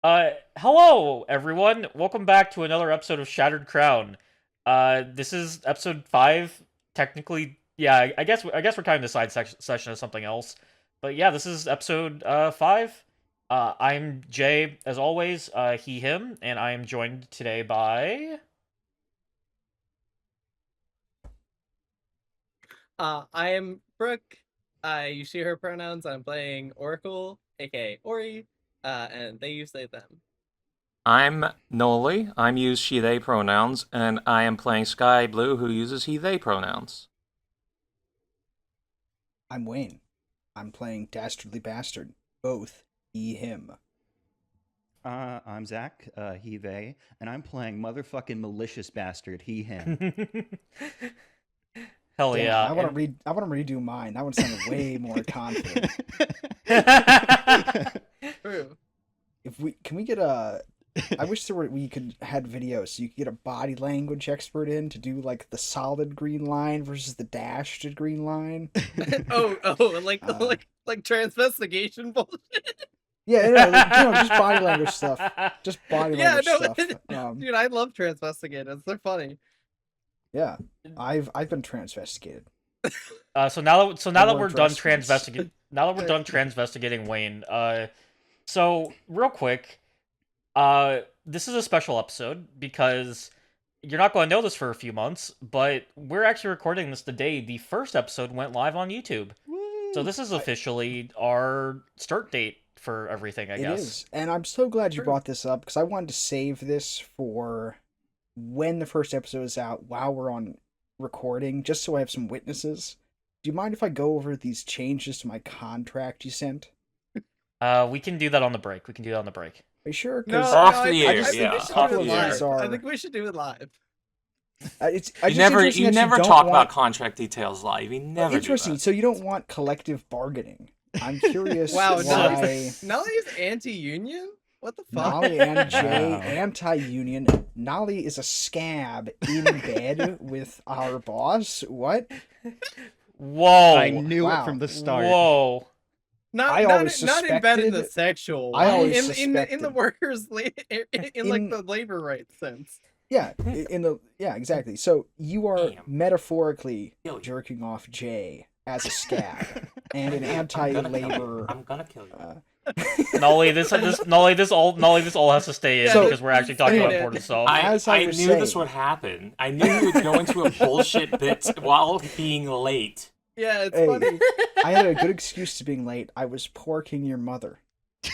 Hello everyone. Welcome back to another episode of Shattered Crown. This is episode 5. Technically, yeah, I guess we're counting the session as something else. But yeah, this is episode 5. I'm Jay as always, he him, and I am joined today by I am Brooke. I use she, her pronouns. I'm playing Oracle, aka Ori, and they use they, them. I'm Nolly. I'm use she, they pronouns, and I am playing Sky Blue, who uses he, they pronouns. I'm Wayne. I'm playing Dastardly Bastard. Both he, him. I'm Zach, he, they, and I'm playing motherfucking malicious bastard, he, him. Hell Damn, yeah. I want to redo mine. That one sounded way more confident. True. Can we get a? I wish we could had videos so you could get a body language expert in to do like the solid green line versus the dashed green line. Like transvestigation bullshit. Yeah, just body language stuff. Just body language stuff. Dude, I love transvestigators. They're funny. Yeah, I've been transvestigated. So now that we're done transvestigating, Wayne, so real quick, this is a special episode because you're not going to know this for a few months, but we're actually recording this the day the first episode went live on YouTube. Woo! So this is officially our start date for everything, I guess. It is, and I'm so glad you brought this up because I wanted to save this for when the first episode is out while we're on recording, just so I have some witnesses. Do you mind if I go over these changes to my contract you sent? We can do that on the break. Are you sure? Off the air, I think we should do it live. You never talk about contract details live. You never. Interesting. Do that. So you don't want collective bargaining. I'm curious. Wow, why Nolly's anti-union? What the fuck? Nolly and Jay anti-union. Nolly is a scab in bed with our boss. What? Whoa! I knew it from the start. Whoa! Not in bed in the sexual. I always in the workers in like the labor rights sense. Yeah, exactly. So you are metaphorically Kill you. jerking off Jay as a scab and an anti-labor. I'm gonna kill you. Nolly, this all has to stay in because we're actually talking about important stuff. I knew this would happen. I knew you would go into a bullshit bit while being late. Yeah, it's funny. I had a good excuse to being late. I was porking your mother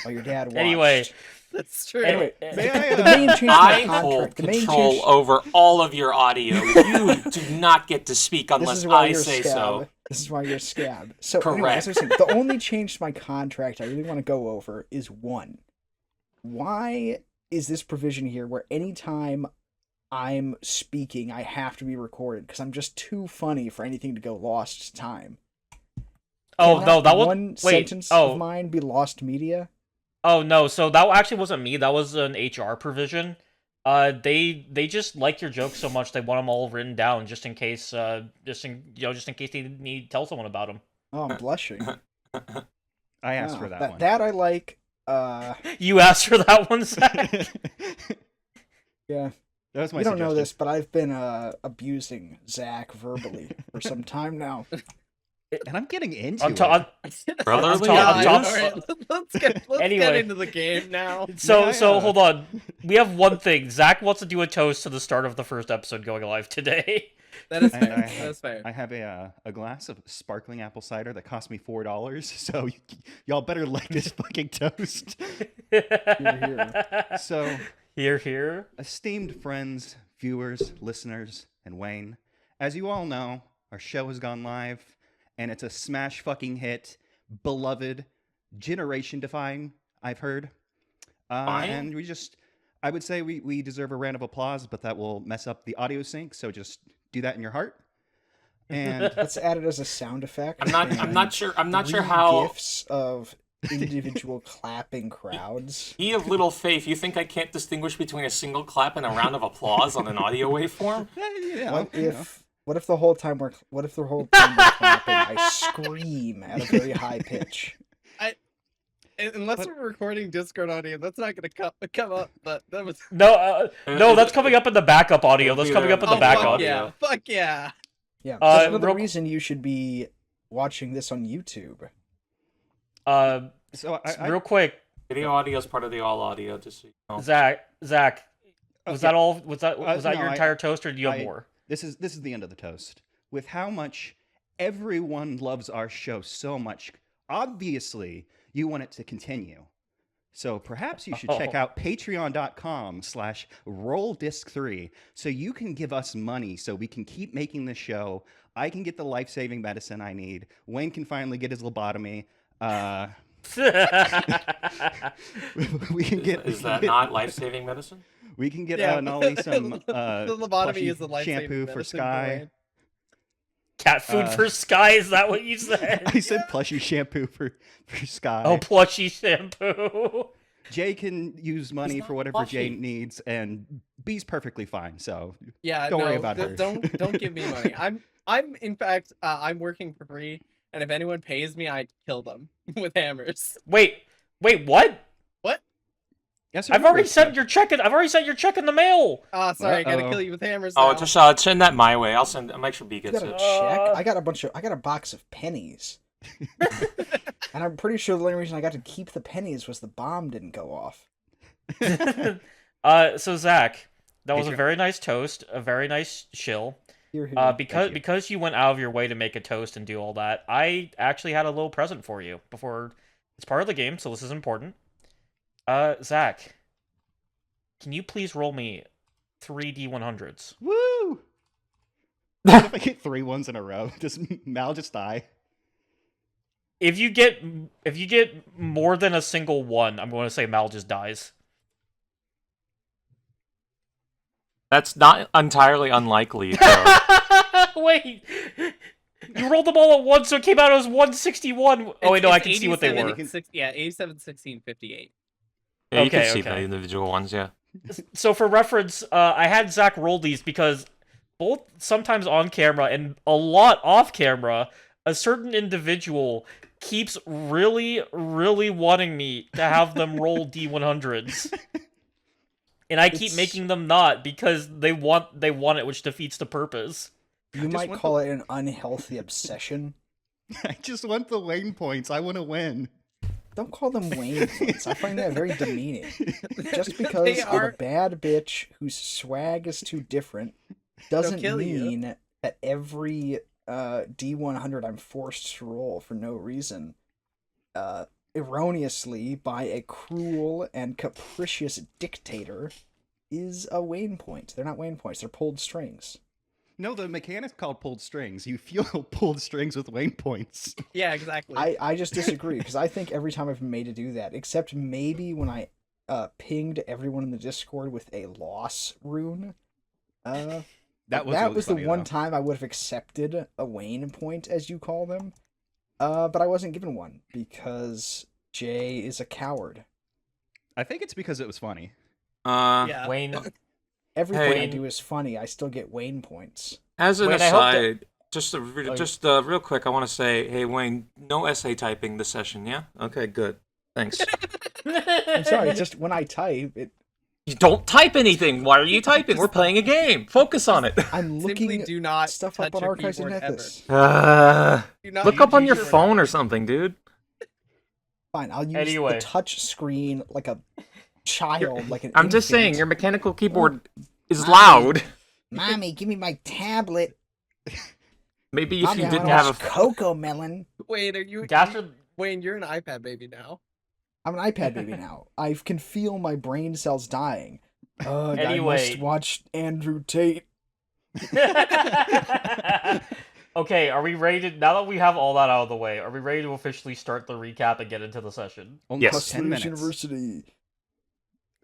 while your dad watched. Anyway, that's true. Anyway, the main change to my I hold contract. The main control change. over all of your audio. You do not get to speak This unless is why I you're a say scab. so. This is why you're a scab. So Correct. anyway, as I was saying, the only change to my contract I really want to go over is one. Why is this provision here where anytime I'm speaking, I have to be recorded? Because I'm just too funny for anything to go lost to time. oh Can no, that was one sentence of mine be lost media? Oh no, so that actually wasn't me. That was an HR provision. They just like your jokes so much they want them all written down just in case just in case they need to tell someone about them. Oh, I'm blushing. I asked for that one. That I like. You asked for that one, Zach? Yeah. That was my You don't know suggestion. this, but I've been abusing Zach verbally for some time now. And I'm getting into On it. top, Brotherly on top- abuse? Alright, let's get Anyway. into the game now. so Yeah. hold on. We have one thing. Zach wants to do a toast to the start of the first episode going live today. That is I- fair. I- That's fair. I have a glass of sparkling apple cider that cost me $4, so y'all better like this fucking toast. So, Here. esteemed friends, viewers, listeners, and Wayne, as you all know, our show has gone live, and it's a smash fucking hit, beloved, generation defying, I've heard. And I would say we deserve a round of applause, but that will mess up the audio sync, so just do that in your heart. And Let's add it as a sound effect. I'm not sure Three how. gifs of individual clapping crowds. Ye of little faith, you think I can't distinguish between a single clap and a round of applause on an audio waveform? What if the whole time we're clapping, I scream at a very high pitch? Unless we're recording Discord audio, that's not gonna come up. But that was. No, that's coming up in the backup audio. It'll That's be coming there up in the in the backup. audio. Fuck yeah! Yeah, that's another real- reason you should be watching this on YouTube. So Real quick, Video audio is part of the all audio. Just so you know. Zach, was that all? Was that no, your entire toast, or do you have more? This is the end of the toast. With how much everyone loves our show so much, obviously you want it to continue. So perhaps you should check out patreon.com/rolldisc3 so you can give us money so we can keep making the show. I can get the life-saving medicine I need. Wayne can finally get his lobotomy. We can get. Is that not life-saving medicine? We can get Yeah. Nolly some The lobotomy plushy is the life-saving shampoo for medicine, Sky. boy. Cat food for Sky? Is that what you said? I said plushy shampoo for Sky. Oh, plushy shampoo. Jay can use money not for whatever Jay plushy. needs, and B's perfectly fine. So Yeah, Don't no, worry about her. Don't give me money. I'm in fact I'm working for free, and if anyone pays me, I kill them with hammers. Wait, what? yes, I've already sent your check. I've already sent your check in the mail. Sorry, I gotta Uh-oh. kill you with hammers. Oh, now. just send that my way. I'll make sure B You gets got a it. check? I got a box of pennies. And I'm pretty sure the only reason I got to keep the pennies was the bomb didn't go off. So Zach, that was a Patreon. very nice toast, a very nice shill. Here, here. Because you went out of your way to make a toast and do all that, I actually had a little present for you before. It's part of the game, so this is important. Zach, can you please roll me 3 D100s? Woo! What if I get 3 ones in a row? Does Mal just die? If you get more than a single one, I'm going to say Mal just dies. That's not entirely unlikely, though. Wait, you rolled them all at once, so it came out as 161. Oh wait, no, I can see what they 87, were. you can 87, 16, 58. Yeah, you can Okay, see the okay. individual ones, yeah. So for reference, I had Zach roll these because both sometimes on camera and a lot off camera, a certain individual keeps really, really wanting me to have them roll D100s. And I keep It's- making them not because they want it, which defeats the purpose. You just might want call it an unhealthy obsession. I just want the Wayne points. I want to win. Don't call them Wayne points. I find that very demeaning. Just because They I'm are- a bad bitch whose swag is too different doesn't kill you. mean that every D100 I'm forced to roll for no reason, erroneously by a cruel and capricious dictator, is a Wayne point. They're not Wayne points. They're pulled strings. No, the mechanic's called pulled strings. You feel pulled strings with Wayne points. Yeah, exactly. I just disagree because I think every time I've been made to do that, except maybe when I pinged everyone in the Discord with a loss rune. That was that really was funny, the one though. time I would have accepted a Wayne point, as you call them. But I wasn't given one because Jay is a coward. I think it's because it was funny. yeah. Wayne, Everything I Wayne- do is funny. I still get Wayne points. As an Wayne, I hope that- aside, just real quick, I want to say, hey, Wayne, no essay typing this session, yeah? Okay, good. Thanks. I'm sorry, it's just when I type, You don't type anything. Why are you typing? We're playing a game. Focus on it. I'm Simply looking do not stuff touch up on your Archives of keyboard ever. Nethys. Do not Look up on use your keyboard. phone or something, dude. Fine, I'll use Anyway. the touch screen like a child, like an I'm just saying, infant. your mechanical keyboard is Mommy. loud. Mommy, give me my tablet. Maybe if Mommy, you I didn't wanna have watch a... Cocoa Melon. Wait, are you? Dastard, Wayne, you're an iPad baby now. I'm an iPad baby now. I can feel my brain cells dying. Ugh, I Anyway. must watch Andrew Tate. Okay, are we ready to, now that we have all that out of the way, are we ready to officially start the recap and get into the session? Only Yes. took 10 Hustlers minutes. University.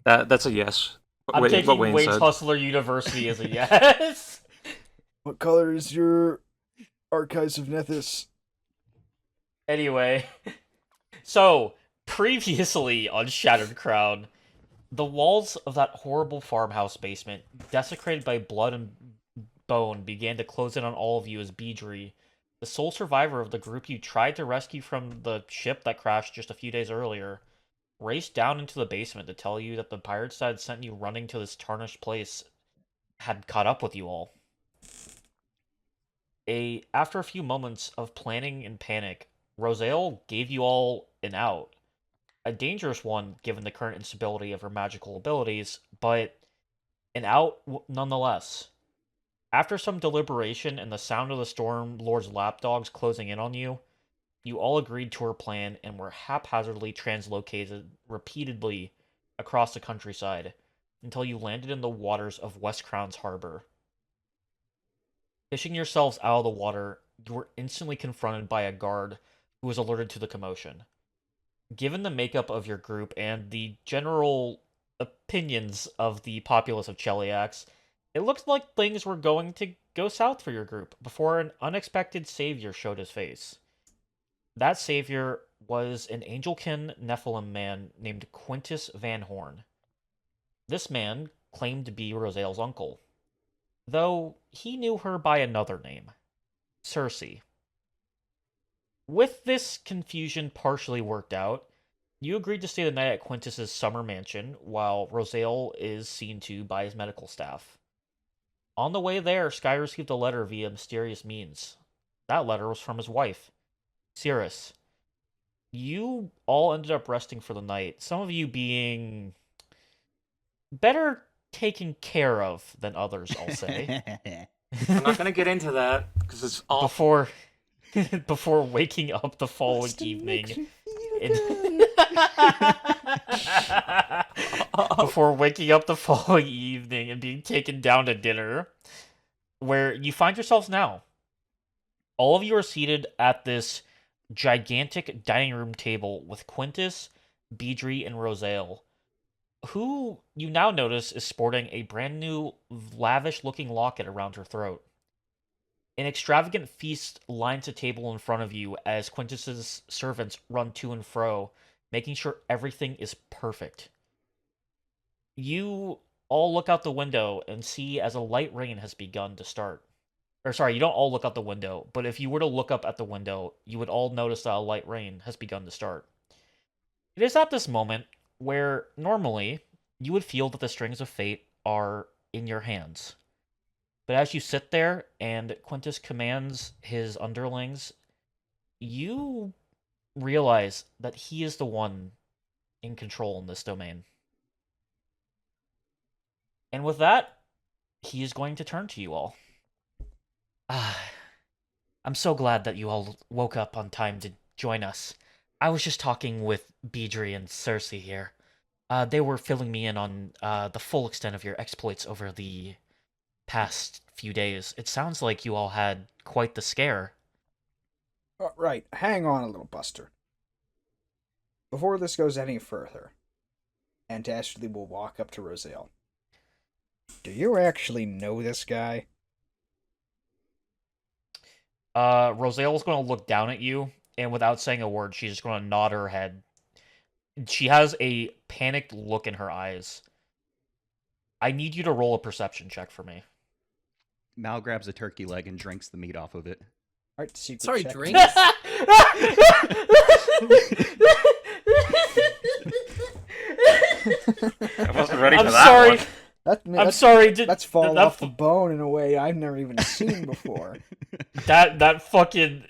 That's a yes. I'm Wait, taking what Wayne Wayne's said. Hustler University as a yes. What color is your Archives of Nethys? Anyway, so previously on Shattered Crown, the walls of that horrible farmhouse basement, desecrated by blood and bone, began to close in on all of you as Beedry, the sole survivor of the group you tried to rescue from the ship that crashed just a few days earlier, race down into the basement to tell you that the pirates that had sent you running to this tarnished place had caught up with you all. After a few moments of planning and panic, Rosale gave you all an out. A dangerous one, given the current instability of her magical abilities, but an out nonetheless. After some deliberation and the sound of the Storm Lord's lapdogs closing in on you, you all agreed to her plan and were haphazardly translocated repeatedly across the countryside until you landed in the waters of West Crown's harbor. Fishing yourselves out of the water, you were instantly confronted by a guard who was alerted to the commotion. Given the makeup of your group and the general opinions of the populace of Cheliax, it looked like things were going to go south for your group before an unexpected savior showed his face. That savior was an Angelkin Nephilim man named Quintus Van Horn. This man claimed to be Rosale's uncle, though he knew her by another name, Cersei. With this confusion partially worked out, you agreed to stay the night at Quintus's summer mansion while Rosale is seen to by his medical staff. On the way there, Sky received a letter via mysterious means. That letter was from his wife, Cirrus. You all ended up resting for the night, some of you being better taken care of than others, I'll say. I'm not gonna get into that because it's all Before waking up the following evening. Before waking up the following evening and being taken down to dinner, where you find yourselves now. All of you are seated at this gigantic dining room table with Quintus, Beedry, and Rosale, who you now notice is sporting a brand new, lavish-looking locket around her throat. An extravagant feast lines the table in front of you as Quintus's servants run to and fro, making sure everything is perfect. You all look out the window and see as a light rain has begun to start. Or sorry, you don't all look out the window, but if you were to look up at the window, you would all notice that a light rain has begun to start. It is at this moment where, normally, you would feel that the strings of fate are in your hands. But as you sit there and Quintus commands his underlings, you realize that he is the one in control in this domain. And with that, he is going to turn to you all. I'm so glad that you all woke up on time to join us. I was just talking with Beedry and Cersei here. They were filling me in on the full extent of your exploits over the past few days. It sounds like you all had quite the scare. Right, hang on a little, Buster. Before this goes any further, and Dastardly will walk up to Rosale. Do you actually know this guy? Rosale's going to look down at you, and without saying a word, she's just going to nod her head. She has a panicked look in her eyes. I need you to roll a perception check for me. Mal grabs a turkey leg and drinks the meat off of it. Alright, secret Sorry, check. drinks? I wasn't ready for I'm that sorry. one. I'm sorry. That's falling off the bone in a way I've never even seen before. That fucking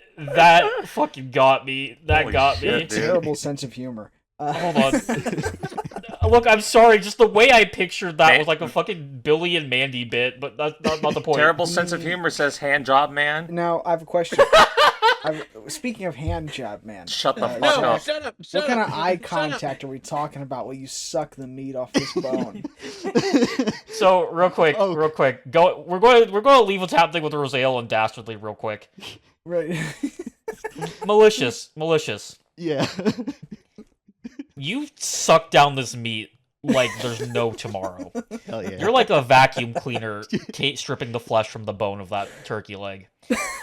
got me. That Holy got shit, me. dude. Terrible sense of humor. Hold on. Look, I'm sorry. Just the way I pictured that was like a fucking Billy and Mandy bit, but that's not the point. Terrible sense of humor, says hand job man. Now, I have a question. Speaking of hand job, man. Shut the fuck No, up. shut up. What kind of eye Shut up. contact are we talking about while you suck the meat off this bone? So real quick, we're going to leave what's happening with Rosale and Dastardly real quick. Right. Malicious. Yeah. You suck down this meat like there's no tomorrow. Hell yeah. You're like a vacuum cleaner stripping the flesh from the bone of that turkey leg.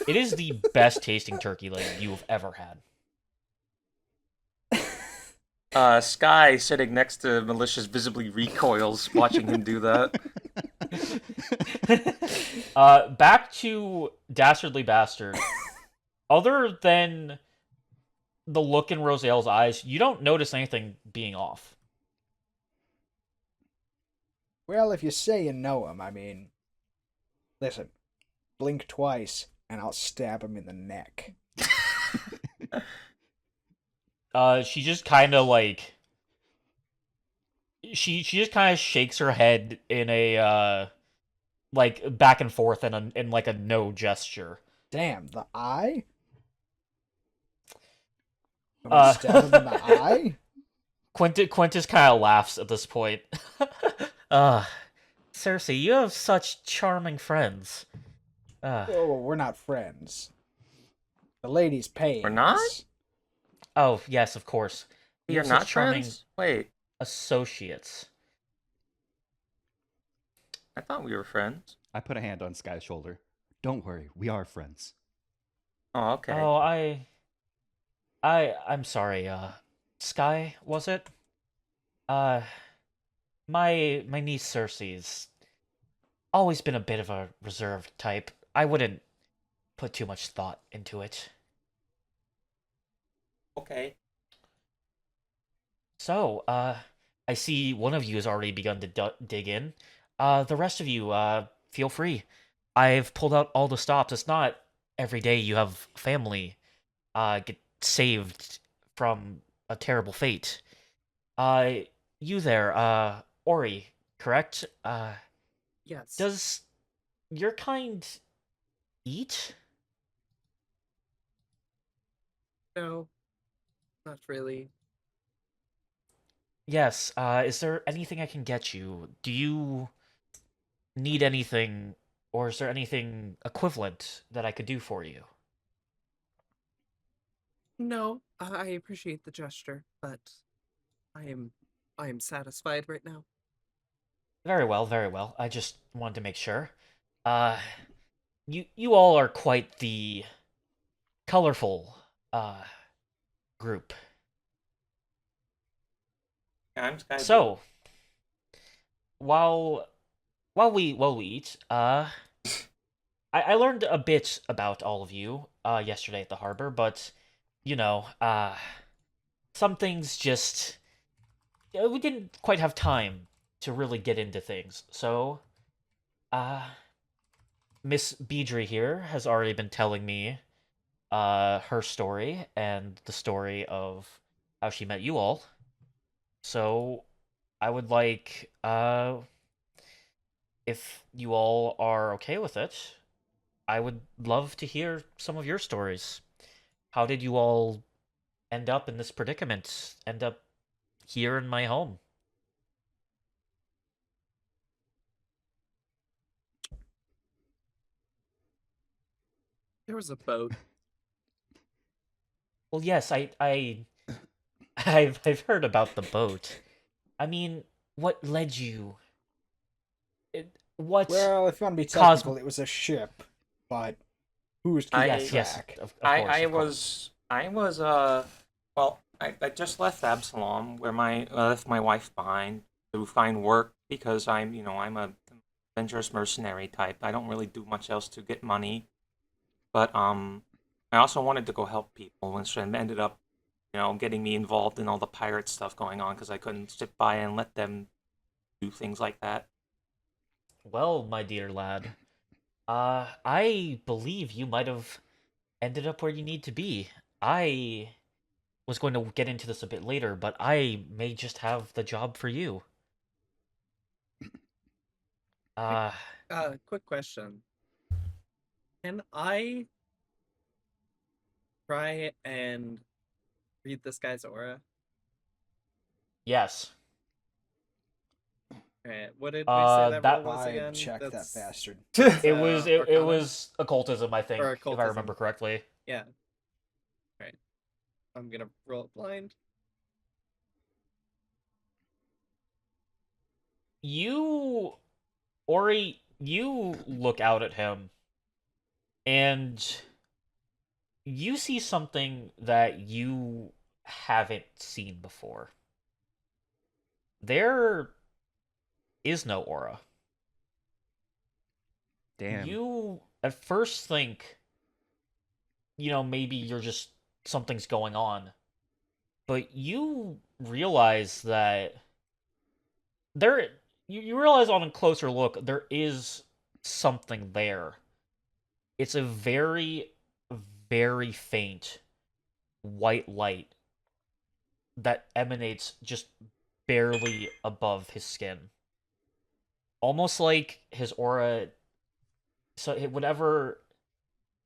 It is the best tasting turkey leg you have ever had. Sky sitting next to Malicious visibly recoils watching him do that. Back to Dastardly Bastard. Other than the look in Roselle's eyes, you don't notice anything being off. Well, if you say you know him, I mean, listen, blink twice and I'll stab him in the neck. She just kind of like she just kind of shakes her head in a like back and forth in like a no gesture. Damn, the eye? I'm gonna stab him in the eye? Quintus kind of laughs at this point. uh, Cersei, you have such charming friends. Oh, we're not friends. The lady's paying We're not? us. Oh, yes, of course. You You're have such not charming friends? Wait, associates. I thought we were friends. I put a hand on Sky's shoulder. Don't worry, we are friends. Oh, okay. Oh, I'm sorry, Sky, was it? My niece Cersei's always been a bit of a reserved type. I wouldn't put too much thought into it. Okay. So, I see one of you has already begun to dig in. The rest of you, feel free. I've pulled out all the stops. It's not every day you have family, get saved from a terrible fate. You there, Ori, correct? Yes. Does your kind eat? No, not really. Yes, is there anything I can get you? Do you need anything, or is there anything equivalent that I could do for you? No, I appreciate the gesture, but I am satisfied right now. Very well, very well. I just wanted to make sure. Uh, you all are quite the colorful, group. I'm Sky. So, while we eat, I learned a bit about all of you yesterday at the harbor, but you know, some things just we didn't quite have time to really get into things. So, Miss Beedry here has already been telling me her story and the story of how she met you all. So, I would like if you all are okay with it, I would love to hear some of your stories. How did you all end up in this predicament? End up here in my home? There was a boat. Well, yes, I've heard about the boat. I mean, what led you? What? Well, if you want to be Cos- technical, it was a ship, but who's keeping yes, yes, track? of course. I of course. was well, I just left Absalom where I left my wife behind to find work because I'm a adventurous mercenary type. I don't really do much else to get money. But I also wanted to go help people, and so it ended up, getting me involved in all the pirate stuff going on because I couldn't sit by and let them do things like that. Well, my dear lad, I believe you might have ended up where you need to be. I was going to get into this a bit later, but I may just have the job for you. Uh, Quick question. Can I try and read this guy's aura? yes. Alright, what did we say that that- roll was I again? check that That's- bastard. It was it Arcana? was occultism, I think, Or if I occultism. remember correctly. Yeah. Alright. I'm gonna roll it blind. Ori, you look out at him, and you see something that you haven't seen before. There is no aura. Damn. You at first think, maybe you're just something's going on, but you realize that you realize on a closer look there is something there. It's a very, very faint white light that emanates just barely above his skin. Almost like his aura. So, whatever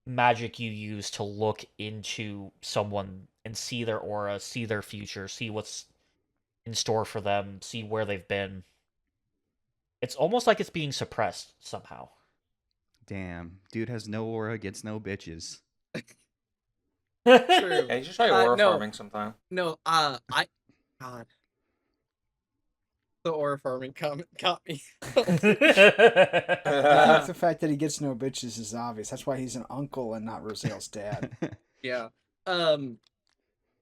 magic you use to look into someone and see their aura, see their future, see what's in store for them, see where they've been, it's almost like it's being suppressed somehow. Damn, dude has no aura, gets no bitches. True. Yeah, you should try aura no. farming sometime. No, God. The aura farming comment got me. I think the fact that he gets no bitches is obvious. That's why he's an uncle and not Roselle's dad. Yeah.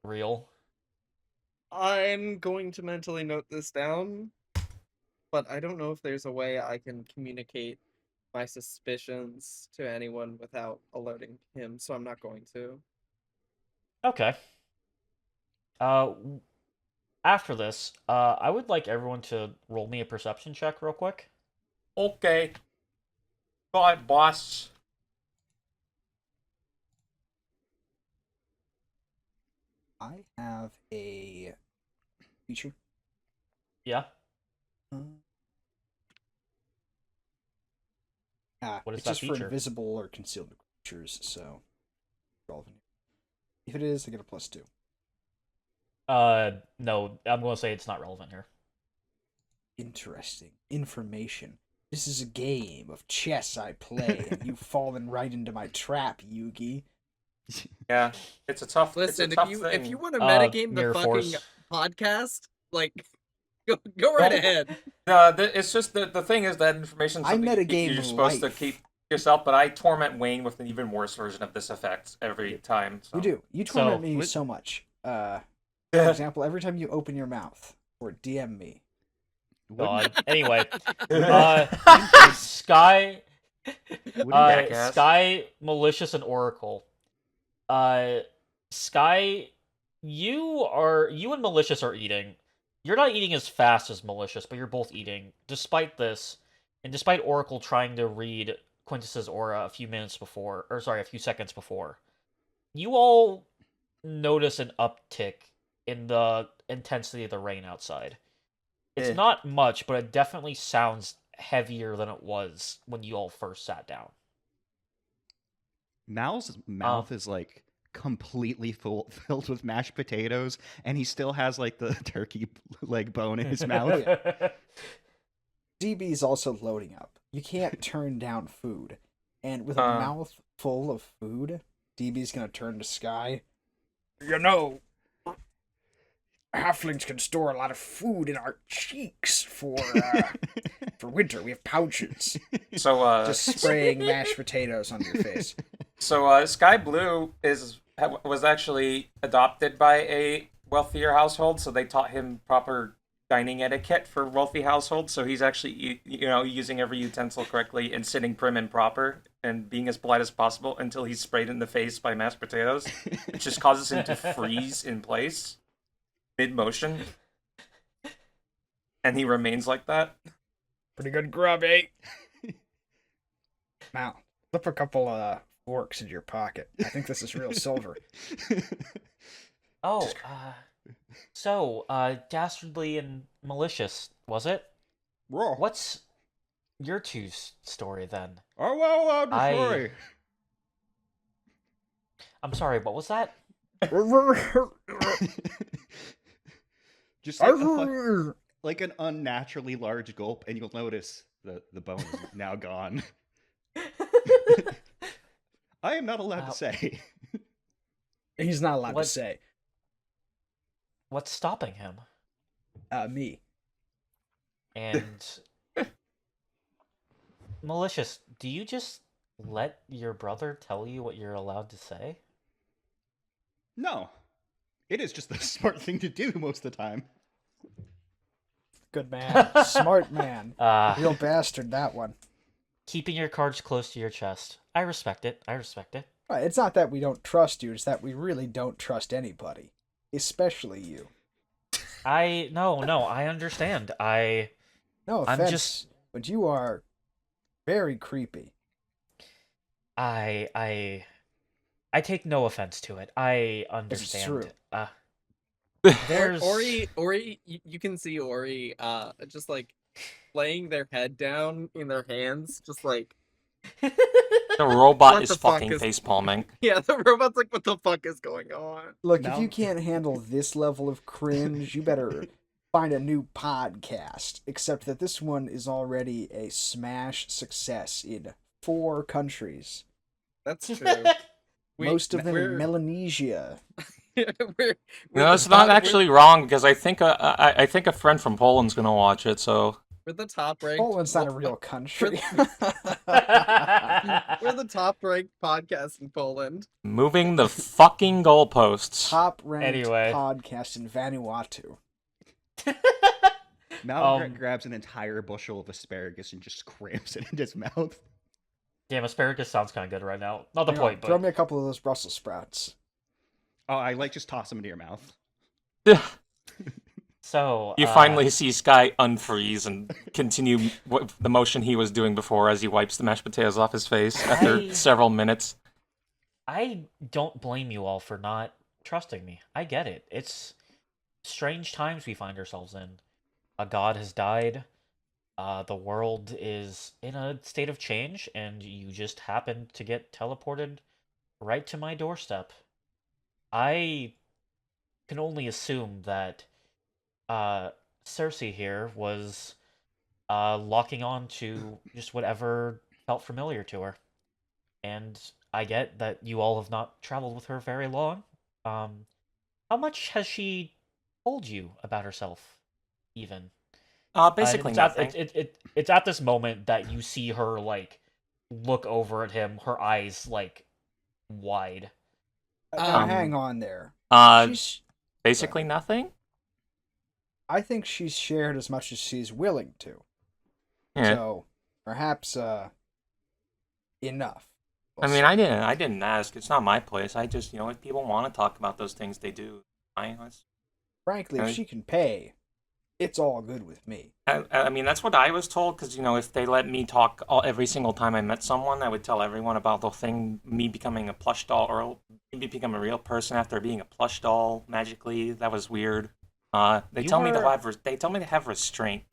Real. I'm going to mentally note this down, but I don't know if there's a way I can communicate my suspicions to anyone without alerting him, so I'm not going to. Okay. After this, I would like everyone to roll me a perception check real quick. Okay. Go ahead, boss. I have a feature. Yeah. What is It's that just feature? for invisible or concealed creatures, so relevant. If it is, I get a +2. No, I'm going to say it's not relevant here. Interesting information. This is a game of chess I play, and you've fallen right into my trap, Yugi. Yeah, it's a tough. Listen, it's a tough if thing. you want to metagame the Mirror fucking Force. podcast, like, go right ahead. No, it's just the thing is that information. I metagame you're supposed to life. keep yourself, but I torment Wayne with an even worse version of this effect every time. So. You do. You So, torment me what- so much. For example, every time you open your mouth or DM me. God. Anyway, Sky, jackass? Sky, Malicious, and Oracle. Sky, you and Malicious are eating. You're not eating as fast as Malicious, but you're both eating. Despite this, and despite Oracle trying to read Quintus's aura a few seconds before, you all notice an uptick in the intensity of the rain outside. It's not much, but it definitely sounds heavier than it was when you all first sat down. Mal's mouth is like completely filled with mashed potatoes, and he still has like the turkey leg bone in his mouth. DB's also loading up. You can't turn down food. And with a mouth full of food, DB's gonna turn to Sky. You know, halflings can store a lot of food in our cheeks for winter. We have pouches. So Just spraying mashed potatoes on your face. So Sky Blue was actually adopted by a wealthier household, so they taught him proper dining etiquette for wealthy households. So he's actually using every utensil correctly and sitting prim and proper and being as polite as possible until he's sprayed in the face by mashed potatoes, which just causes him to freeze in place mid motion, and he remains like that. Pretty good grub, eh? Now, slip a couple forks into your pocket. I think this is real silver. Oh, so, Dastardly and Malicious, was it? Raw. What's your two's story then? Oh, well, sorry. I'm sorry, what was that? Just like, like an unnaturally large gulp, and you'll notice the bone is now gone. I am not allowed to say. He's not allowed What? to say. What's stopping him? Me. And Malicious, do you just let your brother tell you what you're allowed to say? No. It is just the smart thing to do most of the time. Good man. Smart man. Real bastard, that one. Keeping your cards close to your chest. I respect it. I respect it. Right, it's not that we don't trust you, it's that we really don't trust anybody. especially you. No, I understand. No I'm offense, just but you are very creepy. I I take no offense to it. I This is understand. true. There's Ori, you can see Ori, just like laying their head down in their hands, just like, The robot What is the fuck fucking is- facepalming. yeah, the robot's like, what the fuck is going on? Look, Now- if you can't handle this level of cringe, you better find a new podcast. Except that this one is already a smash success in 4 countries. That's true. Most of them in we're- Melanesia. we're No, the it's not top- actually wrong because I think I think a friend from Poland's gonna watch it. So we're the top ranked. Poland's not a real country. We're the top ranked podcast in Poland. moving the fucking goalposts. Top ranked Anyway. podcast in Vanuatu. Mal Um, grabs an entire bushel of asparagus and just crams it in his mouth. Damn, asparagus sounds kind of good right now. Not the Hang on, point, throw but me a couple of those Brussels sprouts. Oh, I like just toss them into your mouth. so You finally see Sky unfreeze and continue the motion he was doing before as he wipes the mashed potatoes off his face after I- several minutes. I don't blame you all for not trusting me. I get it. It's strange times we find ourselves in. A god has died. The world is in a state of change, and you just happened to get teleported right to my doorstep. I can only assume that Cersei here was locking on to just whatever felt familiar to her. And I get that you all have not traveled with her very long. How much has she told you about herself, even? Basically it's nothing. it's at this moment that you see her like look over at him, her eyes like wide. Now, Um, hang on there. Uh, She's, basically nothing. I think she's shared as much as she's willing to. Yeah. So, perhaps, enough. I mean, I didn't ask. It's not my place. I just, if people want to talk about those things, they do. Frankly, if Right. she can pay, it's all good with me. I mean, that's what I was told. Because if they let me talk every single time I met someone, I would tell everyone about the thing, me becoming a plush doll, or me become a real person after being a plush doll magically. That was weird. They You tell me to were- have they tell me to have restraint.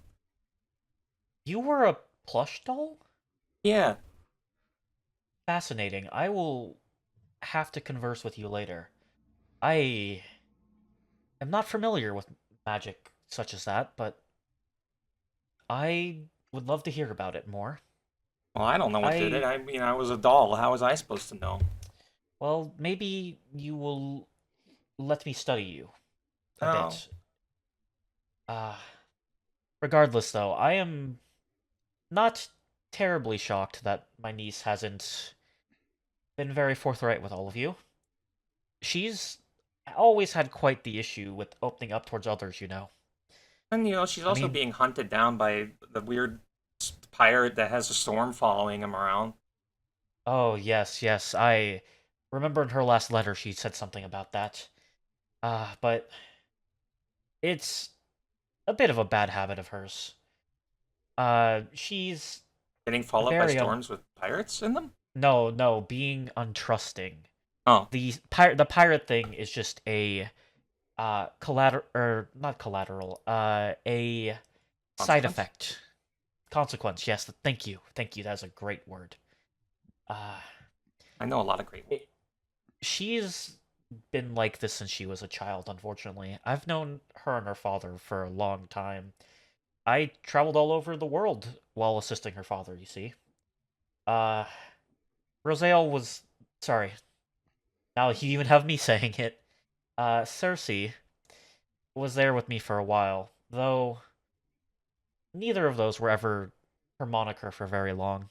You were a plush doll? Yeah. Fascinating. I will have to converse with you later. I am not familiar with magic such as that, but I would love to hear about it more. Well, I don't know what did it. I- I mean, I was a doll. How was I supposed to know? Well, maybe you will let me study you a Oh. bit. Regardless, though, I am not terribly shocked that my niece hasn't been very forthright with all of you. She's always had quite the issue with opening up towards others, you know. And she's also mean- being hunted down by the weird pirate that has a storm following him around. Oh, yes, I remember in her last letter she said something about that. But it's a bit of a bad habit of hers. She's Getting followed by Very storms with pirates in them? no, being untrusting. Oh. The pirate thing is just a collateral, or not collateral, a side Consequence? effect. Consequence, yes. Thank you. That's a great word. I know a lot of great ones. She's been like this since she was a child, unfortunately. I've known her and her father for a long time. I traveled all over the world while assisting her father, you see. Rosale was... Sorry. Now you even have me saying it. Cersei was there with me for a while, though neither of those were ever her moniker for very long.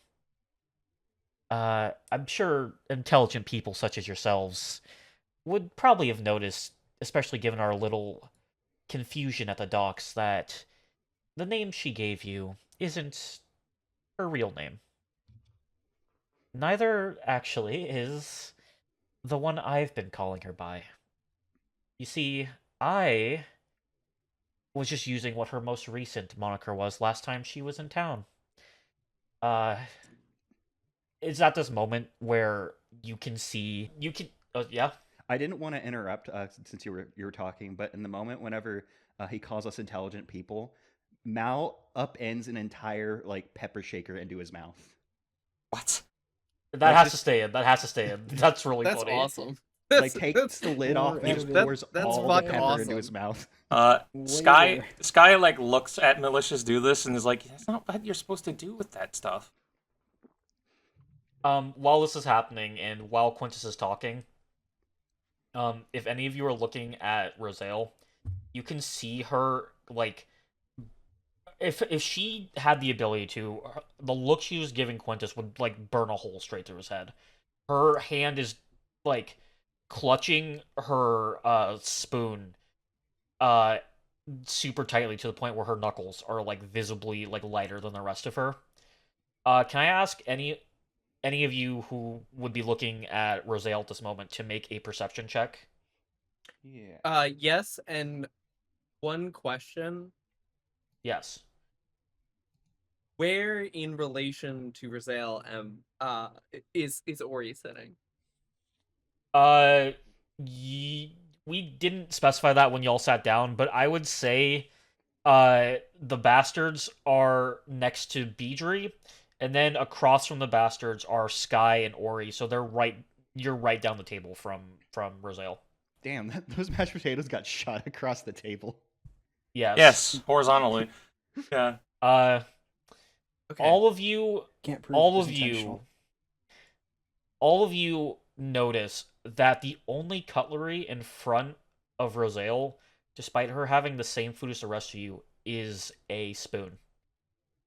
I'm sure intelligent people such as yourselves would probably have noticed, especially given our little confusion at the docks, that the name she gave you isn't her real name. Neither, actually, is the one I've been calling her by. You see, I was just using what her most recent moniker was last time she was in town. Uh, it's at this moment where you can see you can. Yeah. I didn't want to interrupt since you were talking, but in the moment whenever he calls us intelligent people, Mal upends an entire like pepper shaker into his mouth. What? That Like, has just- to stay in. That has to stay in. That's really That's funny. awesome. Like takes the lid off and That- just pours that's all the fucking pepper awesome. into his mouth. Sky Waiter. like looks at Malicious do this and is like, that's not what you're supposed to do with that stuff. While this is happening and while Quintus is talking, if any of you are looking at Rosale, you can see her like if she had the ability to, the look she was giving Quintus would like burn a hole straight through his head. Her hand is like clutching her spoon super tightly to the point where her knuckles are like visibly like lighter than the rest of her. Can I ask any of you who would be looking at Rosale at this moment to make a perception check? Yeah. Yes, and one question: Yes. where in relation to Rosale is Ori sitting? We didn't specify that when y'all sat down, but I would say the bastards are next to Beedry, and then across from the bastards are Sky and Ori, so you're right down the table from Rosale. Damn, those mashed potatoes got shot across the table. Yes. Horizontally. Yeah. Okay. All of you Can't prove all it was of intentional. you notice that the only cutlery in front of Rosale, despite her having the same food as the rest of you, is a spoon.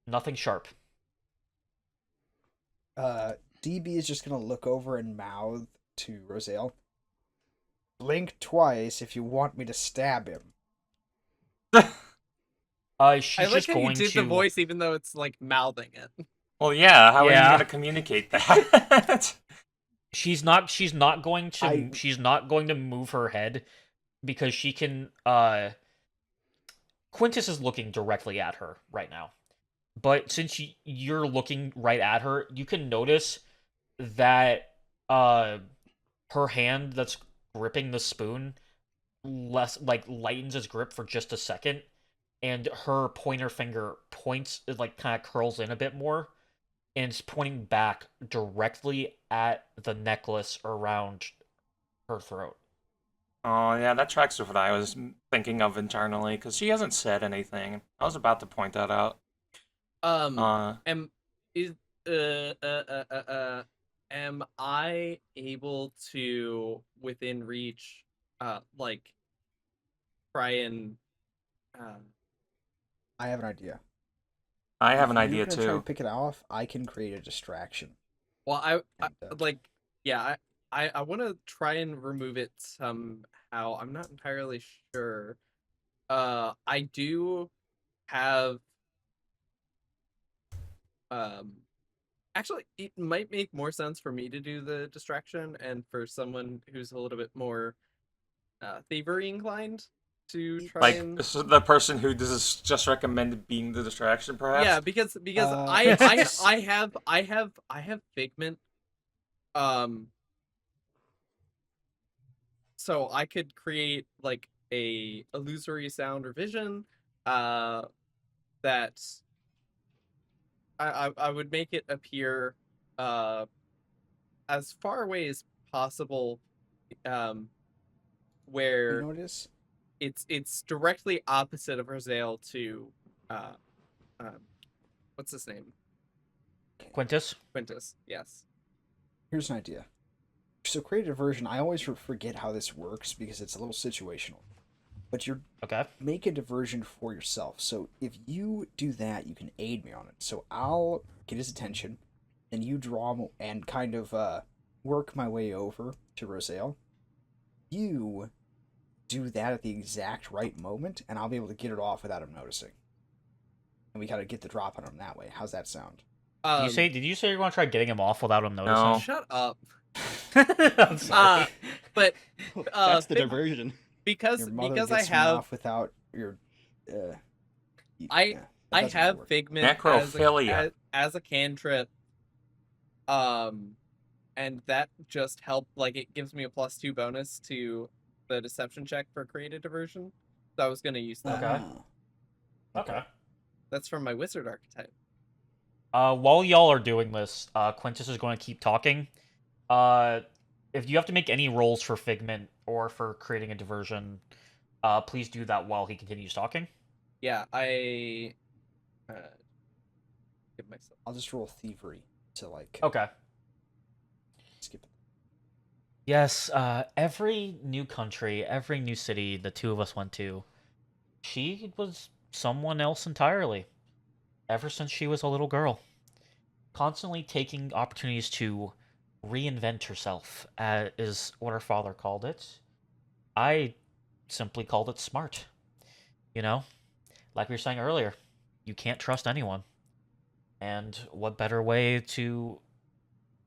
Nothing sharp. DB is just gonna look over and mouth to Rosale. Blink twice if you want me to stab him. She's I like just how going you did to the voice even though it's like mouthing it. Well, yeah. How are you Yeah. gonna communicate that? She's not going to she's not going to move her head because she can Quintus is looking directly at her right now. But since you're looking right at her, you can notice that her hand that's gripping the spoon lightens its grip for just a second, and her pointer finger points, it like kind of curls in a bit more, and it's pointing back directly at the necklace around her throat. Oh, yeah, that tracks with what I was thinking of internally, because she hasn't said anything. I was about to point that out. Am is am I able to within reach like try and I have an idea. I have an If idea you're gonna try to too. pick it off, I can create a distraction. well I And, like yeah I want to try and remove it somehow. I'm not entirely sure. I do have actually it might make more sense for me to do the distraction and for someone who's a little bit more thievery inclined to try Like, and this is the person who just recommended being the distraction, perhaps? yeah, because Yes. I have Figment, so I could create like a illusory sound or vision, that I would make it appear as far away as possible, You where notice? it's directly opposite of Rosale to what's his name? Quintus? Quintus, yes. Here's an idea. So create a version. I always forget how this works because it's a little situational. But you're Okay. make a diversion for yourself. So if you do that, you can aid me on it. So I'll get his attention, and you draw him and kind of work my way over to Rosale. You do that at the exact right moment, and I'll be able to get it off without him noticing. And we kind of get the drop on him that way. How's that sound? Did you say you're going to try getting him off without him No. noticing? Shut up. I'm sorry. But That's the Fig- diversion. because Your mother because gets I me have off without your. I yeah, that I doesn't have work. Figment as Necrophilia. as a cantrip, and that just helped. Like, it gives me a +2 bonus to the deception check for creative diversion. So I was gonna use that. Okay. Oh. Okay. That's from my wizard archetype. While y'all are doing this, Quintus is going to keep talking. If you have to make any rolls for Figment or for creating a diversion, please do that while he continues talking. Yeah, I give myself. I'll just roll thievery to like Okay. skip it. Yes, every new country, every new city the two of us went to, she was someone else entirely. Ever since she was a little girl. Constantly taking opportunities to reinvent herself, is what her father called it. I simply called it smart. You know? Like we were saying earlier, you can't trust anyone. And what better way to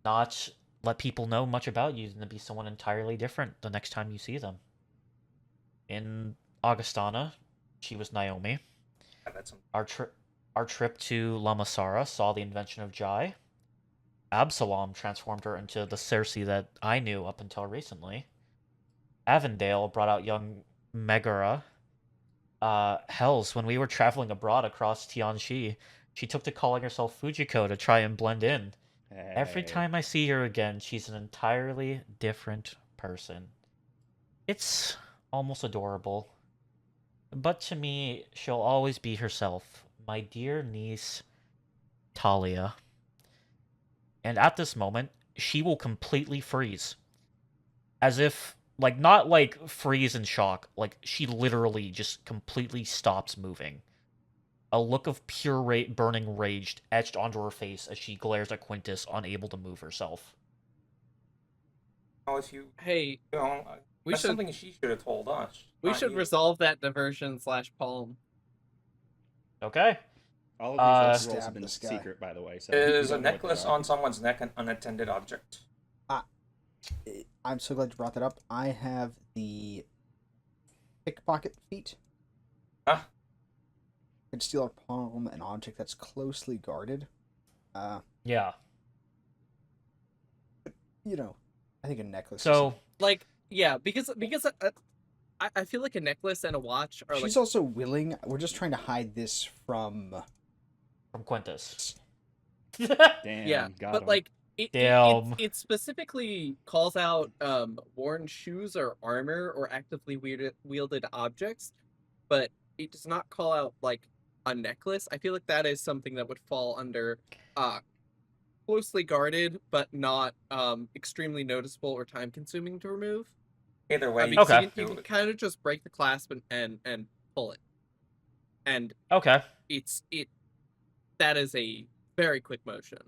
not let people know much about you than to be someone entirely different the next time you see them? In Augustana, she was Naomi. Yeah, that's Our trip to Lamasara saw the invention of Jai. Absalom transformed her into the Circe that I knew up until recently. Avondale brought out young Megara. Hells, when we were traveling abroad across Tianxi, she took to calling herself Fujiko to try and blend in. Every Hey. time I see her again, she's an entirely different person. It's almost adorable. But to me, she'll always be herself, my dear niece, Talia. And at this moment, she will completely freeze. As if, like, not like freeze in shock, like, she literally just completely stops moving. A look of pure burning rage etched onto her face as she glares at Quintus, unable to move herself. Oh, if you, Hey, you know, we that's should something she should have told us. we not should you. resolve that diversion / palm. Okay. All of these rolls Stab have been this guy. secret, by the way. So Is you a don't know what they necklace are. on someone's neck an unattended object? I'm so glad you brought that up. I have the pickpocket feat. Ah, Can steal or palm an object that's closely guarded. Yeah. You know, I think a necklace. So, Like, yeah, because I feel like a necklace and a watch are she's like also willing. We're just trying to hide this from. from Quintus. Damn, yeah, got but him. like Damn. it specifically calls out worn shoes or armor or actively wielded objects, but it does not call out like a necklace. I feel like that is something that would fall under closely guarded but not extremely noticeable or time consuming to remove. either way, Because Okay. you can kind of just break the clasp and pull it, and Okay. that is a very quick motion.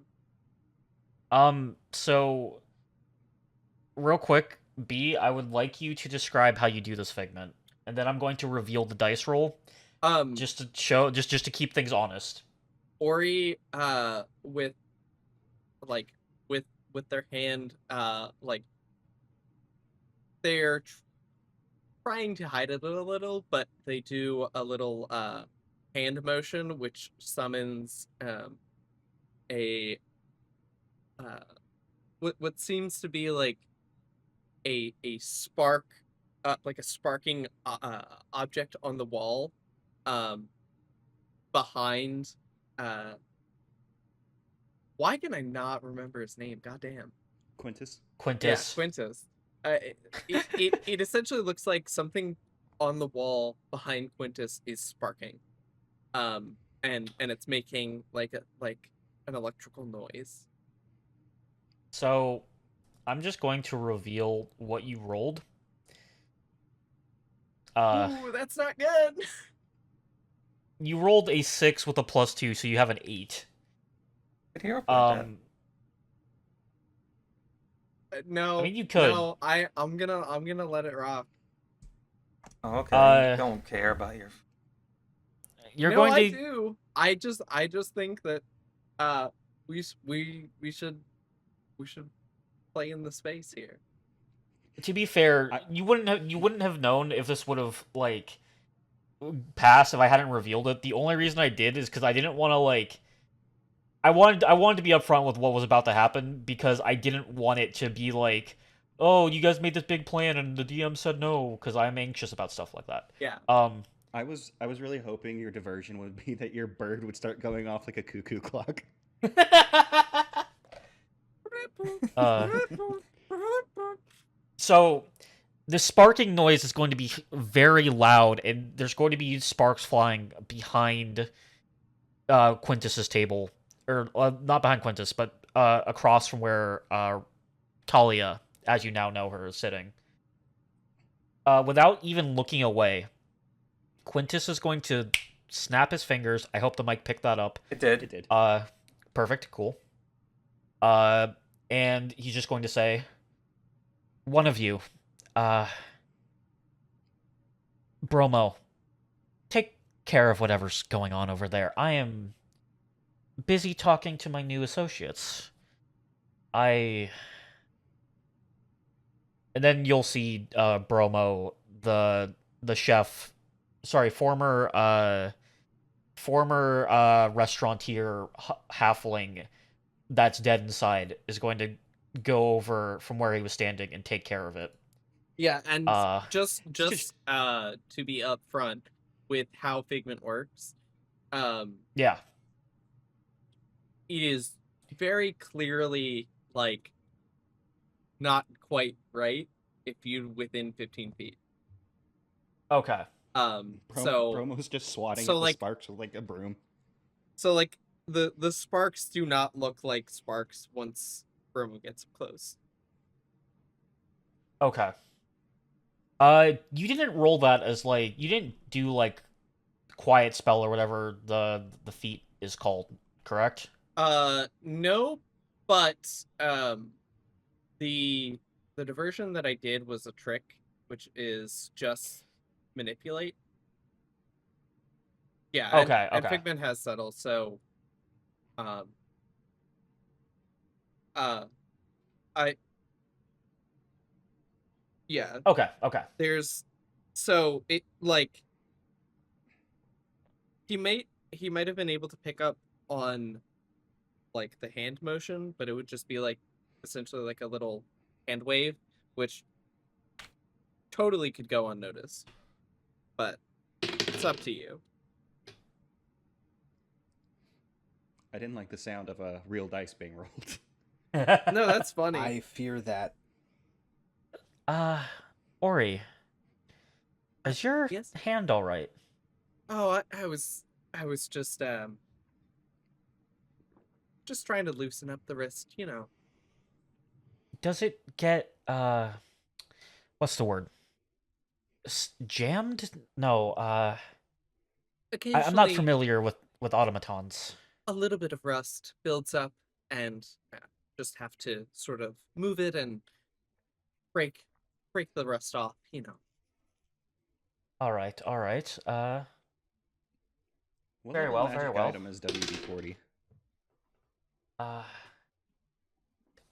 So, real quick, B, I would like you to describe how you do this figment, and then I'm going to reveal the dice roll, just to show, just to keep things honest. Ori with like with their hand like they're trying to hide it a little, but they do a little hand motion which summons a what seems to be like a spark, like a sparking object on the wall behind why can I not remember his name? Goddamn. Quintus. Quintus. Yeah, Quintus. It essentially looks like something on the wall behind Quintus is sparking, and it's making like an electrical noise. So, I'm just going to reveal what you rolled. Ooh, that's not good. You rolled a 6 with a +2, so you have an 8. Did he report No, I mean, you could. No, I'm gonna let it rock. that? Oh, okay. You Uh, don't care about your. You're No, going I to. do. I just think that we should play in the space here. to be fair, you wouldn't have known if this would have like passed if I hadn't revealed it. The only reason I did is because I didn't want to like. I wanted to be upfront with what was about to happen because I didn't want it to be like, oh, you guys made this big plan and the DM said no, because I'm anxious about stuff like that. Yeah. I was really hoping your diversion would be that your bird would start going off like a cuckoo clock. uh, so the sparking noise is going to be very loud, and there's going to be sparks flying behind Quintus's table, or not behind Quintus, but across from where Talia, as you now know her, is sitting. Without even looking away, Quintus is going to snap his fingers. I hope the mic picked that up. It did. It did. Perfect, cool. And he's just going to say, one of you, Bromo, take care of whatever's going on over there. I am busy talking to my new associates. And then you'll see Bromo, the chef, sorry, former restaurateur halfling that's dead inside, is going to go over from where he was standing and take care of it. Yeah, and just to be upfront with how Figment works, Yeah. it is very clearly like not quite right if you're within 15 feet. Okay. Promo's just swatting at the sparks with like a broom. So like the sparks do not look like sparks once Bromo gets close. Okay. You didn't roll that as like, you didn't do like quiet spell or whatever the feat is called, correct? No, but the diversion that I did was a trick, which is just manipulate. Yeah. Okay. And Figment has subtle, so yeah. Okay. There's so it like he might have been able to pick up on like the hand motion, but it would just be like essentially like a little hand wave, which totally could go unnoticed. But it's up to you. I didn't like the sound of a real dice being rolled. No, that's funny. I fear that. Ori, is your Yes? hand all right? Oh, I was just trying to loosen up the wrist, you know. Does it get what's the word? Jammed? No, Occasionally, I'm not familiar with automatons. a little bit of rust builds up, and just have to sort of move it and break the rust off, you know. All right. What Very level well, very magic well. item is WD-40?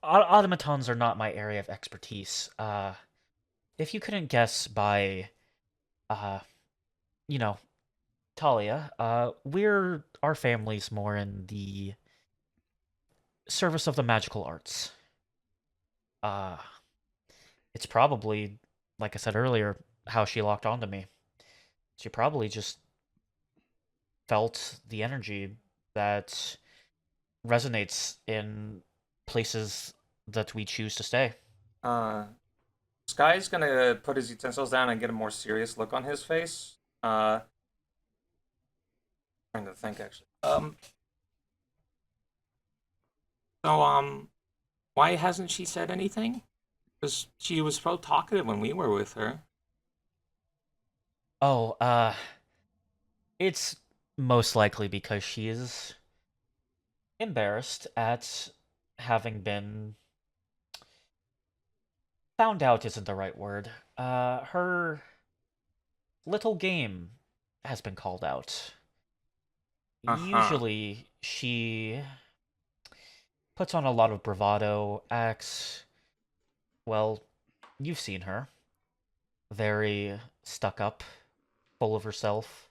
Automatons are not my area of expertise. If you couldn't guess by, you know, Talia, our family's more in the service of the magical arts. It's probably, like I said earlier, how she locked onto me. She probably just felt the energy that resonates in places that we choose to stay. Sky's gonna put his utensils down and get a more serious look on his face. Trying to think actually. Why hasn't she said anything? Because she was so talkative when we were with her. Oh, it's most likely because she is embarrassed at having been found out isn't the right word. Her little game has been called out. Usually she puts on a lot of bravado, acts, well, You've seen her. Very stuck up, full of herself,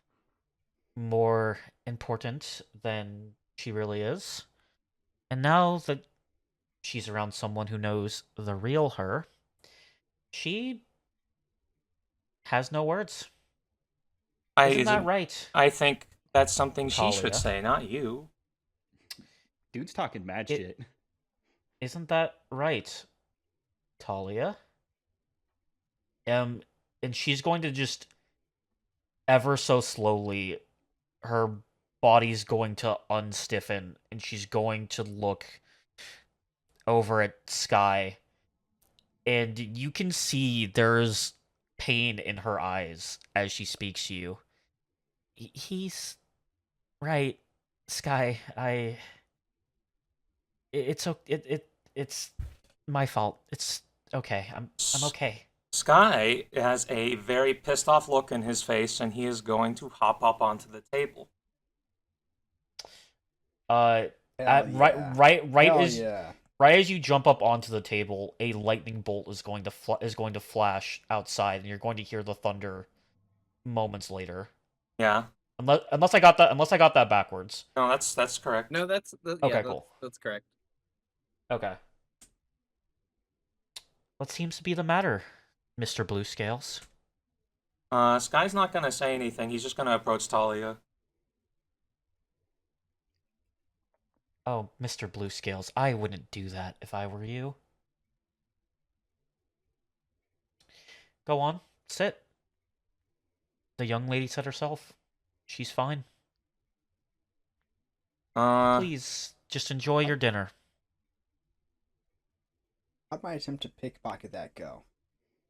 more important than she really is. And now that she's around someone who knows the real her, she has no words. Isn't that right, I think that's something she should Talia? say, not you. Dude's talking mad It- shit. Isn't that right, Talia? And she's going to just ever so slowly, her body's going to unstiffen, and she's going to look over at Sky, and you can see there's pain in her eyes as she speaks to you. He's right, Sky. It's my fault. It's okay. I'm okay. Sky has a very pissed off look in his face, and he is going to hop up onto the table. Right Hell as yeah. right as you jump up onto the table, a lightning bolt is going to flash outside, and you're going to hear the thunder moments later. Yeah. Unless I got that backwards. No, that's correct. No, that's Okay, cool. That's correct. Okay. What seems to be the matter, Mr. Blue Scales? Sky's not gonna say anything. He's just gonna approach Talia. Oh, Mr. Blue Scales, I wouldn't do that if I were you. Go on, sit. The young lady said herself. She's fine. Please, just enjoy your dinner. How might attempt to pickpocket that go?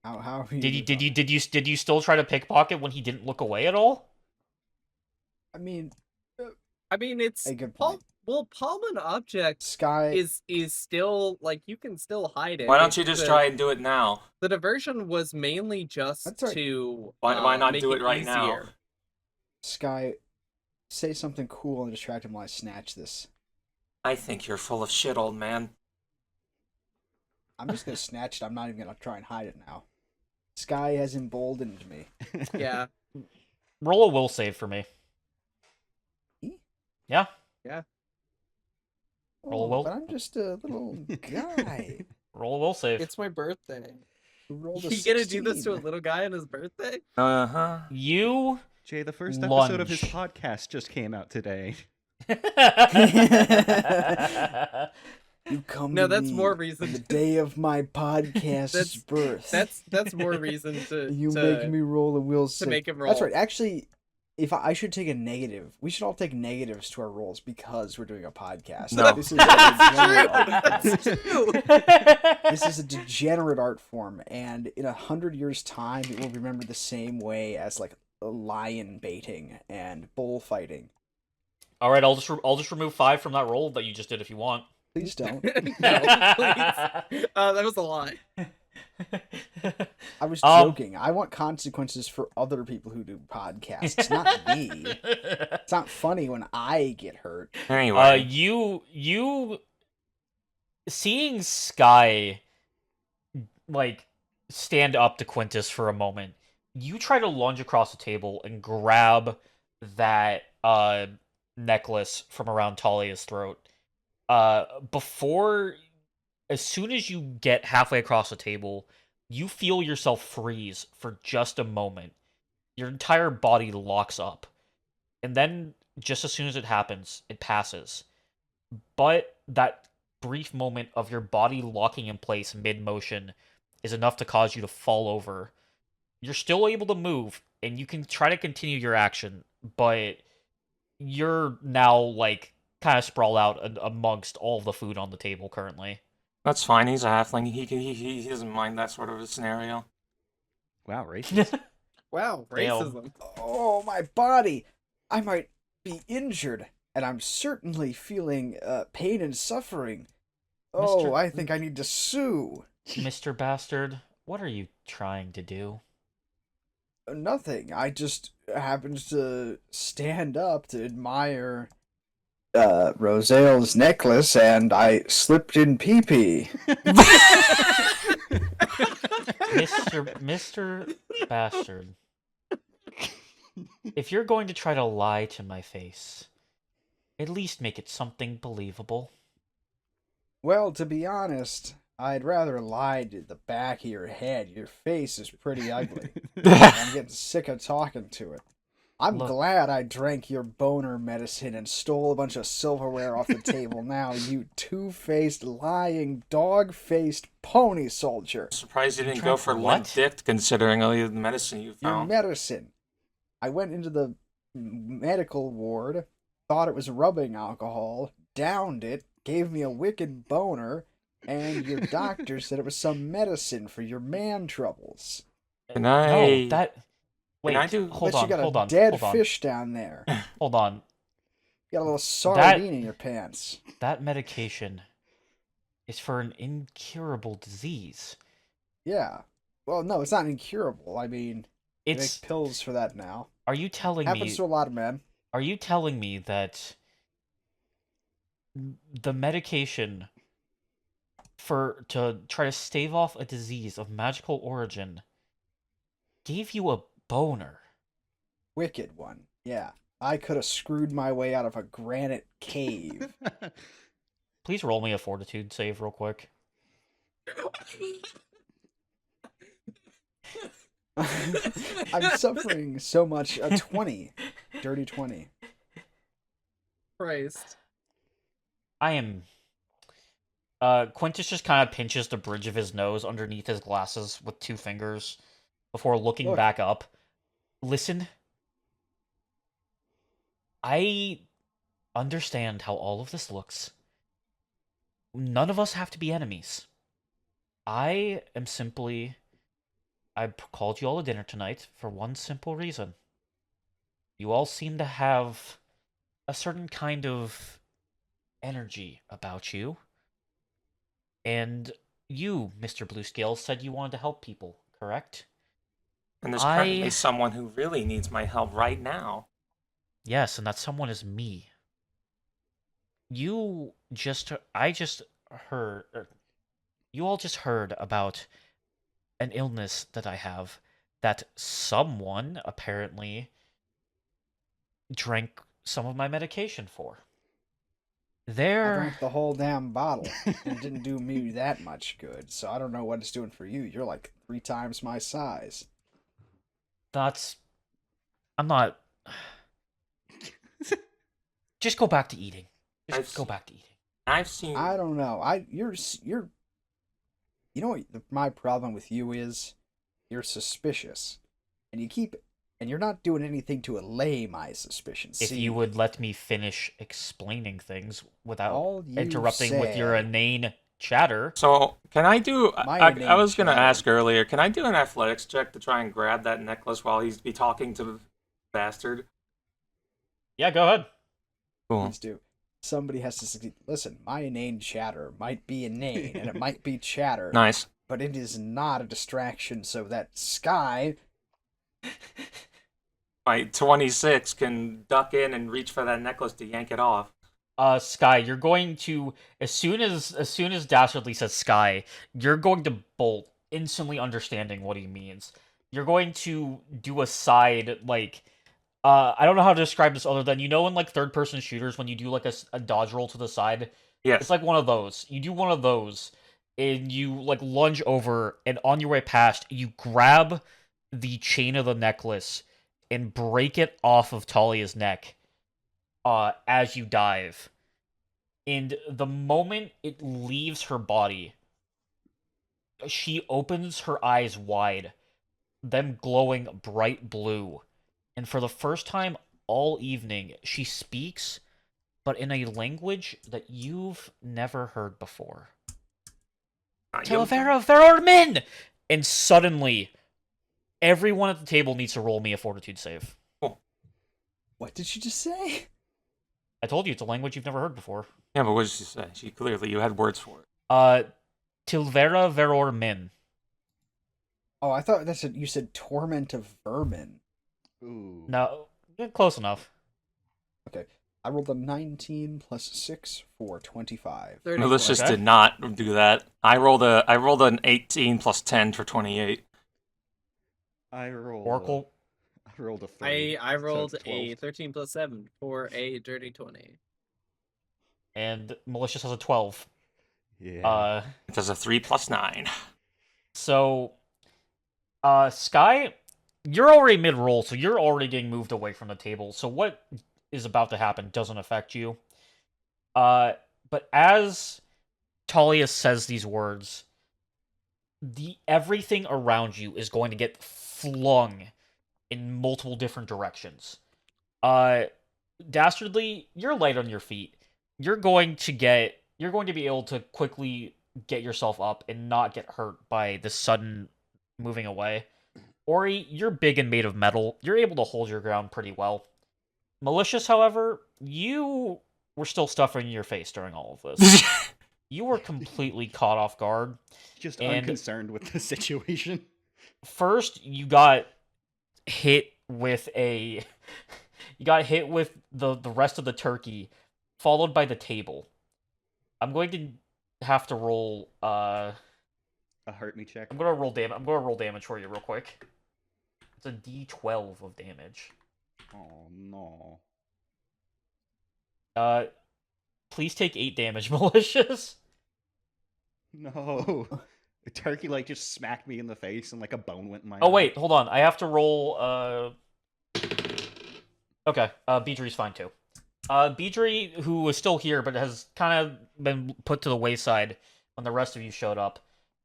How are you? Did you still try to pickpocket when he didn't look away at all? I mean, It's a good point. palm an object Sky is still like you can still hide it. Why don't you just try and do it now? The diversion was mainly just That's right. to Why not make do it right now? easier. Sky, say something cool and distract him while I snatch this. I think you're full of shit, old man. I'm just gonna snatch it. I'm not even gonna try and hide it now. Sky has emboldened me. Yeah. Roll a will save for me. Me? Yeah. Oh, Roll a will. but I'm just a little guy. Roll a will save. It's my birthday. who rolled a You gonna do this to a 16. little guy on his birthday? Uh-huh. You Jay, the first episode of his Lunge. podcast just came out today. You come No, to that's me more on reason the to- day of my podcast's That's- birth. That's more reason to you to, make me roll a will save. make him That's roll. right. Actually, if I should take a negative, we should all take negatives to our rolls because we're doing a podcast. No. This is a degenerate art That's form. true. This is a degenerate art form, and in 100 years' time, it will be remembered the same way as like lion baiting and bullfighting. All right, I'll just remove 5 from that roll that you just did if you want. Please don't. No, please. That was a lie. I was Um, joking. I want consequences for other people who do podcasts, not me. It's not funny when I get hurt. Anyway, you seeing Sky like stand up to Quintus for a moment, you try to lunge across the table and grab that necklace from around Talia's throat. As soon as you get halfway across the table, you feel yourself freeze for just a moment. Your entire body locks up. And then, just as soon as it happens, it passes. But that brief moment of your body locking in place mid-motion is enough to cause you to fall over. You're still able to move, and you can try to continue your action, but you're now, like, kind of sprawled out amongst all the food on the table currently. that's fine. He's a halfling. He doesn't mind that sort of a scenario. Wow, racist. Wow, Damn. racism. Oh, my body! I might be injured, and I'm certainly feeling pain and suffering. Oh, Mr. I think I need to sue. Mr. Bastard, what are you trying to do? Nothing. I just happened to stand up to admire Roselle's necklace, and I slipped in pee-pee. Mr. Bastard. If you're going to try to lie to my face, at least make it something believable. Well, to be honest, I'd rather lie to the back of your head. Your face is pretty ugly. I'm getting sick of talking to it. I'm Look- glad I drank your boner medicine and stole a bunch of silverware off the table now, you two-faced, lying, dog-faced pony soldier. Surprised you You didn't go drank for what? limp-dicked, considering all the medicine you Your found. medicine. I went into the medical ward, thought it was rubbing alcohol, downed it, gave me a wicked boner, and your doctor said it was some medicine for your man troubles. Can No, I? that. Wait, I do- hold Bet you on, got hold a on, dead hold on, fish down there. hold on. You got a little sardine in your pants. That medication is for an incurable disease. Yeah. Well, no, it's not incurable. I mean, they It's. make pills for that now. Are you telling me? Happens to a lot of men. Are you telling me that the medication to try to stave off a disease of magical origin gave you a boner? Wicked one. Yeah. I could have screwed my way out of a granite cave. Please roll me a fortitude save real quick. I'm suffering so much. A 20. Dirty 20. Christ. I am. Quintus just kind of pinches the bridge of his nose underneath his glasses with two fingers before looking Look. back up. Listen, I understand how all of this looks. None of us have to be enemies. I am simply. I called you all to dinner tonight for one simple reason. You all seem to have a certain kind of energy about you. And you, Mr. Bluescale, said you wanted to help people, correct? And there's currently someone who really needs my help right now. Yes, and that someone is me. You just heard you all just heard about an illness that I have that someone apparently drank some of my medication for. I There drank the whole damn bottle. And it didn't do me that much good. So I don't know what it's doing for you. You're like 3 times my size. that's I'm not just go back to eating. Just go back to eating. I've seen. I don't know. You're. You know what my problem with you is? You're suspicious, and you're not doing anything to allay my suspicions. If See, you would let me finish explaining things without all you interrupting with your said- inane chatter. So, can I do? My I was name, gonna Shadow. ask earlier. Can I do an athletics check to try and grab that necklace while he's be talking to the bastard? Yeah, go ahead. Cool. please do. Somebody has to succeed. Listen, my inane chatter might be inane, and it might be chatter, Nice. but it is not a distraction. So that Sky, My 26 can duck in and reach for that necklace to yank it off. Sky, you're going to as soon as Dastardly says Sky, you're going to bolt, instantly understanding what he means. You're going to do a side like I don't know how to describe this other than in like third person shooters when you do like a dodge roll to the side. Yes. It's like one of those. You do one of those and you like lunge over and on your way past, you grab the chain of the necklace and break it off of Talia's neck as you dive. And the moment it leaves her body, she opens her eyes wide, them glowing bright blue. And for the first time all evening, she speaks, but in a language that you've never heard before. Televera Verormin! And suddenly, everyone at the table needs to roll me a fortitude save. what did you just say? I told you, it's a language you've never heard before. Yeah, but what did she say? You had words for it. Tilvera Verormin. Oh, I thought you said torment of vermin. Ooh. No, close enough. I rolled a 19 plus 6 for 25. 34. Malicious Okay. did not do that. I rolled an 18 plus 10 for 28. I rolled. Oracle. I rolled a 3. I rolled so a 12. 13 plus 7 for a dirty 20. And Malicious has a 12. Yeah. It does a 3 plus 9. So, Sky, you're already mid-roll, so you're already getting moved away from the table. So what is about to happen doesn't affect you. But as Talia says these words, everything around you is going to get flung in multiple different directions. Dastardly, you're light on your feet. You're going to be able to quickly get yourself up and not get hurt by the sudden moving away. Ori, you're big and made of metal. You're able to hold your ground pretty well. Malicious, however, you were still stuffing your face during all of this. You were completely caught off guard. Just And- unconcerned with the situation. First, you got hit with the rest of the turkey, followed by the table. I'm going to have to roll A hurt me check. I'm gonna roll damage for you real quick. It's a D12 of damage. Oh no. Please take 8 damage, Malicious. No. The turkey like just smacked me in the face and like a bone went in my Oh eye. wait, hold on. I have to roll. Okay. Beedry's fine too. Beedry, who is still here but has kind of been put to the wayside when the rest of you showed up,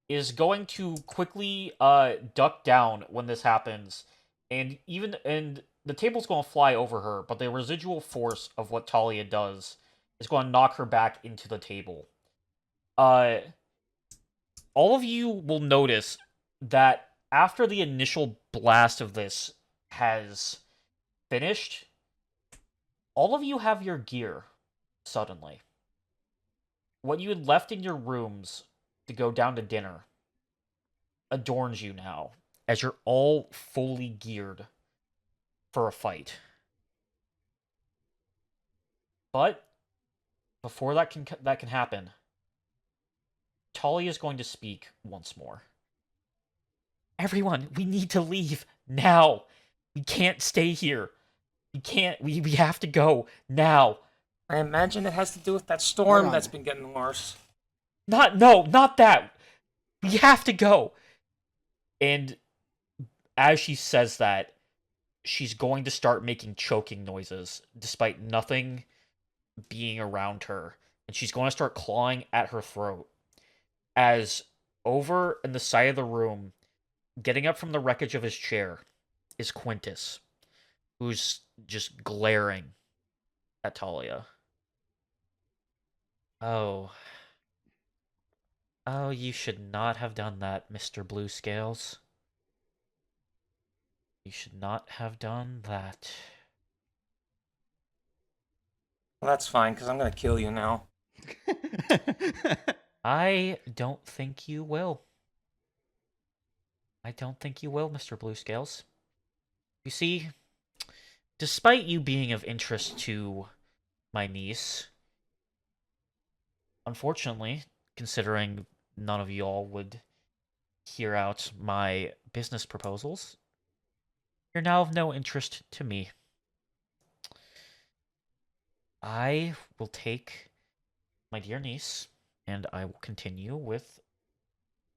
is going to quickly duck down when this happens, and the table's going to fly over her, but the residual force of what Talia does is going to knock her back into the table. All of you will notice that after the initial blast of this has finished, all of you have your gear suddenly. What you had left in your rooms to go down to dinner adorns you now, as you're all fully geared for a fight. But before that can happen, Talia is going to speak once more. Everyone, we need to leave now. We can't stay here. We have to go now. I imagine it has to do with that storm on. that's been getting worse. Not that. We have to go. And as she says that, she's going to start making choking noises, despite nothing being around her. And she's going to start clawing at her throat. As over in the side of the room, getting up from the wreckage of his chair, is Quintus, who's just glaring at Talia. Oh, you should not have done that, Mr. Blue Scales. You should not have done that. Well, that's fine, because I'm going to kill you now. I don't think you will. I don't think you will, Mr. Blue Scales. You see, despite you being of interest to my niece, unfortunately, considering none of y'all would hear out my business proposals, you're now of no interest to me. I will take my dear niece, and I will continue with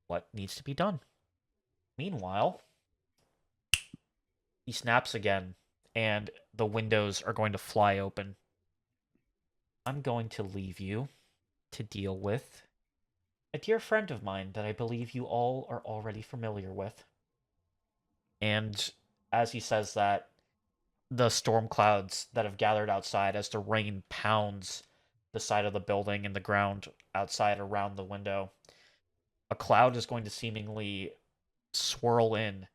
what needs to be done. Meanwhile, he snaps again, and the windows are going to fly open. I'm going to leave you to deal with a dear friend of mine that I believe you all are already familiar with. And as he says that, the storm clouds that have gathered outside as the rain pounds the side of the building and the ground outside around the window, a cloud is going to seemingly swirl in,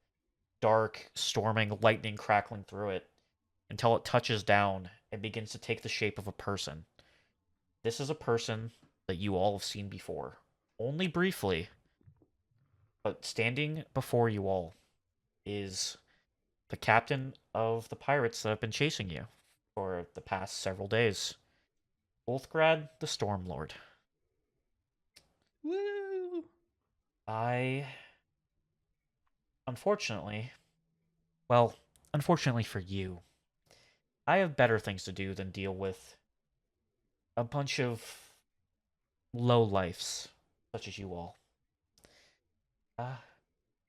dark, storming, lightning crackling through it, until it touches down and begins to take the shape of a person. This is a person that you all have seen before, only briefly, but standing before you all is the captain of the pirates that have been chasing you. for the past several days. Ulthgrad, the Stormlord. Woo! Unfortunately, unfortunately for you, I have better things to do than deal with a bunch of lowlifes such as you all.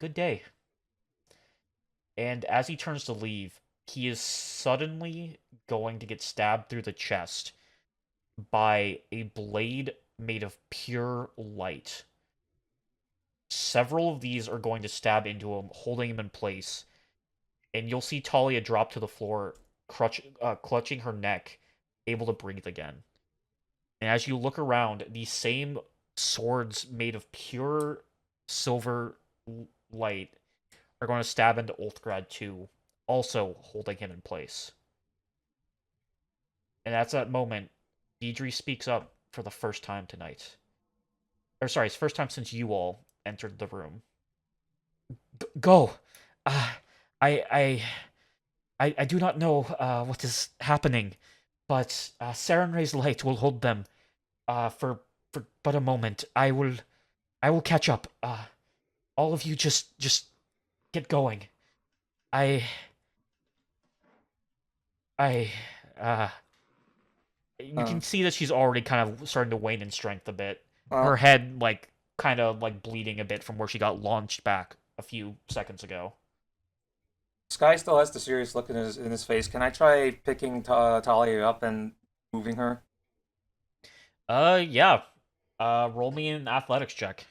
Good day. And as he turns to leave, he is suddenly going to get stabbed through the chest by a blade made of pure light. Several of these are going to stab into him, holding him in place. And you'll see Talia drop to the floor, clutching her neck, able to breathe again. And as you look around, these same swords made of pure silver light are going to stab into Ulthgrad too, also holding him in place. And at that moment, Deidre speaks up for the first time tonight. Or sorry, it's the first time since you all entered the room. Go! I do not know what is happening, but Sarenrae's light will hold them for but a moment. I will catch up. All of you just get going. I you can see that she's already kind of starting to wane in strength a bit. Her head kind of bleeding a bit from where she got launched back a few seconds ago. Sky still has the serious look in his face. Can I try picking Talia up and moving her? Yeah. Roll me an athletics check.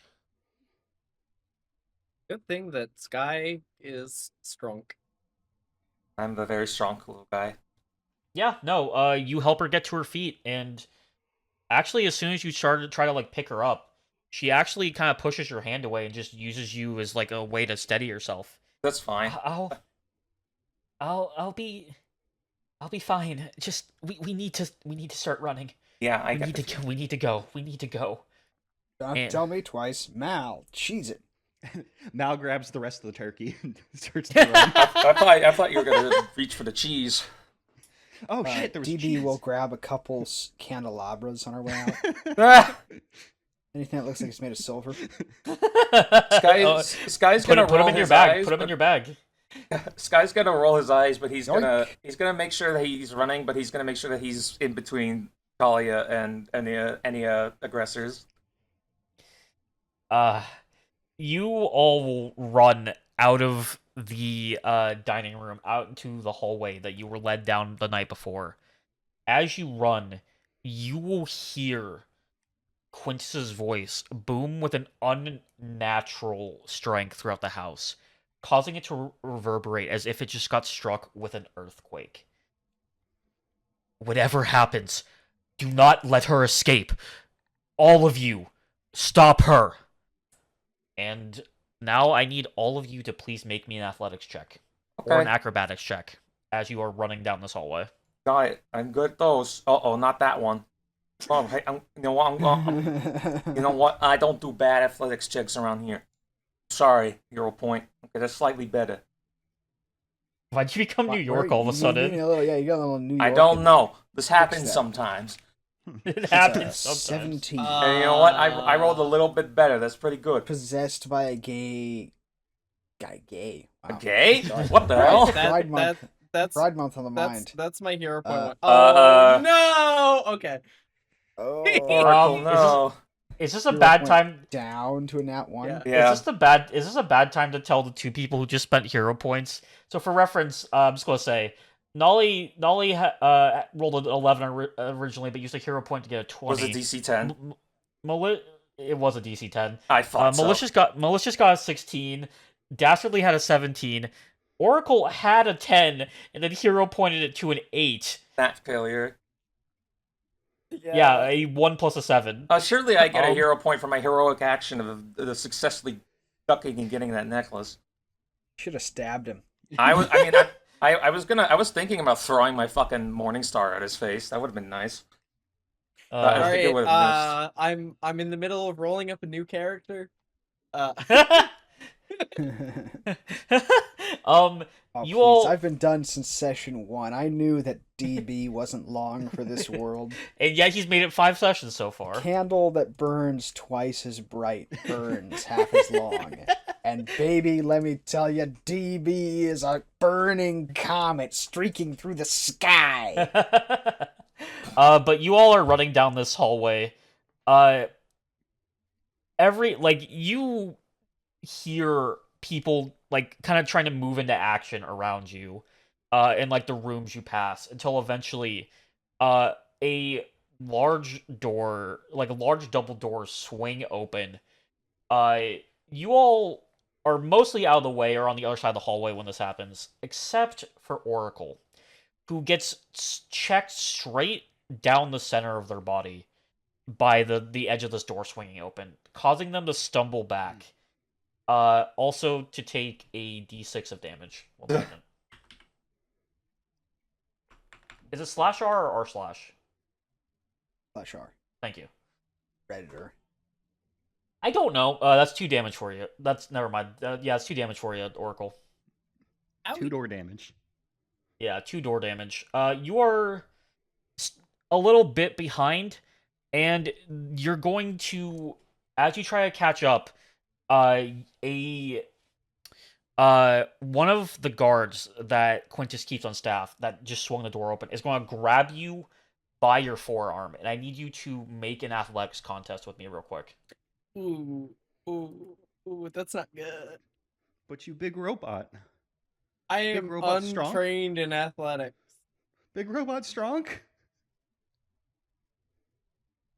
Good thing that Sky is strong. I'm a very strong little guy. Yeah, no, you help her get to her feet, and actually, as soon as you start to try to pick her up, she actually kind of pushes your hand away and just uses you as a way to steady herself. That's fine. I'll be fine. Just we need to start running. Yeah, We need to go. Don't tell me twice. Mal, cheese it. Mal grabs the rest of the turkey and starts to run. I thought you were gonna reach for the cheese. Oh shit! There was DB cheese. will grab a couple candelabras on our way out. Anything that looks like it's made of silver. Sky's gonna put roll them in your his bag. eyes, Put them in but- your bag. Sky's gonna roll his eyes, but he's Yoink. gonna make sure that he's running, but he's gonna make sure that he's in between Talia and any aggressors. You all will run out of the dining room, out into the hallway that you were led down the night before. As you run, you will hear Quintus's voice boom with an unnatural strength throughout the house, causing it to reverberate as if it just got struck with an earthquake. Whatever happens, do not let her escape. All of you, stop her. And now I need all of you to please make me an athletics check. Or an acrobatics check as you are running down this hallway. Got it. I'm good at those. Uh-oh, not that one. Oh, hey, you know what? You know what? I don't do bad athletics checks around here. Sorry, Hero Point. Okay, that's slightly better. Why'd you become New York all of a sudden? You got a little New York. I don't know. This happens that. sometimes. It happens sometimes. 17. And you know what? I rolled a little bit better. That's pretty good. Possessed by a gay. Gay. Wow. Okay? Sorry. What the hell? Pride Month. That's Pride Month on the mind. that's my hero point. Uh, one. Oh no! Okay. Oh, Oracle, no. Is this a Hero bad point time? down to a nat 1. Yeah. Yeah. Is this a bad time to tell the two people who just spent hero points? So for reference, I'm just gonna say Nolly rolled an 11 originally, but used a hero point to get a 20. Was it DC 10? It was a DC 10. I thought so. Malicious got a 16. Dastardly had a 17. Oracle had a 10, and then hero pointed it to an 8. That failure. Yeah, a 1 plus a 7. Surely I get a hero point for my heroic action of the successfully ducking and getting that necklace. Should have stabbed him. I was thinking about throwing my fucking Morning Star at his face. That would have been nice. I All think it right. would've I'm in the middle of rolling up a new character. Oh, You please. all, I've been done since session 1. I knew that DB wasn't long for this world. and yeah, he's made it 5 sessions so far. Candle that burns twice as bright burns half as long. And baby, let me tell you, DB is a burning comet streaking through the sky. But you all are running down this hallway. You hear people like kind of trying to move into action around you, in like the rooms you pass until eventually, a large door, like a large double door, swing open. You all are mostly out of the way or on the other side of the hallway when this happens, except for Oracle, who gets checked straight down the center of their body by the edge of this door swinging open, causing them to stumble back. Also to take a d6 of damage. 1 second. Is it slash R or R slash? Slash R. Thank you. Redditor. I don't know. That's 2 damage for you. That's never mind. Yeah, it's 2 damage for you, Oracle. 2 door damage. Yeah, 2 door damage. You are a little bit behind, and you're going to, as you try to catch up, one of the guards that Quintus keeps on staff that just swung the door open is going to grab you by your forearm, and I need you to make an athletics contest with me real quick. Ooh, that's not good. But you big robot. I Big am robot strong? untrained in athletics. Big robot strong?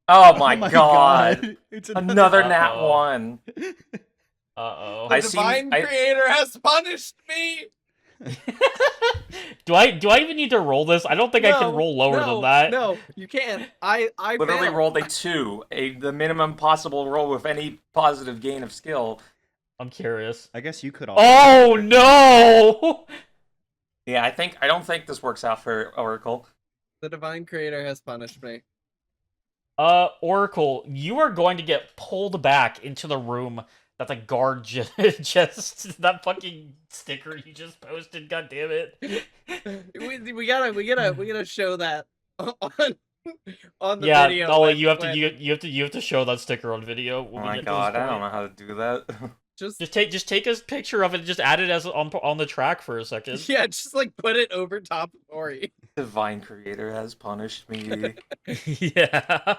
Oh my god. It's Another nat Uh-oh. 1. Uh-oh. The I divine I- creator has punished me. Do I even need to roll this? I don't think I can roll lower than that. No, you can't. I Literally failed. rolled a 2, the minimum possible roll with any positive gain of skill. I'm curious. I guess you could also. Oh no! Yeah, I don't think this works out for Oracle. The divine creator has punished me. Oracle, you are going to get pulled back into the room that the guard just that fucking sticker you just posted. God damn it! We gotta show that on the Yeah, video. Nolly, when- you have to when- you have to show that sticker on video. Oh When we my get to god, this I don't point. know how to do that. Just take a picture of it and just add it as on the track for a second. Yeah, just like put it over top of Ori. Divine creator has punished me. Yeah.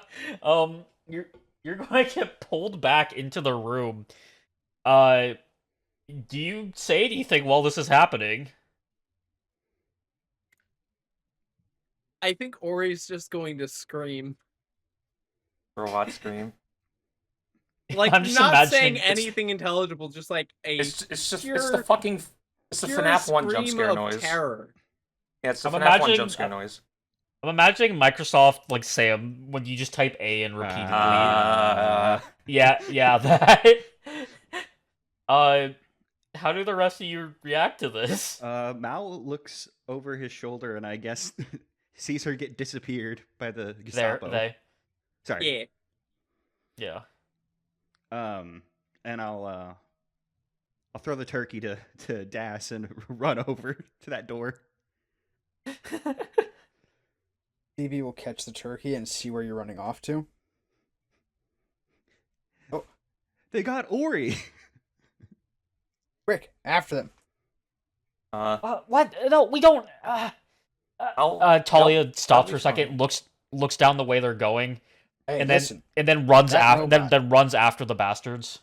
You're going to get pulled back into the room. Do you say anything while this is happening? I think Ori's just going to scream. Robot scream. Like, I'm just not imagining saying anything intelligible, just like a It's just it's the pure- fucking it's the pure FNAF 1 jump scream scare of noise. terror. Yeah, it's the I'm FNAF 1 imagining- jump scare noise. I'm imagining Microsoft like Sam when you just type A and repeatedly. Yeah, that. How do the rest of you react to this? Mal looks over his shoulder and I guess sees her get disappeared by the There, Gestapo. they. Sorry. Yeah. And I'll throw the turkey to Das and run over to that door. DB will catch the turkey and see where you're running off to. They got Ori. Quick, after them. What? No, we don't. Talia I'll stops be for a second, looks down the way they're going, Hey, and listen. then runs that after robot. then runs after the bastards.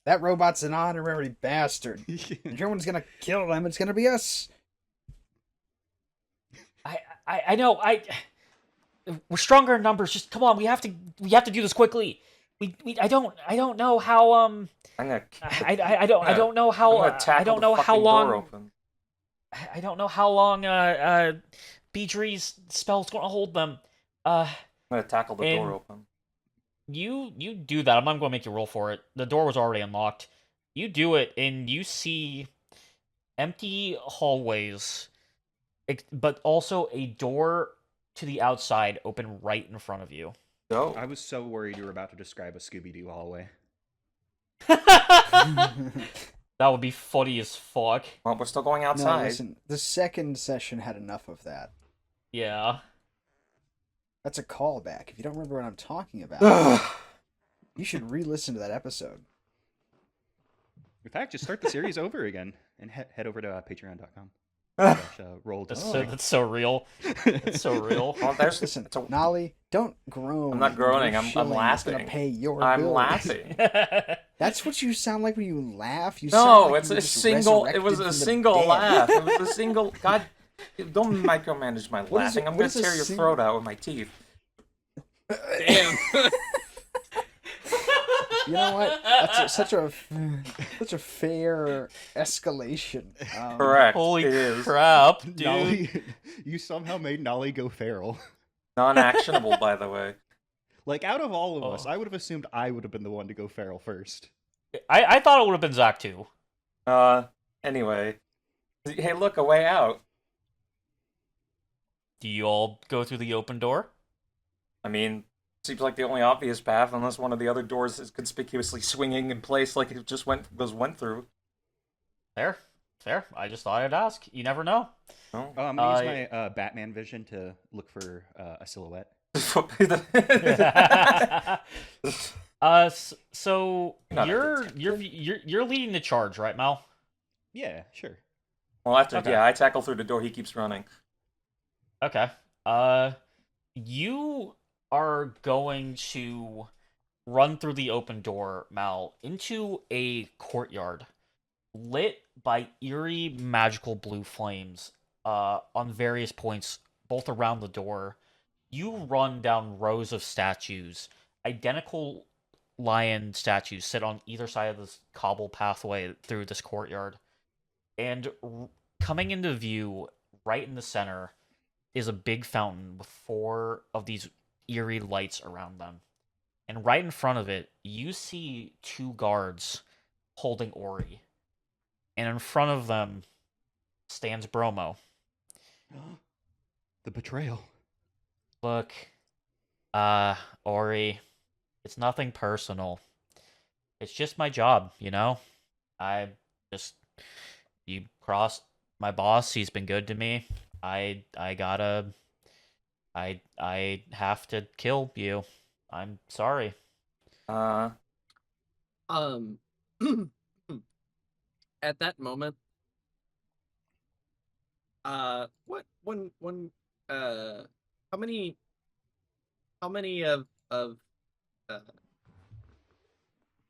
That robot's an honorary bastard. If everyone's gonna kill them, it's gonna be us. I know. We're stronger in numbers. Just come on. We have to do this quickly. I don't know how I'm gonna I don't know how I'm gonna tackle I don't the know how fucking door long open. I don't know how long Beedree's spell's gonna hold them. I'm gonna tackle the door And- open. You do that. I'm not going to make you roll for it. The door was already unlocked. You do it, and you see empty hallways, but also a door to the outside open right in front of you. Go. I was so worried you were about to describe a Scooby-Doo hallway. That would be funny as fuck. Well, we're still going No, outside. listen. The second session had enough of that. Yeah. That's a callback. If you don't remember what I'm talking about, you should re-listen to that episode. In fact, just start the series over again and head over to patreon.com. Roll That's to so, that's so real. That's so real. Well, there's Listen, it's a- Nolly, don't groan. I'm not at groaning, your I'm shilling that's gonna laughing. pay your I'm bills. laughing. That's what you sound like when you laugh. You sound No, like it's you were a just single. It was resurrected a from the single dead. laugh. It was a single. God, don't micromanage my What is laughing. it- I'm what gonna is a tear your sing- throat out with my teeth. Damn. You know what? That's such a fair escalation. Correct. Holy it is crap, dude. Nolly, you somehow made Nolly go feral. non-actionable, by the way. Like, out of all of us, Oh. I would have assumed I would have been the one to go feral first. I thought it would have been Zach too. Anyway, hey, look, a way out. Do you all go through the open door? I mean, seems like the only obvious path, unless one of the other doors is conspicuously swinging in place, like it just went through. Fair. I just thought I'd ask. You never know. Oh. I'm gonna use my Batman vision to look for a silhouette. So Not a you're leading the charge, right, Mal? Yeah, sure. Well, after Okay. yeah, I tackle through the door. He keeps running. Okay. You are going to run through the open door, Mal, into a courtyard lit by eerie magical blue flames on various points, both around the door. You run down rows of statues, identical lion statues sit on either side of this cobble pathway through this courtyard. And coming into view, right in the center, is a big fountain with 4 of these eerie lights around them. And right in front of it, you see 2 guards holding Ori. And in front of them stands Bromo. The betrayal. Look, Ori, it's nothing personal. It's just my job, you know? You crossed my boss, he's been good to me. I have to kill you. I'm sorry. At that moment, how many of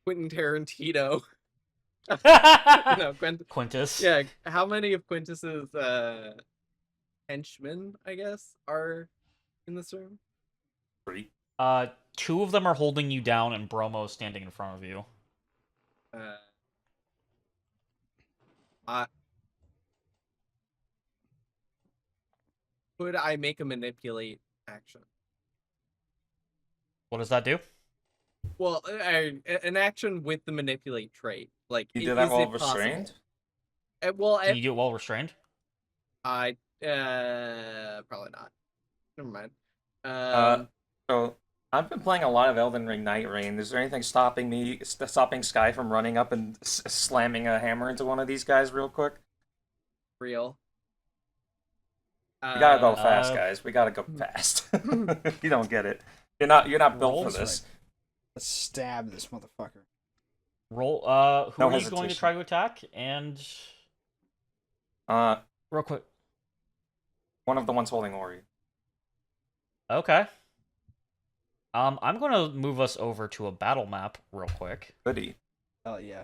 Quentin Tarantino? No, Quintus. Yeah, how many of Quintus's henchmen, I guess, are in this room? 3. 2 of them are holding you down, and Bromo's standing in front of you. Could I make a manipulate action? What does that do? Well, an action with the manipulate trait. Like, You did that is while it possible? restrained. Well, Can you do it while restrained? I probably not. Never mind. So I've been playing a lot of Elden Ring Night Rain. Is there anything stopping Sky from running up and slamming a hammer into one of these guys real quick? Real. We gotta go fast, guys. We gotta go fast. You don't get it. You're not built for Rolls this. Let's stab this motherfucker. Roll. Who No are you going to hesitation. try to attack? And real quick. One of the ones holding Ori. Okay. I'm gonna move us over to a battle map real quick. Goody. Oh yeah.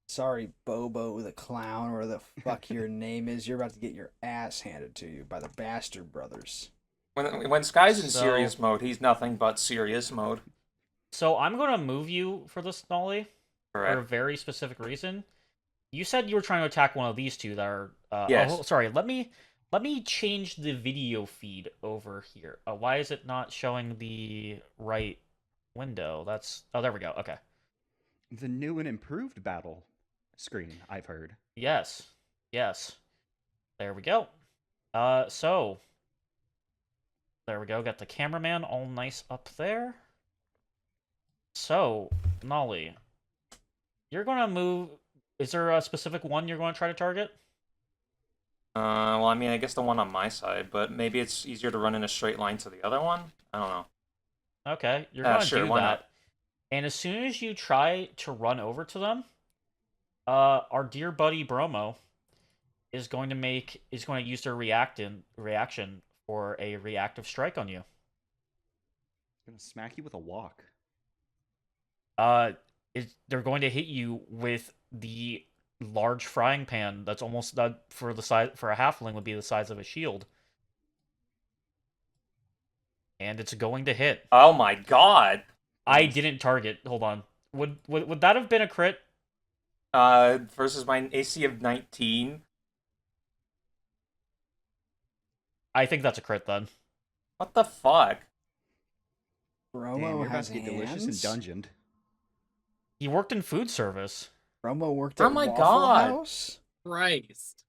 Sorry, Bobo the clown, or the fuck your name is. You're about to get your ass handed to you by the Bastard Brothers. When Sky's in So- serious mode, he's nothing but serious mode. So I'm gonna move you for this, Nolly, for a Correct. very specific reason. You said you were trying to attack one of these 2 that are. Yes. Oh, sorry. Let me change the video feed over here. Why is it not showing the right window? Oh, there we go. Okay. The new and improved battle screen, I've heard. Yes. There we go. So there we go. Got the cameraman all nice up there. So, Nolly, you're gonna move. Is there a specific one you're going to try to target? Well, I mean, I guess the one on my side, but maybe it's easier to run in a straight line to the other one. I don't know. Okay, you're going to Sure, do why that. not? And as soon as you try to run over to them, our dear buddy Bromo is going to use their reaction for a reactive strike on you. Gonna smack you with a walk. They're going to hit you with the large frying pan that's almost that for the size for a halfling would be the size of a shield. And it's going to hit. Oh my god! I didn't target. Hold on. Would that have been a crit? Versus my AC of 19. I think that's a crit then. What the fuck? Bromo Damn, you're about has to get delicious and hands? dungeoned. He worked in food service. Bromo worked Oh at my Waffle God. House? Christ.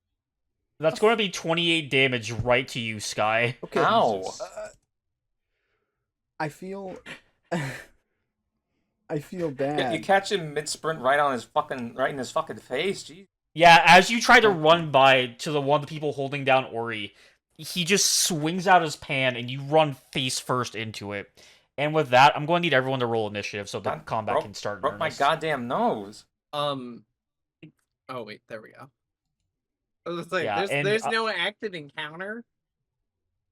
That's going to be 28 damage right to you, Sky. Okay. Ow. I feel... I feel bad. You catch him mid-sprint right in his fucking face, jeez. Yeah, as you try to run by to the one of the people holding down Ori, he just swings out his pan and you run face first into it. And with that, I'm going to need everyone to roll initiative so the God, combat broke- can start in Broke my earnest. goddamn nose. Oh wait, there we go. I was like, Yeah, and, there's no active encounter.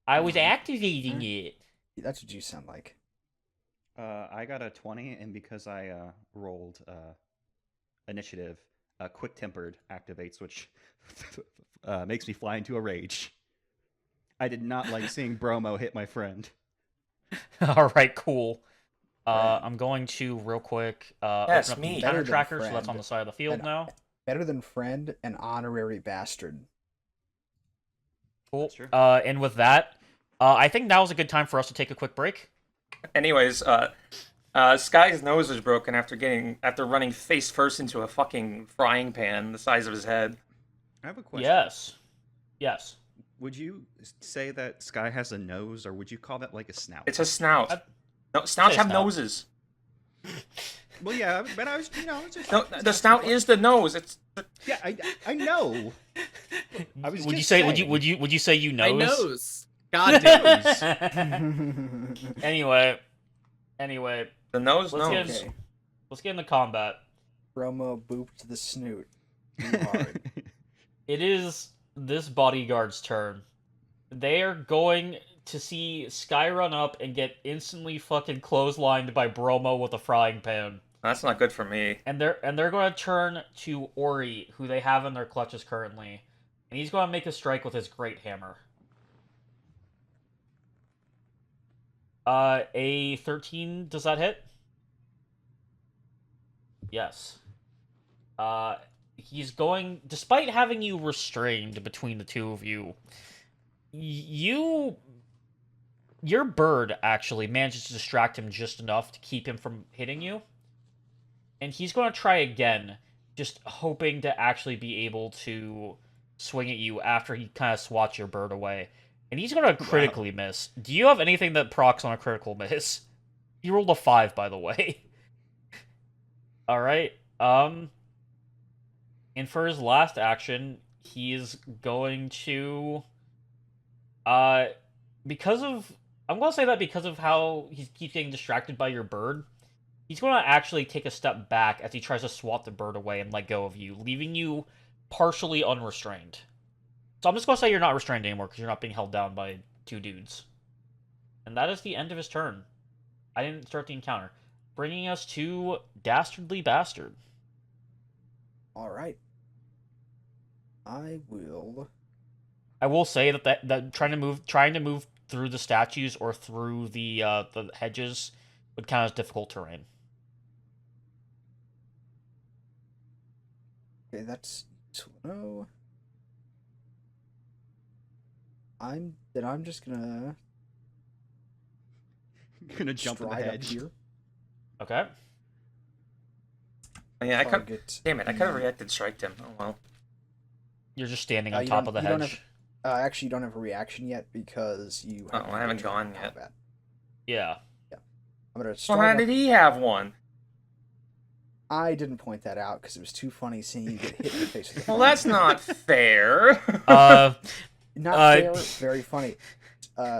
I was activating it. That's what you sound like. I got a 20, and because I rolled initiative, quick-tempered activates, which makes me fly into a rage. I did not like seeing Bromo hit my friend. All right, cool. I'm going to real quick Yes, open up me. the Better encounter than tracker, so friend. that's on the side of the field And- now. Better than friend and honorary bastard. Cool. Sure. And with that, I think now is a good time for us to take a quick break. Anyways, Sky's nose was broken after running face first into a fucking frying pan the size of his head. I have a question. Yes. Would you say that Sky has a nose, or would you call that like a snout? It's a snout. I- No, snouts say have snout. noses. Well, yeah, but I was, just... No, the snout is the nose. It's Yeah, I know. I was Would you just say? saying. Would you say you My knows? nose. God damn. Anyway, the nose. Let's get Nose. Okay. let's get into combat. Bromo booped the snoot too hard. It is this bodyguard's turn. They are going to see Sky run up and get instantly fucking clotheslined by Bromo with a frying pan. That's not good for me. And they're going to turn to Ori, who they have in their clutches currently, and he's going to make a strike with his great hammer. A 13, does that hit? Yes. He's going, despite having you restrained between the two of you, your bird actually manages to distract him just enough to keep him from hitting you. And he's going to try again, just hoping to actually be able to swing at you after he kind of swats your bird away. And he's going to critically miss. Do you have anything that procs on a critical miss? You rolled a 5, by the way. Alright, and for his last action, he is going to, because of how he keeps getting distracted by your bird, he's going to actually take a step back as he tries to swat the bird away and let go of you, leaving you partially unrestrained. So I'm just going to say you're not restrained anymore because you're not being held down by two dudes. And that is the end of his turn. I didn't start the encounter. Bringing us to Dastardly Bastard. Alright. I will say that trying to move through the statues or through the hedges would count as difficult terrain. Okay, that's no. I'm just gonna gonna jump in the stride up hedge. here. Okay. Yeah, I could. Target Damn it! I could have the- reacted striked him. Oh well. You're just standing on you top don't- of the you don't hedge. Actually, you don't have a reaction yet because you. Oh, I haven't gone yet. Combat. Yeah. I'm gonna Well, stride how up. did he have one? I didn't point that out because it was too funny seeing you get hit in the face with a Well, frying that's pan. not fair. Not fair, very funny.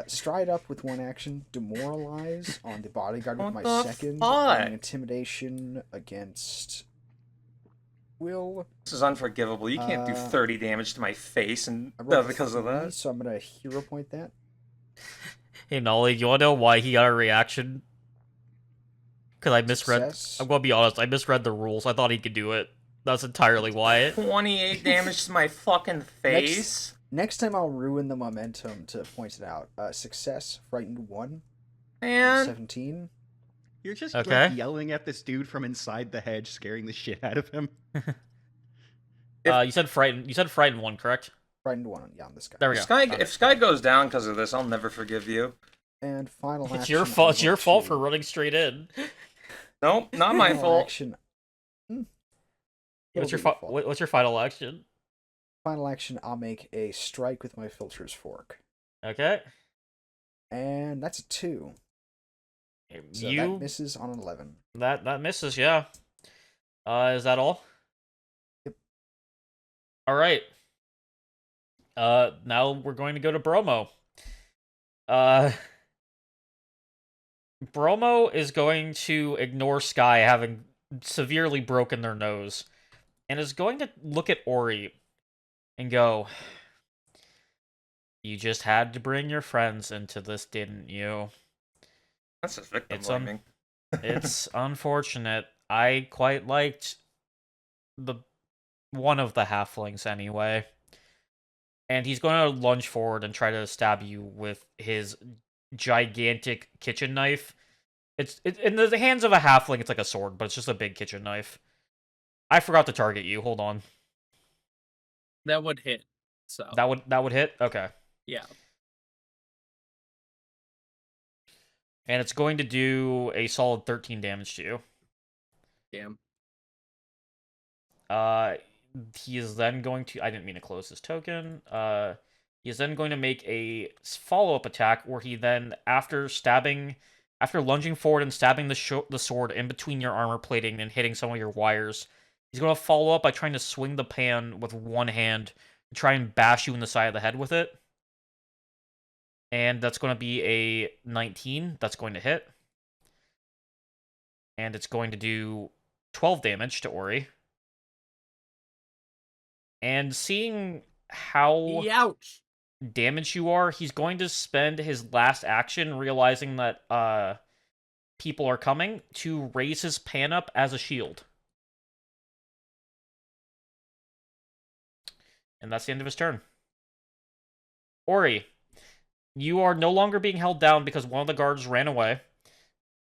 Stride up with one action, demoralize on the bodyguard with What my the second, fuck? and intimidation against Will. This is unforgivable. You can't do 30 damage to my face and I rolled because of 3, that. so I'm gonna hero point that. Hey Nolly, you wanna know why he got a reaction? Because I misread. Success. I'm gonna be honest. I misread the rules. I thought he could do it. That's entirely why. 28 damage to my fucking face. Next time I'll ruin the momentum to point it out. Success, frightened 1, Man, 17. You're just Okay. like yelling at this dude from inside the hedge, scaring the shit out of him. You said frightened. You said frightened 1, correct? Frightened 1, yeah, on this guy. There we go. Got if it. Sky goes down because of this, I'll never forgive you. And final action. It's your fault. I'm It's your going fault to- for running straight in. Nope, not my final fault. Action. What's your It'll be fault. what's your final action? Final action, I'll make a strike with my filter's fork. Okay. And that's a 2. So that You misses on an 11. that misses. Yeah. Is that all? Yep. All right. Now we're going to go to Bromo. Bromo is going to ignore Sky having severely broken their nose, and is going to look at Ori and go, "You just had to bring your friends into this, didn't you? That's just victim It's blaming. It's unfortunate. I quite liked the one of the halflings anyway." And he's going to lunge forward and try to stab you with his gigantic kitchen knife. It's in the hands of a halfling. It's like a sword, but it's just a big kitchen knife. I forgot to target you. Hold on. That would hit. So That would hit. Okay. yeah. And it's going to do a solid 13 damage to you. Damn. He is then going to. I didn't mean to close this token. He is then going to make a follow-up attack where he then, after lunging forward and stabbing the sword in between your armor plating and hitting some of your wires, he's going to follow up by trying to swing the pan with one hand and try and bash you in the side of the head with it. And that's going to be a 19. That's going to hit. And it's going to do 12 damage to Ori. And seeing how Ouch. damaged you are, he's going to spend his last action, realizing that people are coming, to raise his pan up as a shield. And that's the end of his turn. Ori, you are no longer being held down because one of the guards ran away.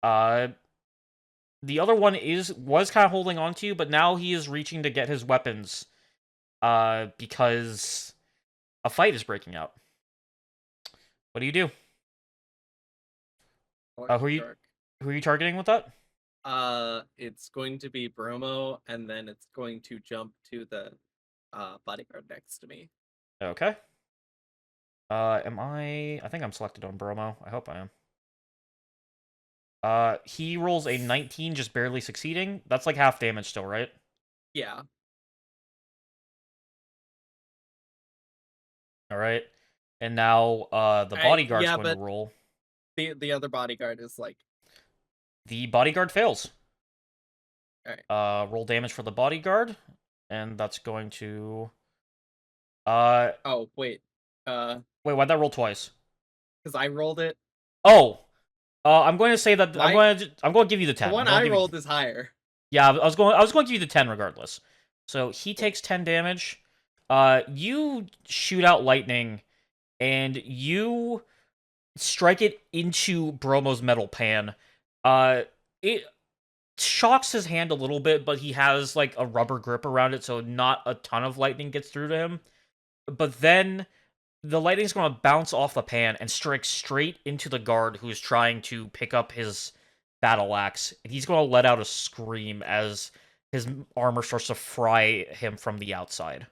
The other one was kind of holding on to you, but now he is reaching to get his weapons. Because a fight is breaking out. What do you do? Who are you targeting with that? It's going to be Bromo, and then it's going to jump to the bodyguard next to me. Okay. Am I think I'm selected on Bromo. I hope I am. He rolls a 19, just barely succeeding. That's like half damage still, right? Yeah. All right. And now the bodyguard's yeah, going to but- roll. The other bodyguard is like, The bodyguard fails. Alright. Roll damage for the bodyguard, and that's going to oh wait, wait, why'd that roll twice? because I rolled it. Oh, I'm going to say that I'm My- going to give you the 10. The one I'm gonna I give you- rolled is higher. Yeah, I was going to give you the 10 regardless. So he takes 10 damage. You shoot out lightning, and you strike it into Bromo's metal pan. It shocks his hand a little bit, but he has like a rubber grip around it, so not a ton of lightning gets through to him. But then the lightning's going to bounce off the pan and strike straight into the guard who's trying to pick up his battle axe. And he's going to let out a scream as his armor starts to fry him from the outside.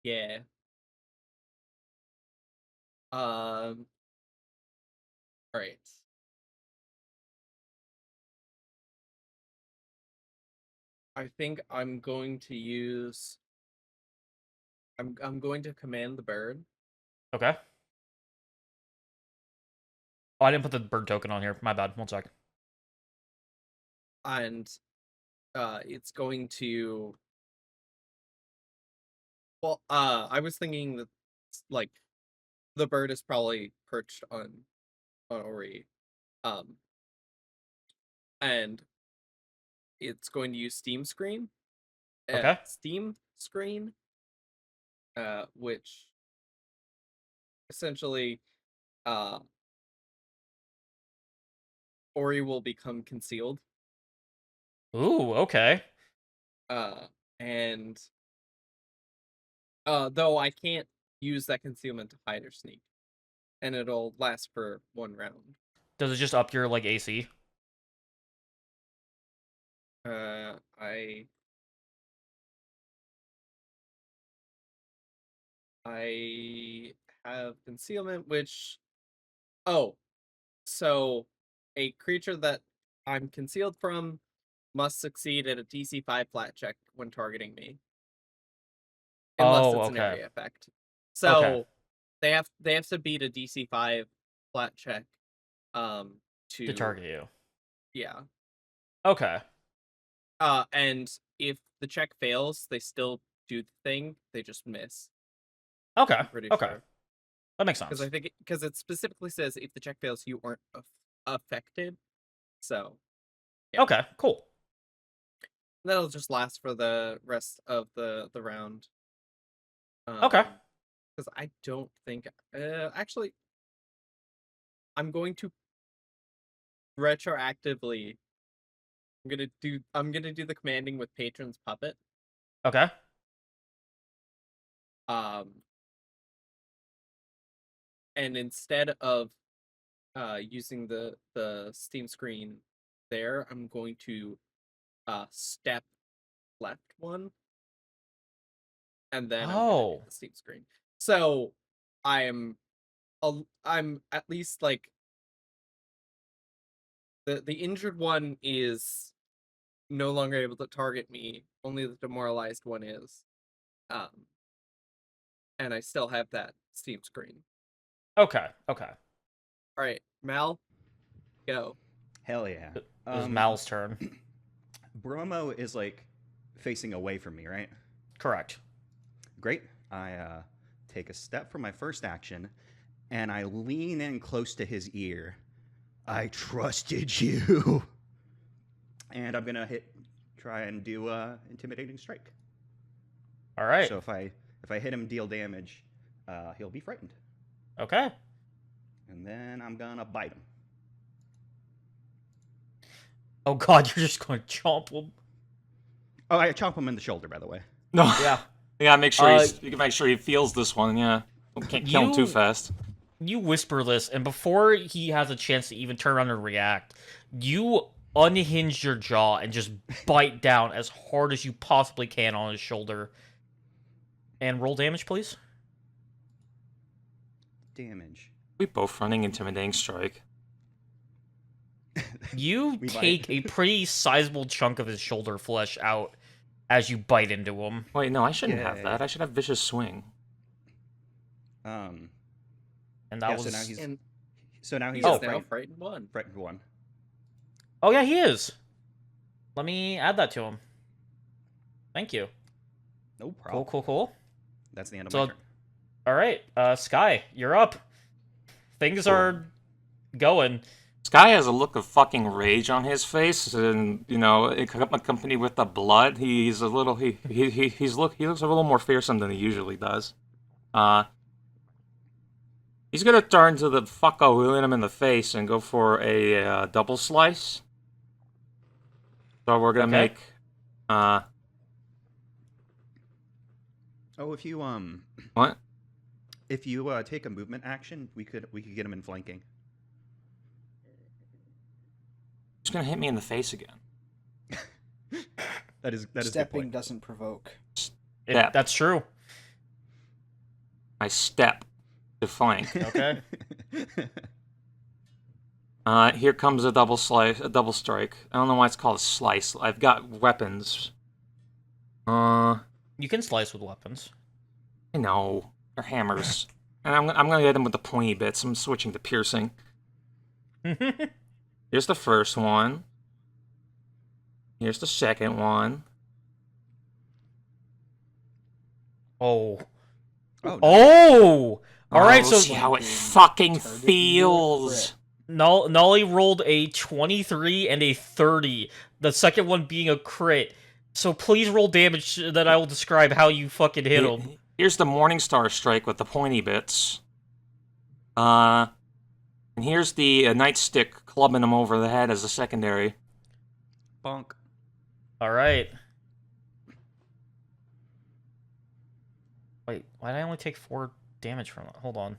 Yeah. Alright. I think I'm going to use. I'm going to command the bird. Okay. Oh, I didn't put the bird token on here. My bad. 1 sec. And it's going to. Well, I was thinking that like the bird is probably perched on Ori, and it's going to use Okay. Steam Screen, which essentially, Ori will become concealed, Ooh, okay. and though I can't use that concealment to hide or sneak, and it'll last for 1 round. Does it just up your, like, AC? I have concealment, which so a creature that I'm concealed from must succeed at a DC 5 flat check when targeting me, unless Oh, it's an okay. area effect. So they have to beat a DC 5 flat check To target you. Yeah. Okay. And if the check fails, they still do the thing. They just miss. Okay. I'm pretty Okay. sure. That makes Because sense. because it specifically says if the check fails, you aren't affected. So yeah. Okay, cool. That'll just last for the rest of the round. Okay. Because I don't think actually I'm going to retroactively I'm gonna do the commanding with Patron's Puppet. Okay. And instead of using the Steam Screen there, I'm going to step left 1, and then I'm gonna do the Steam Screen. So I'm at least like the injured one is no longer able to target me. Only the demoralized one is, and I still have that Steam Screen. Okay. Okay. All right, Mal, go. Hell yeah. It was Mal's turn. Bromo is like facing away from me, right? Correct. Great. I take a step for my first action, and I lean in close to his ear. I trusted you. And I'm gonna try and do intimidating strike. All right. So if I hit him, deal damage, he'll be frightened. Okay. And then I'm gonna bite him. Oh god, you're just going to chomp him. Oh, I chomp him in the shoulder, by the way. No. Yeah. Yeah, make sure you can make sure he feels this one. Yeah, can't kill him too fast. You whisper this, and before he has a chance to even turn around and react, you unhinge your jaw and just bite down as hard as you possibly can on his shoulder. And roll damage, please. Damage. We both running intimidating strike. You take a pretty sizable chunk of his shoulder flesh out as you bite into him. Wait, no, I shouldn't Yay. have that. I should have vicious swing. And that was... So now he's now frightened. frightened 1. Frightened 1. Oh yeah, he is. Let me add that to him. Thank you. No problem. Cool. That's the end of my turn. Alright, Sky, you're up. Things are going. Sky has a look of fucking rage on his face, and accompanied with the blood, he's a little he looks a little more fearsome than he usually does. He's gonna turn to the fucko who hit him in the face and go for a double slice. So we're gonna make Oh, if you what? If you take a movement action, we could get him in flanking. He's gonna hit me in the face again. that is Stepping doesn't provoke. Step. That's true. I step to flank. Okay. Here comes a double strike. I don't know why it's called a slice. I've got weapons. You can slice with weapons. I know. They're hammers. And I'm gonna hit him with the pointy bits. I'm switching to piercing. Here's the first one. Here's the second one. Oh, Oh. nice. Oh! Alright, Oh, so see how it fucking feels. Nolly rolled a 23 and a 30. The second one being a crit. So please roll damage that I will describe how you fucking hit him. Here's the Morningstar Strike with the pointy bits. And here's the Nightstick clubbing him over the head as a secondary. Bonk. Alright. Wait, why did I only take 4 damage from it? Hold on.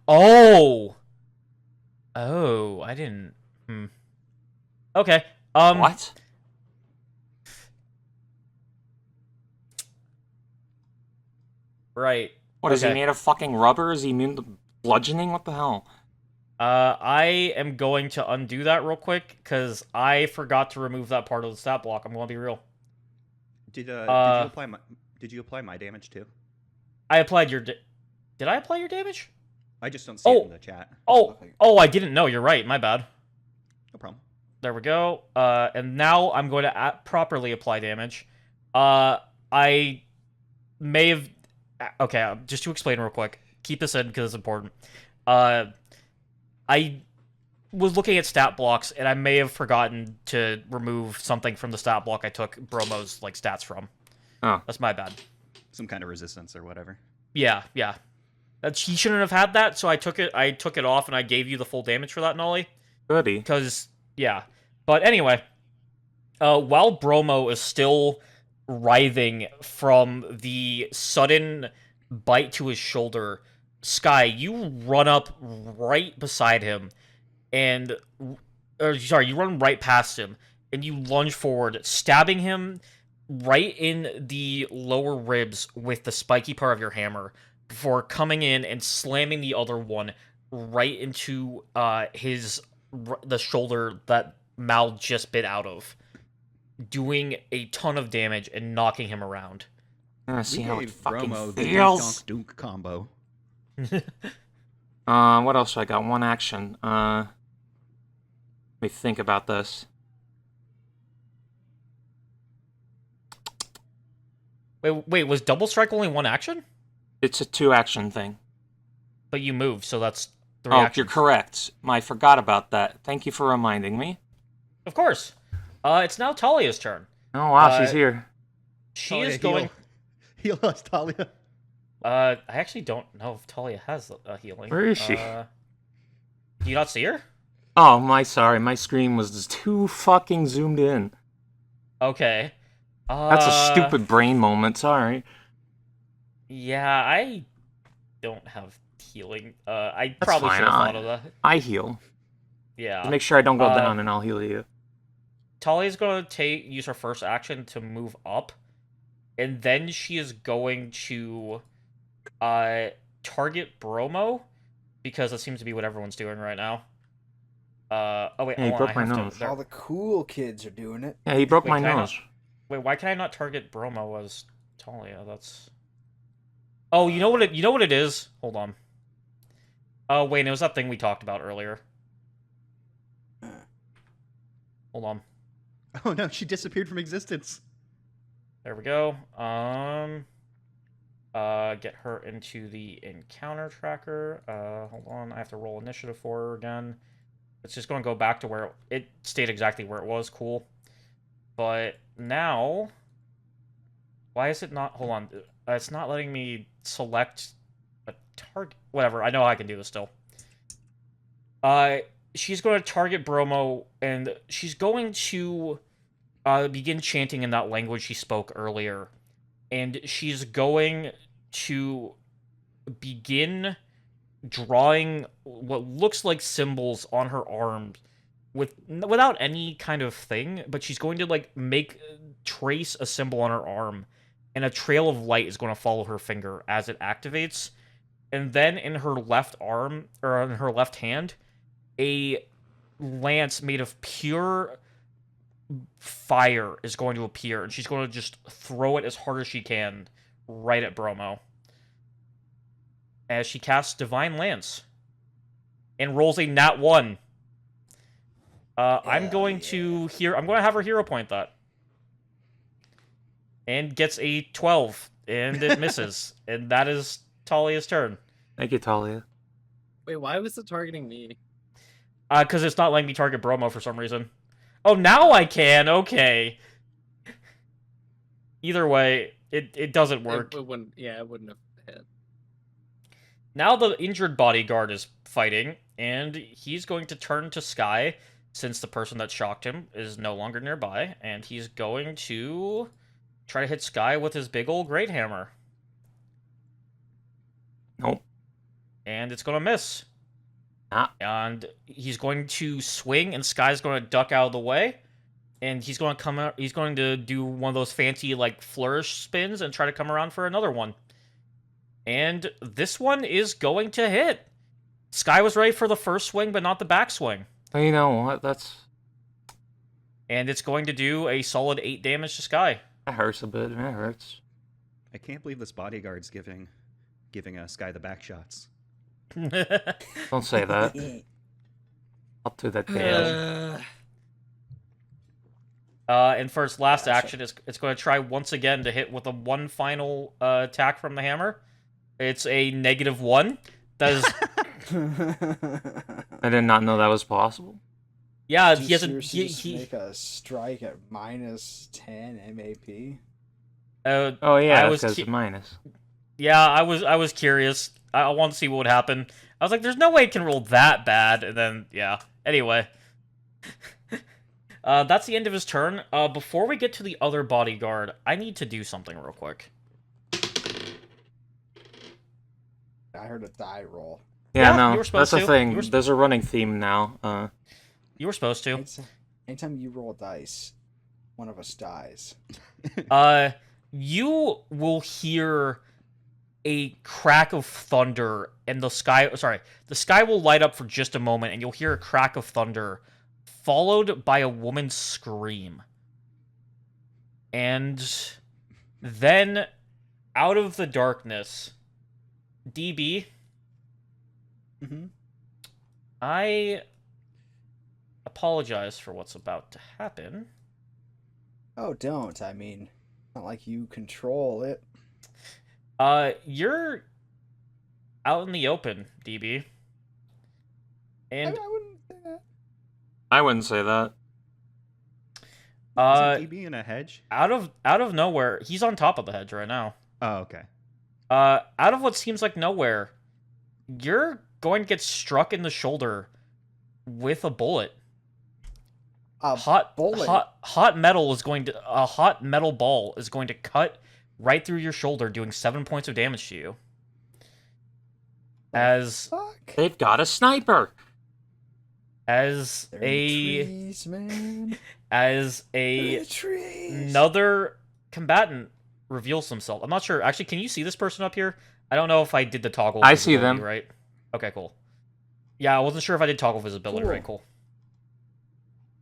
Oh! Oh, I didn't... Okay, What? Right. What, is he Okay. made of fucking rubber? Is he immune to bludgeoning? What the hell? I am going to undo that real quick, because I forgot to remove that part of the stat block. I'm gonna be real. Did you apply my damage too? I applied your... Did I apply your damage? I just don't see it in the chat. Oh, I didn't know. You're right. My bad. No problem. There we go. And now I'm going to properly apply damage. I may have... Okay, just to explain real quick. Keep this in because it's important. I was looking at stat blocks, and I may have forgotten to remove something from the stat block I took Bromo's like stats from. Oh. That's my bad. Some kind of resistance or whatever. Yeah. He shouldn't have had that, so I took it off, and I gave you the full damage for that, Nolly. Goody. Because, yeah. But anyway, while Bromo is still writhing from the sudden bite to his shoulder, Sky, you run up right beside him, you run right past him, and you lunge forward, stabbing him right in the lower ribs with the spiky part of your hammer, before coming in and slamming the other one right into the shoulder that Mal just bit out of, doing a ton of damage and knocking him around. See how it fucking Bromo the feels. dunk combo. What else? I got one action. Let me think about this. Wait, was double strike only one action? It's a 2-action thing. But you moved, so that's 3 Oh, actions. you're correct. I forgot about that. Thank you for reminding me. Of course. It's now Talia's turn. Oh wow, she's here. She is going... Heal us, Talia. I actually don't know if Talia has a healing. Where is she? Do you not see her? Oh, sorry. My screen was just too fucking zoomed in. Okay. That's a stupid brain moment. Sorry. Yeah, I don't have healing. I That's probably fine. should have thought of that. I heal. Yeah. Make sure I don't go down, and I'll heal you. Talia's going to use her first action to move up, and then she is going to target Bromo, because that seems to be what everyone's doing right now. Oh wait, Yeah, he hold on, broke I my have to- nose. there- All the cool kids are doing it. Yeah, he broke Wait, my can I not- nose. Wait, why can I not target Bromo as Talia? That's... Oh, you know what it is? Hold on. Oh, wait, it was that thing we talked about earlier. Hold on. Oh no, she disappeared from existence. There we go. Get her into the encounter tracker. Hold on, I have to roll initiative for her again. It's just going to go back to where it stayed exactly where it was. Cool. But now, why is it not? Hold on, it's not letting me select a target. Whatever. I know I can do this still. She's going to target Bromo, and she's going to begin chanting in that language she spoke earlier. And she's going to begin drawing what looks like symbols on her arms without any kind of thing, but she's going to like trace a symbol on her arm, and a trail of light is going to follow her finger as it activates. And then in her left arm, or in her left hand, a lance made of pure fire is going to appear, and she's going to just throw it as hard as she can right at Bromo. As she casts Divine Lance. And rolls a nat 1. I'm going to have her hero point that. And gets a 12. And it misses. And that is Talia's turn. Thank you, Talia. Wait, why was it targeting me? Because it's not letting me target Bromo for some reason. Oh, now I can. Okay. Either way, it doesn't work. It wouldn't. Yeah, it wouldn't have hit. Now the injured bodyguard is fighting, and he's going to turn to Sky, since the person that shocked him is no longer nearby, and he's going to try to hit Sky with his big old great hammer. Nope. And it's going to miss. Ah. And he's going to swing, and Sky's going to duck out of the way. And he's going to come out. He's going to do one of those fancy like flourish spins and try to come around for another one. And this one is going to hit. Sky was ready for the first swing, but not the backswing. Well, you know what? And it's going to do a solid 8 damage to Sky. That hurts a bit. That hurts. I can't believe this bodyguard's giving Sky the back shots. Don't say that. I'll do that daily. And for its last action, it's going to try once again to hit with a one final attack from the hammer. It's a -1. That is... I did not know that was possible. Yeah, Did he you hasn't... seriously just make a strike at -10 MAP? Oh yeah, I was because of minus. Yeah, I was curious. I want to see what would happen. I was like, there's no way it can roll that bad. And then, yeah. Anyway. That's the end of his turn. Before we get to the other bodyguard, I need to do something real quick. I heard a die roll. Yeah, Yeah, you no, were supposed that's the to. thing. You were There's a running theme now. You were supposed to. Anytime you roll dice, one of us dies. You will hear a crack of thunder, and the sky will light up for just a moment, and you'll hear a crack of thunder, followed by a woman's scream. And then, out of the darkness, DB, Mm-hmm. I apologize for what's about to happen. Oh, don't. I mean, not like you control it. You're out in the open, DB. And I wouldn't say that. I wouldn't say that. Isn't DB in a hedge? out of nowhere, he's on top of the hedge right now. Oh, okay. Out of what seems like nowhere, you're going to get struck in the shoulder with a bullet. A Hot metal ball is going to cut right through your shoulder, doing 7 points of damage to you. As Fuck. They've got a sniper. as They're in the trees, man. as They're in the trees. another combatant reveals himself. I'm not sure. Actually, can you see this person up here? I don't know if I did the toggle. I see visibility them. Right. Okay. Cool. Yeah, I wasn't sure if I did toggle visibility. Cool. Right.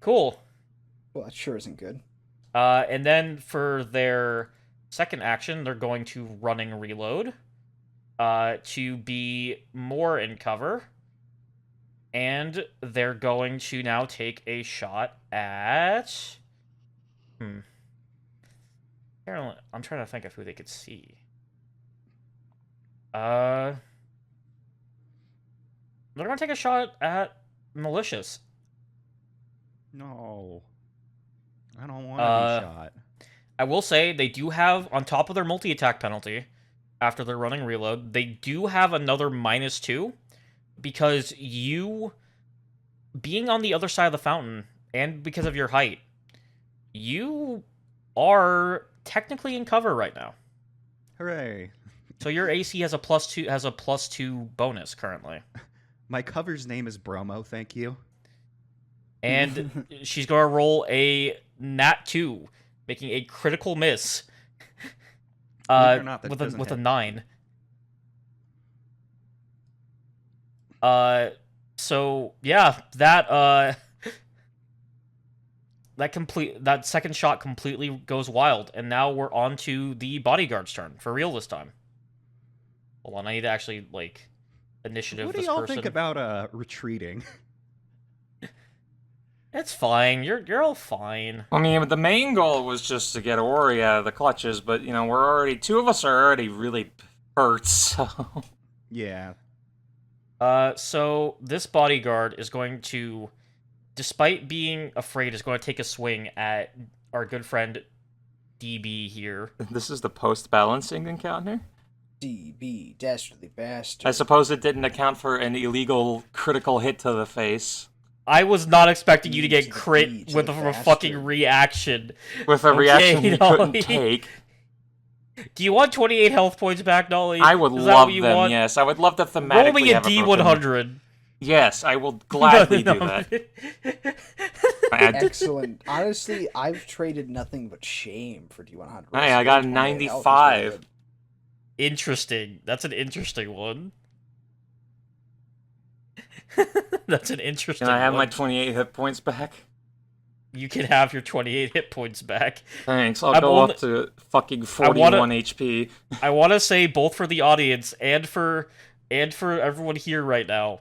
Cool. Well, that sure isn't good. And then for their second action, they're going to running reload to be more in cover. And they're going to now take a shot at... Apparently, I'm trying to think of who they could see. They're going to take a shot at Malicious. No. I don't want to be shot. I will say they do have, on top of their multi-attack penalty, after their running reload, they do have another -2, because you, being on the other side of the fountain, and because of your height, you are technically in cover right now. Hooray. So your AC has a +2 bonus currently. My cover's name is Bromo, thank you. And she's going to roll a nat 2, making a critical miss. Believe it or not, that with doesn't a hit. 9. So yeah, that that second shot completely goes wild, and now we're on to the bodyguard's turn for real this time. Hold on, I need to actually like initiative What do this y'all person. think about retreating? It's fine. You're all fine. I mean, the main goal was just to get Ori out of the clutches, but two of us are already really hurt. So Yeah. So this bodyguard is going to, despite being afraid, is going to take a swing at our good friend DB here. this is the post-balancing encounter. DB, Dastardly bastard. I suppose it didn't account for an illegal critical hit to the face. I was not expecting you to get To the crit B, to with the a fucking bastard. reaction. With a Okay, reaction he couldn't Nolly. take. Do you want 28 health points back, Nolly? I would Is that love what you them, want? yes. I would love to thematically Roll me a have broken- D100. Yes, I will gladly do that. Excellent. Honestly, I've traded nothing but shame for D100. Hey, I got a 28 health is really 95. good. Interesting. That's an interesting one. That's an interesting Can I have one. my 28 hit points back? You can have your 28 hit points back. Thanks, I'll I'm go only- up to fucking 41 HP. I want to say both for the audience and for everyone here right now,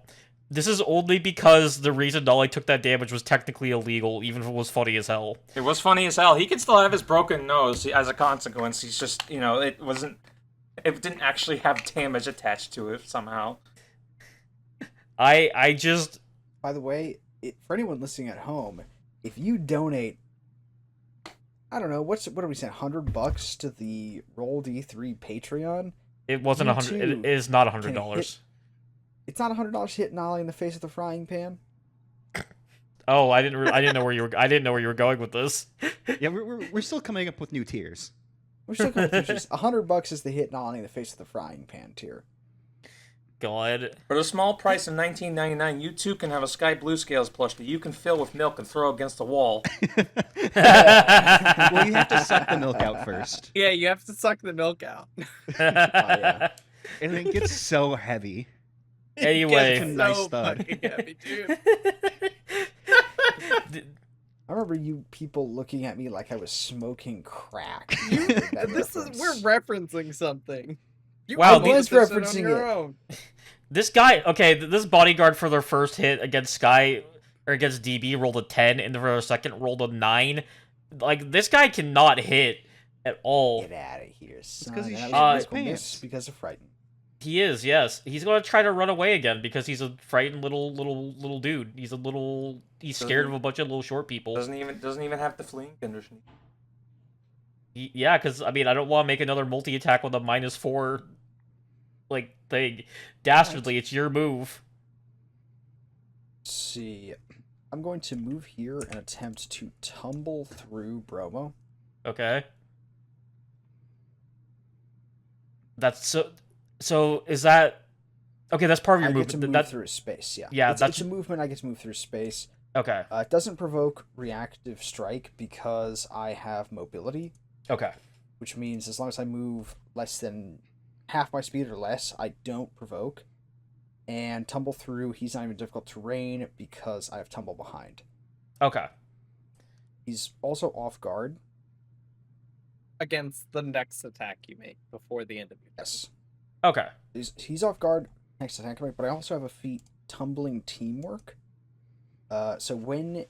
this is only because the reason Nolly took that damage was technically illegal, even if it was funny as hell. It was funny as hell. He can still have his broken nose as a consequence. He's just, it didn't actually have damage attached to it somehow. I just... By the way, for anyone listening at home, if you donate, I don't know, what are we saying, $100 to the Roll D3 Patreon? It wasn't You 100. too It is not can $100. hit- It's not $100 to hit Nolly in the face with a frying pan. Oh, I didn't know where you were going with this. Yeah, we're still coming up with new tiers. We're still going to just $100 is the hit Nolly in the face with a frying pan tier. God. For the small price of $19.99, you too can have a Sky Blue Scales plush that you can fill with milk and throw against the wall. Well, you have to suck the milk out first. Yeah, you have to suck the milk out. yeah. And it gets so heavy. Anyway. It's a nice thud. fucking heavy, dude. I remember you people looking at me like I was smoking crack. We're referencing something. You Wow, all was noticed this on referencing your it. own. This guy, okay, this bodyguard for their first hit against Sky, or against DB, rolled a 10, and for their second rolled a 9. Like, this guy cannot hit at all. Get out of here, son. 'cause he's That shitting was a his critical miss pants. because of frightened. He is, yes. He's gonna try to run away again because he's a frightened little dude. He's scared of a bunch of little short people. Doesn't even have the fleeing condition. Yeah, because, I mean, I don't want to make another multi-attack with a -4, like, thing. Dastardly, it's your move. Let's see. I'm going to move here and attempt to tumble through Bromo. Okay. That's so is that... Okay, that's part of your I move. get to move That, through space, yeah. Yeah, it's that's- a movement, I get to move through space. okay, It doesn't provoke reactive strike because I have mobility, okay. which means as long as I move less than half my speed or less, I don't provoke. And tumble through, he's not even difficult terrain because I have tumble behind. Okay. He's also off guard. Against the next attack you make before the end of your turn. Yes. Okay. He's off guard next attack, but I also have a feat tumbling teamwork. So when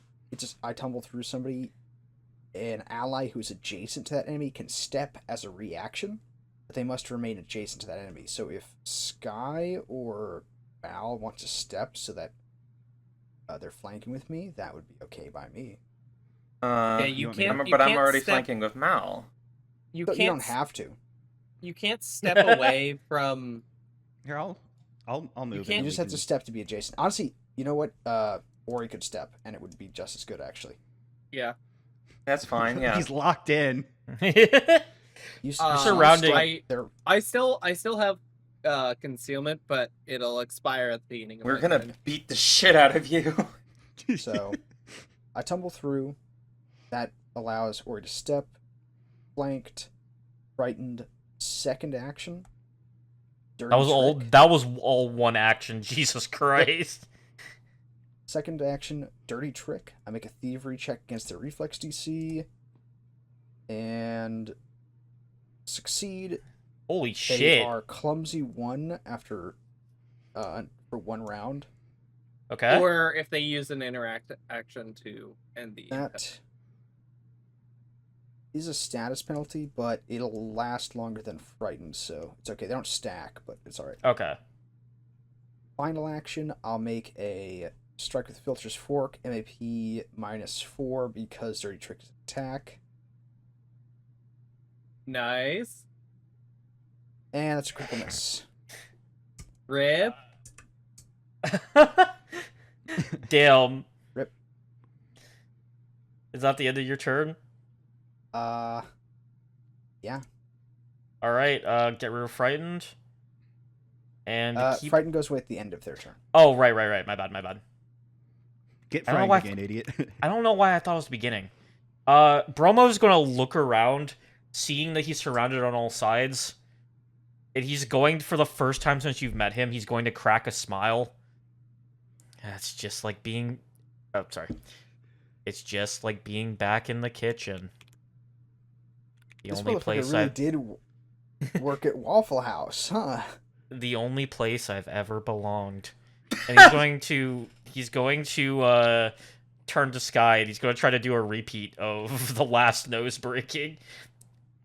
I tumble through somebody, an ally who's adjacent to that enemy can step as a reaction, but they must remain adjacent to that enemy. So if Sky or Val want to step so that they're flanking with me, that would be okay by me. Yeah, you you want me to- can't. But I'm can't already step, flanking with Mal. You But can't. you don't have to. You can't step away from. Here, I'll move. can't- You and just we have to can- step to be adjacent. Honestly, you know what? Ori could step, and it would be just as good, actually. Yeah. That's fine, yeah. He's locked in. You surrounding- They're I still have concealment, but it'll expire at the beginning of We're my gonna turn. beat the shit out of you. So, I tumble through. That allows Ori to step, flanked, frightened, second action. Dirty That was all. trick. That was all one action. Jesus Christ. Second action, Dirty Trick. I make a thievery check against their reflex DC. And succeed. Holy They shit. are clumsy 1 after for 1 round. Okay. Or if they use an interact action to end the That is a status penalty, but it'll last longer than Frightened, so it's okay. They don't stack, but it's alright. Okay. Final action, I'll make a Strike with Filter's Fork, MAP -4 because Dirty Trick is attack. Nice. And that's a critical miss. Rip. Damn. Rip. Is that the end of your turn? Yeah. Alright, get rid of Frightened. And keep... Frightened goes away at the end of their turn. Oh, right. My bad. Get I don't know frightened why again, idiot. I don't know why I thought it was the beginning. Bromo's gonna look around, seeing that he's surrounded on all sides. And he's going, for the first time since you've met him, he's going to crack a smile. It's just like being... Oh, sorry. It's just like being back in the kitchen. This motherfucker really did work at Waffle House, huh? The only place I've ever belonged. And he's going to turn to Sky, and he's going to try to do a repeat of the last nose breaking.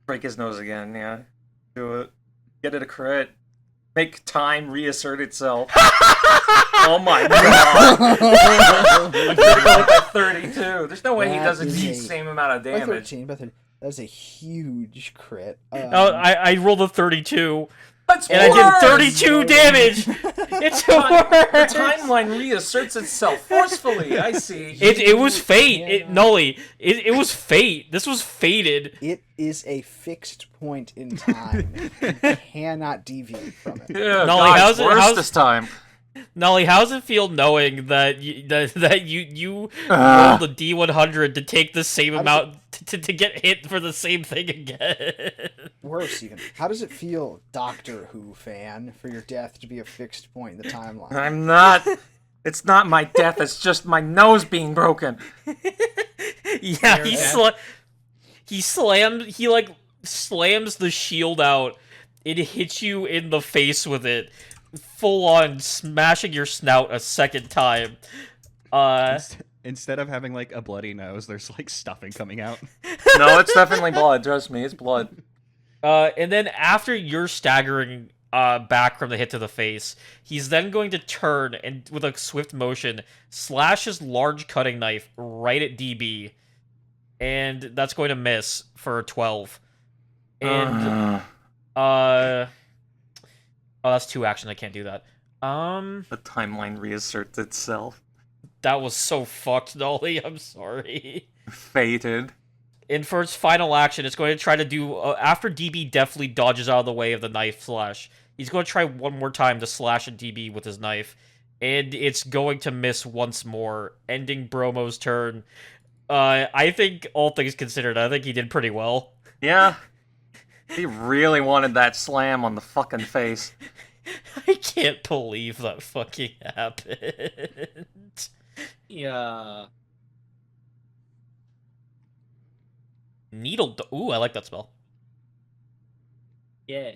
Break his nose again, yeah. Do it. Get it a crit. Make time reassert itself. Oh my god! I'm gonna go with that 32. There's no way he doesn't need the same amount of By damage. 13, that's a huge crit. I rolled a 32. That's and worse! I did 32 damage! It's worse! The timeline reasserts itself forcefully, I see. It was fate. Nolly. It was fate. This was fated. It is a fixed point in time. You cannot deviate from it. Yeah, Nolly, guys, worse this time. Nolly, how does it feel knowing that you rolled a D100 to take the same amount to get hit for the same thing again? Worse even. How does it feel, Doctor Who fan, for your death to be a fixed point in the timeline? I'm not. It's not my death. It's just my nose being broken. Yeah, he slams the shield out. It hits you in the face with it. Full on smashing your snout a second time. Instead of having like a bloody nose, there's like stuffing coming out. No, it's definitely blood. Trust me, it's blood. And then after you're staggering back from the hit to the face, he's then going to turn and with a swift motion slash his large cutting knife right at DB, and that's going to miss for a 12. And oh, that's 2 actions. I can't do that. The timeline reasserts itself. That was so fucked, Nolly. I'm sorry. Fated. And for its final action, it's going to try to do... after DB definitely dodges out of the way of the knife slash, he's going to try one more time to slash at DB with his knife. And it's going to miss once more, ending Bromo's turn. I think, all things considered, I think he did pretty well. Yeah. He really wanted that slam on the fucking face. I can't believe that fucking happened. Yeah. Needle... Ooh, I like that spell. Yeah.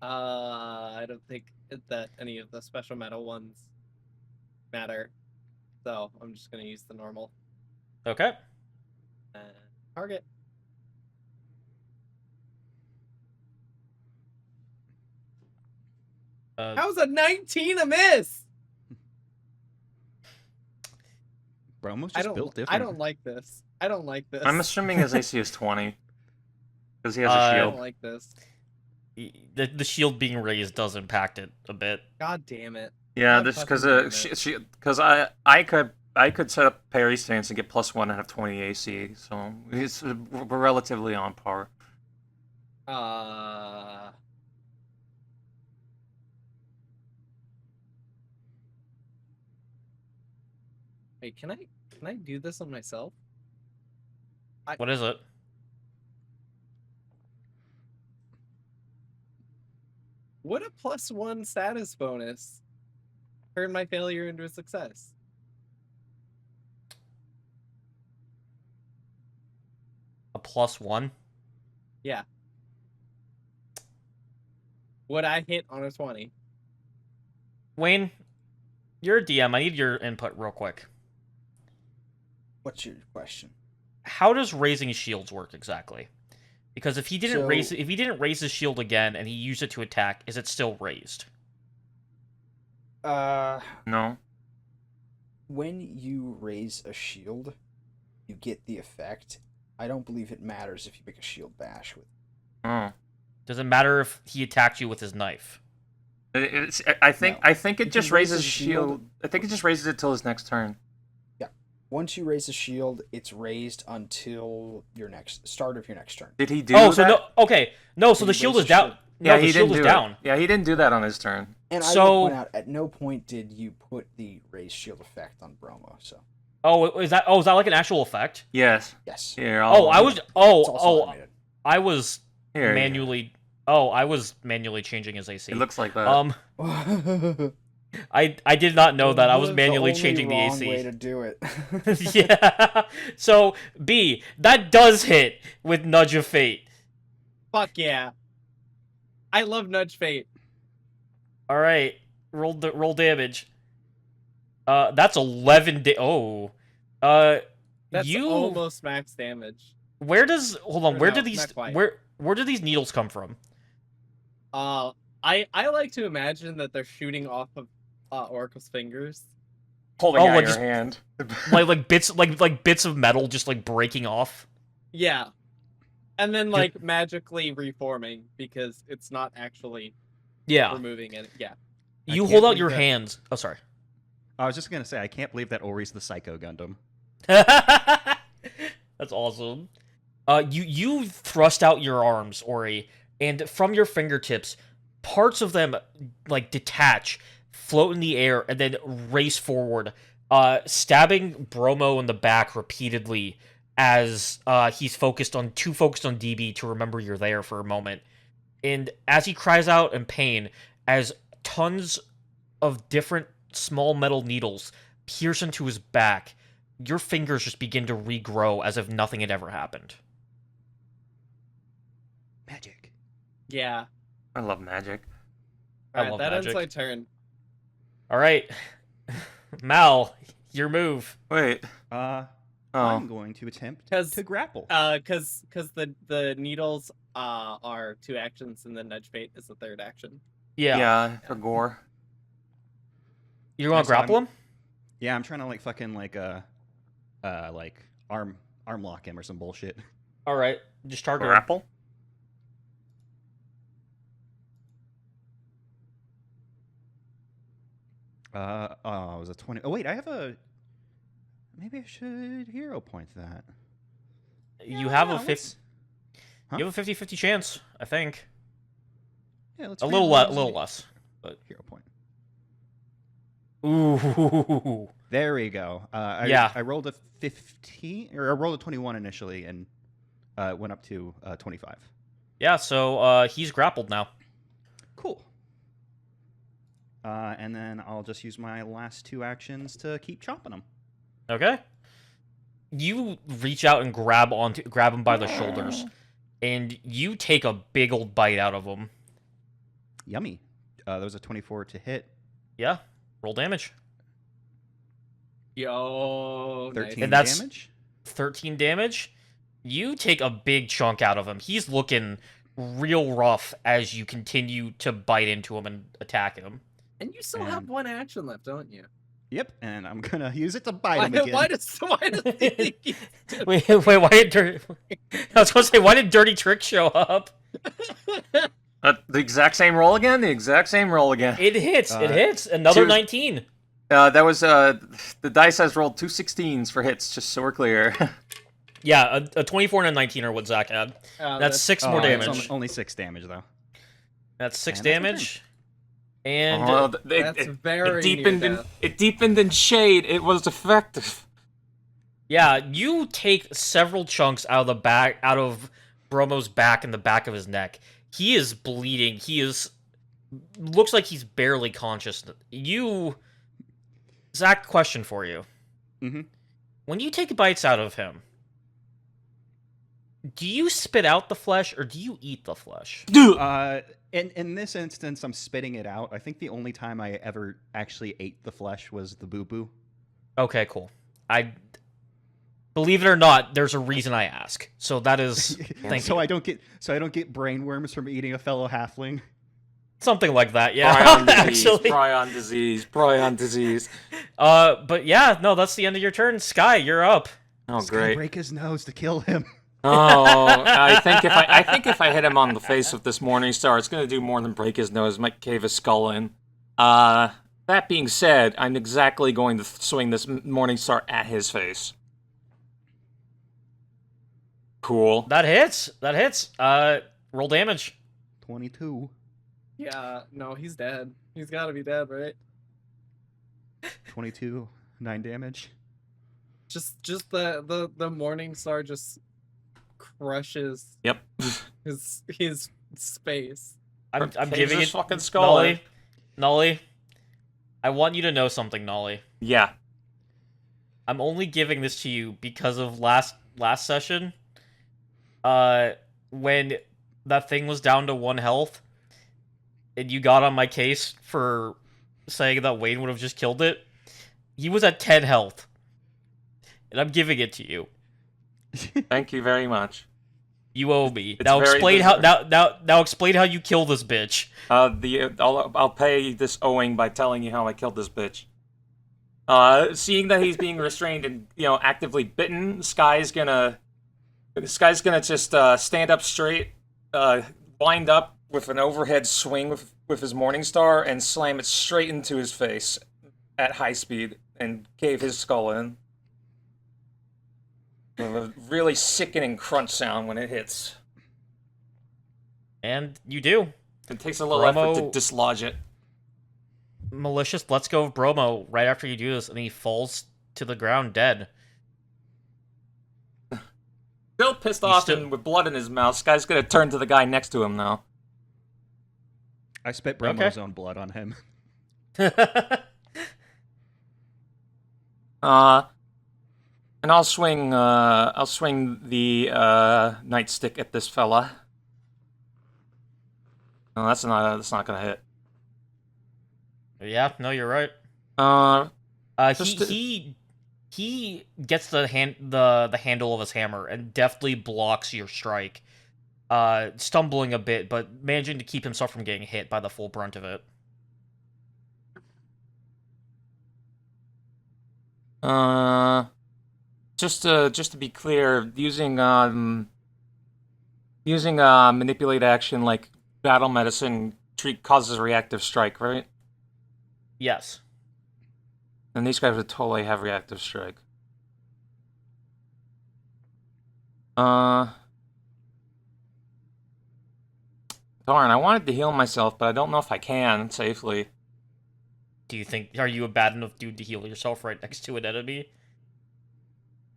I don't think that any of the special metal ones matter. So I'm just gonna use the normal. Okay. Target. How's a 19 a miss? Bromo's just built different. I don't like this. I don't like this. I'm assuming his AC is 20. Because he has a I shield. don't like this. The shield being raised does impact it a bit. God damn it. Yeah, God this fucking because I could set up parry stance and get +1 and have 20 AC, so we're relatively on par. Wait, can I do this on myself? What is it? Would a +1 status bonus turn my failure into a success? +1. Yeah. Would I hit on a 20? Wayne, you're a DM. I need your input real quick. What's your question? How does raising shields work exactly? Because if he didn't So- raise his shield again and he used it to attack, is it still raised? No. When you raise a shield, you get the effect. I don't believe it matters if you make a shield bash with. Oh. Does it matter if he attacked you with his knife? I think No. it You just can raise raises the shield. shield. I think it just raises it till his next turn. Once you raise the shield, it's raised until your start of your next turn. Did he do Oh, so that? no. Okay, no. So When the you shield raise is the down. shield. No, Yeah, the he shield didn't is do down. it. Yeah, he didn't do that on his turn. And I So- will point out, at no point did you put the raised shield effect on Bromo. So Oh, is that like an actual effect? Yes. yes, Here. Oh, I was. it's also Oh, automated. I was Here. manually. Oh, I was manually changing his AC. It looks like that. I did not know that. I was The manually only changing the wrong AC. way to do it. Yeah. So B, that does hit with Nudge of Fate. Fuck yeah. I love Nudge Fate. All right, roll damage. That's 11. Oh, That's you. almost max damage. Where does hold on? Or Where no, do these not quite. where do these needles come from? I like to imagine that they're shooting off of Oracle's fingers. Holding oh, out like your just- hand. like bits like bits of metal just like breaking off. Yeah. And then like magically reforming because it's not actually Yeah. removing it. Yeah. You can't hold out believe your that- hands. Oh, sorry. I was just gonna say I can't believe that Ori's the Psycho Gundam. That's awesome. You thrust out your arms, Ori, and from your fingertips, parts of them like detach, float in the air, and then race forward, stabbing Bromo in the back repeatedly as he's too focused on DB to remember you're there for a moment. And as he cries out in pain, as tons of different small metal needles pierce into his back, your fingers just begin to regrow as if nothing had ever happened. Magic. Yeah. I love magic. I Alright, love that magic. ends my turn. All right, Mal, your move. Wait. I'm Oh. going to attempt 'Cause, to grapple. Cause the needles are 2 actions and the Nudge Fate is the 3rd action. Yeah, For gore. you want Yeah, to so grapple him? Yeah, I'm trying to like fucking like arm lock him or some bullshit. All right, just target him. Grapple? Oh, it was a 20. Oh wait, I have a. Maybe I should hero point that. You have Yeah, a 50. let's- Huh? You have a 50-50 chance, I think. Yeah, let's A reroll little as little less. Hero point. Ooh. There we go. Yeah. I rolled a 15, or I rolled a 21 initially, and went up to 25. Yeah, so he's grappled now. Cool. And then I'll just use my last 2 actions to keep chopping them. Okay. You reach out and grab him by the shoulders, and you take a big old bite out of him. Yummy. That was a 24 to hit. Yeah. Roll damage. Yo, 13 And that's- damage. 13 damage. You take a big chunk out of him. He's looking real rough as you continue to bite into him and attack him. And you still have And- 1 action left, don't you? Yep, and I'm gonna use it to bite him again. Why does he Wait, why did Dirty... I was going to say, why did Dirty Trick show up? The exact same roll again? The exact same roll again. It hits. It Uh, hits. Another two- 19. That was, the dice has rolled 2 16s for hits, just so we're clear. Yeah, a 24 and a 19 are what Zach had. That's 6 more Oh, it's damage. only 6 damage though. That's 6 And that's my damage. And Oh, That's very it deepened in shade. It was effective. yeah, you take several chunks out of Bromo's back and the back of his neck. He is bleeding. Looks like he's barely conscious. Zach, question for you. Mhm. When you take bites out of him, Do you spit out the flesh or do you eat the flesh? In this instance, I'm spitting it out. I think the only time I ever actually ate the flesh was the boo boo. Okay, cool. I believe it or not, there's a reason I ask. So that is thank you. I don't get brain worms from eating a fellow halfling. Something like that, yeah. Prion disease. Actually. Prion disease. Prion disease. But yeah, no, that's the end of your turn. Sky, you're up. Oh, Sky great. break his nose to kill him. Oh, I think if I hit him on the face with this Morning Star, it's gonna do more than break his nose. It might cave his skull in. That being said, I'm exactly going to swing this Morning Star at his face. Cool. That hits. That hits. Roll damage. 22. Yeah, no, he's dead. He's gotta be dead, right? 22. 9 damage. Just the Morning Star just crushes Yep. his space. I'm Caves giving his it fucking skull in. Nolly. I want you to know something, Nolly. Yeah. I'm only giving this to you because of last session. When that thing was down to 1 health, and you got on my case for saying that Wayne would have just killed it. He was at 10 health, and I'm giving it to you. Thank you very much. You owe me. It's Now very explain how deserved. now explain how you kill this bitch. I'll pay this owing by telling you how I killed this bitch. Seeing that he's being restrained and actively bitten, Sky's gonna just stand up straight, wind up with an overhead swing with his Morning Star and slam it straight into his face at high speed and cave his skull in. With a really sickening crunch sound when it hits. And you do. It takes a little effort to Bromo- dislodge it. Malicious lets go of Bromo right after you do this, and he falls to the ground dead. Still pissed He's off still- and with blood in his mouth. Sky's gonna turn to the guy next to him now. I spit Bromo's own blood on him. And I'll swing the nightstick at this fella. No, that's not gonna hit. Yeah, no, you're right. Just He gets the handle of his hammer and deftly blocks your strike, stumbling a bit, but managing to keep himself from getting hit by the full brunt of it. Just to be clear, using manipulate action like battle medicine causes a reactive strike, right? Yes. And these guys would totally have reactive strike. Darn, I wanted to heal myself, but I don't know if I can safely. Do you think, are you a bad enough dude to heal yourself right next to an enemy?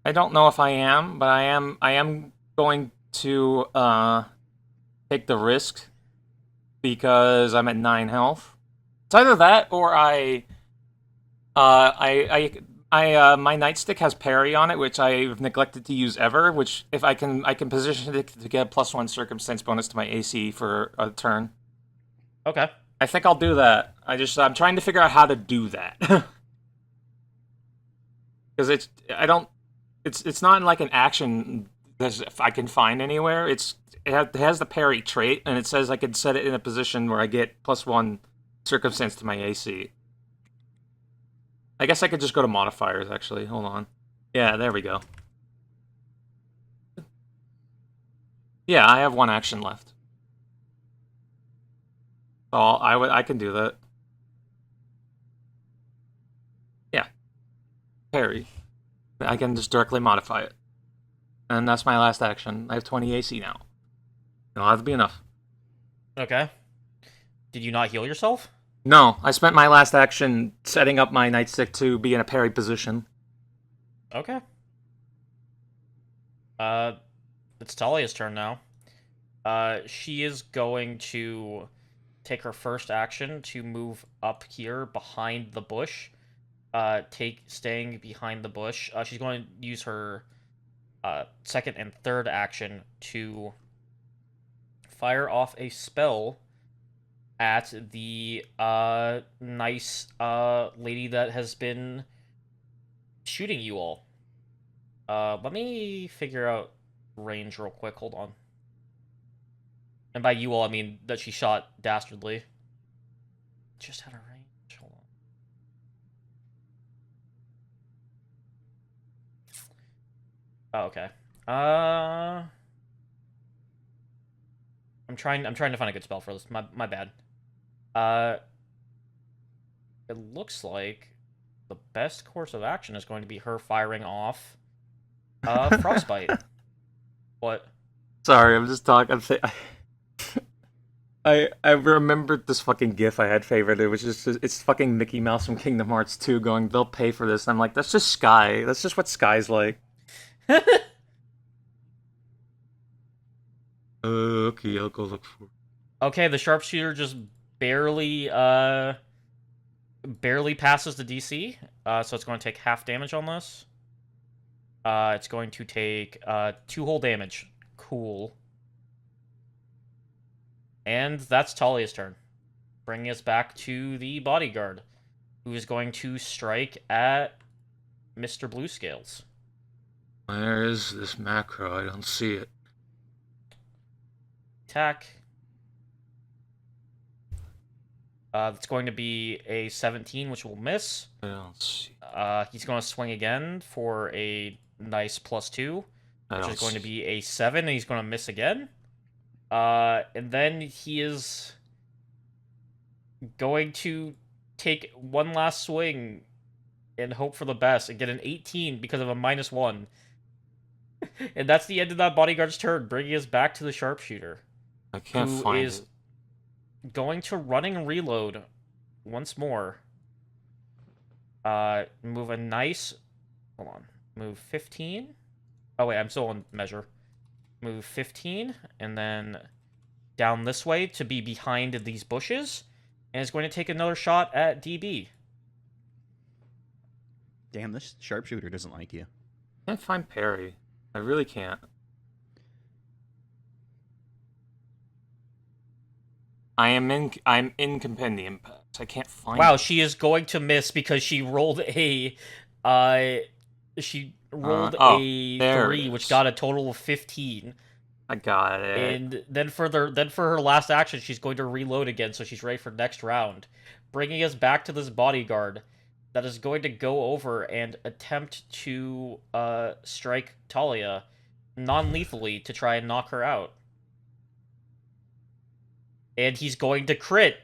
I don't know if I am, but I am going to take the risk because I'm at 9 health. It's either that or my nightstick has parry on it, which I've neglected to use ever. Which if I can position it to get a +1 circumstance bonus to my AC for a turn. Okay. I think I'll do that. I'm trying to figure out how to do that because it's not like an action that I can find anywhere. It has the parry trait, and it says I can set it in a position where I get +1 circumstance to my AC. I guess I could just go to modifiers, actually. Hold on. Yeah, there we go. Yeah, I have 1 action left. So I can do that. Yeah. Parry. I can just directly modify it. And that's my last action. I have 20 AC now. That'll have to be enough. Okay. Did you not heal yourself? No, I spent my last action setting up my nightstick to be in a parry position. Okay. It's Talia's turn now. She is going to take her first action to move up here behind the bush. Staying behind the bush. She's going to use her second and third action to fire off a spell at the nice lady that has been shooting you all. Let me figure out range real quick. Hold on. And by you all, I mean that she shot Dastardly. Just had a range. Hold on. Oh, okay. I'm trying to find a good spell for this. My bad. It looks like the best course of action is going to be her firing off Frostbite. What? Sorry, I'm just talking. I remembered this fucking GIF I had favored. It was just it's fucking Mickey Mouse from Kingdom Hearts 2 going, they'll pay for this. And I'm like, that's just Sky. That's just what Sky's like. Okay, I'll go look for it. Okay, the sharpshooter just barely passes the DC. So it's going to take half damage on this. It's going to take 2 whole damage. Cool. And that's Talia's turn. Bringing us back to the bodyguard, who is going to strike at Mr. Blue Scales. Where is this macro? I don't see it. Attack. It's going to be a 17, which will miss. I don't see. He's going to swing again for a nice +2, I which don't is going to see. be a 7, and he's going to miss again. And then he is going to take one last swing and hope for the best and get an 18 because of a -1. And that's the end of that bodyguard's turn, bringing us back to the sharpshooter, I can't who find is it. going to running reload once more. Move a nice... Hold on. Move 15. Oh, wait, I'm still on measure. Move 15, and then down this way to be behind these bushes, and is going to take another shot at DB. Damn, this sharpshooter doesn't like you. Can't find Perry. I really can't. I'm in Compendium Pass. I can't find Wow, it. she is going to miss because she rolled a... she rolled oh, a there it 3, which is. got a total of 15. I got it. And then for her last action, she's going to reload again, so she's ready for next round. Bringing us back to this bodyguard that is going to go over and attempt to strike Talia non-lethally to try and knock her out. And he's going to crit.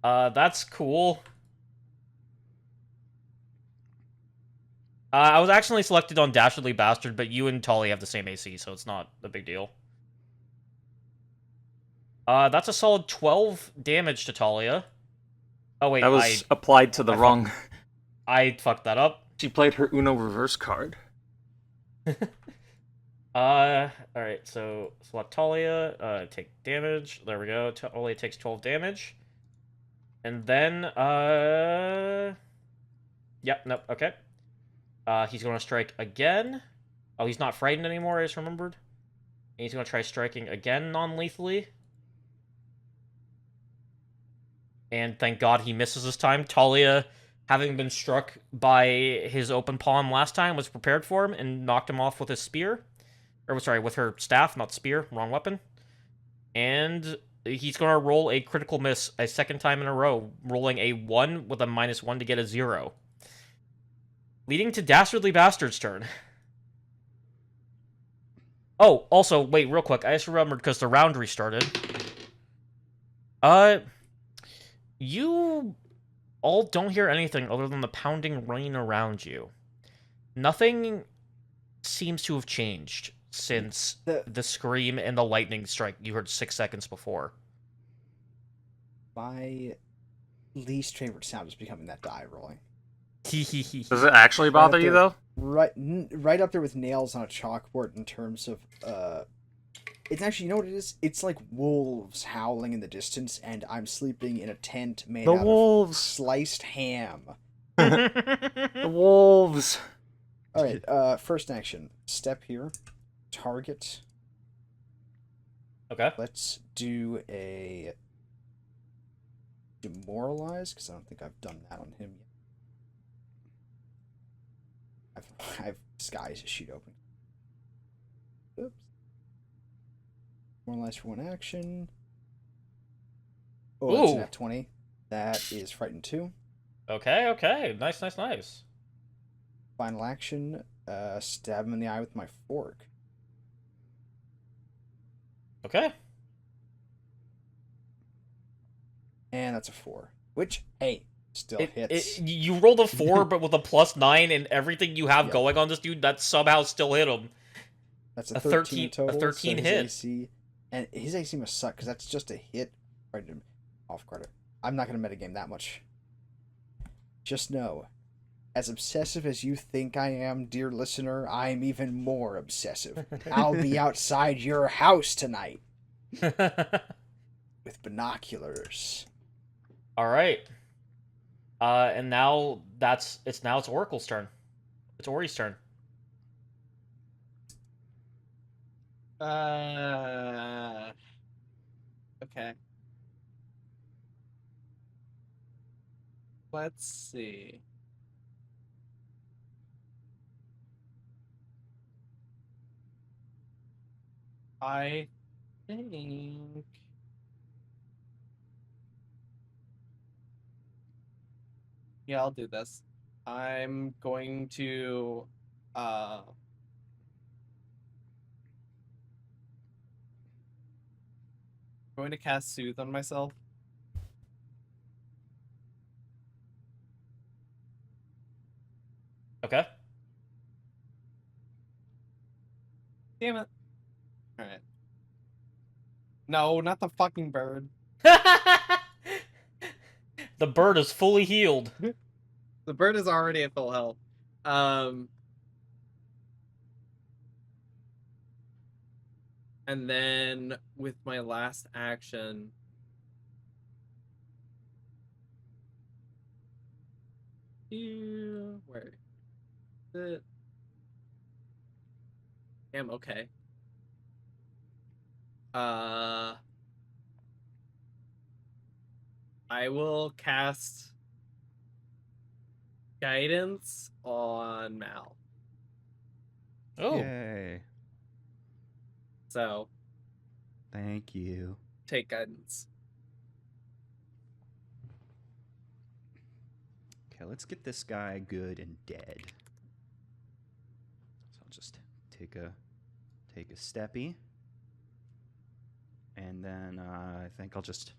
That's cool. I was actually selected on Dastardly Bastard, but you and Talia have the same AC, so it's not a big deal. That's a solid 12 damage to Talia. Oh, wait, That was applied to the wrong... I fucked that up. She played her Uno reverse card. Alright, so select Talia, take damage. There we go. Talia takes 12 damage. And then, yep, nope, okay. He's gonna strike again. Oh, he's not frightened anymore, I just remembered. And he's gonna try striking again non-lethally. And thank God he misses this time. Talia, having been struck by his open palm last time, was prepared for him and knocked him off with his spear. Or, sorry, with her staff, not spear. Wrong weapon. And he's going to roll a critical miss a second time in a row, rolling a 1 with a -1 to get a 0. Leading to Dastardly Bastard's turn. Oh, also, wait, real quick. I just remembered because the round restarted. You all don't hear anything other than the pounding rain around you. Nothing seems to have changed since the scream and the lightning strike you heard 6 seconds before. My least favorite sound is becoming that die rolling. Does it actually bother you, though? Right up there with nails on a chalkboard in terms of it's actually, you know what it is? It's like wolves howling in the distance, and I'm sleeping in a tent made The out wolves. of sliced ham. The wolves. All right. First action. Step here. Target. Okay. Let's do a demoralize, because I don't think I've done that on him yet. I have Sky's sheet open. Oops. Demoralize for one action. Oh, that's an Ooh. F20. That is frightened 2. Okay. Nice. Final action. Stab him in the eye with my fork. Okay. And that's a 4. Which, hey, still hits. You rolled a 4, but with a +9 and everything you have Yeah. going on this dude, that somehow still hit him. That's a 13 total. a 13 so hit. his AC, and his AC must suck, because that's just a hit. Right, off credit. I'm not going to metagame that much. Just know, as obsessive as you think I am, dear listener, I'm even more obsessive. I'll be outside your house tonight with binoculars. All right. And now it's Oracle's turn. It's Ori's turn. Okay. Let's see. I think yeah, I'll do this. I'm going to cast Soothe on myself. Okay. Damn it. Alright. No, not the fucking bird. The bird is fully healed. The bird is already at full health. And then with my last action, where is it? Damn, okay. I will cast Guidance on Mal. Oh. Yay. So, Thank you. take Guidance. Okay, let's get this guy good and dead. So I'll just take a steppy. And then I think I'll just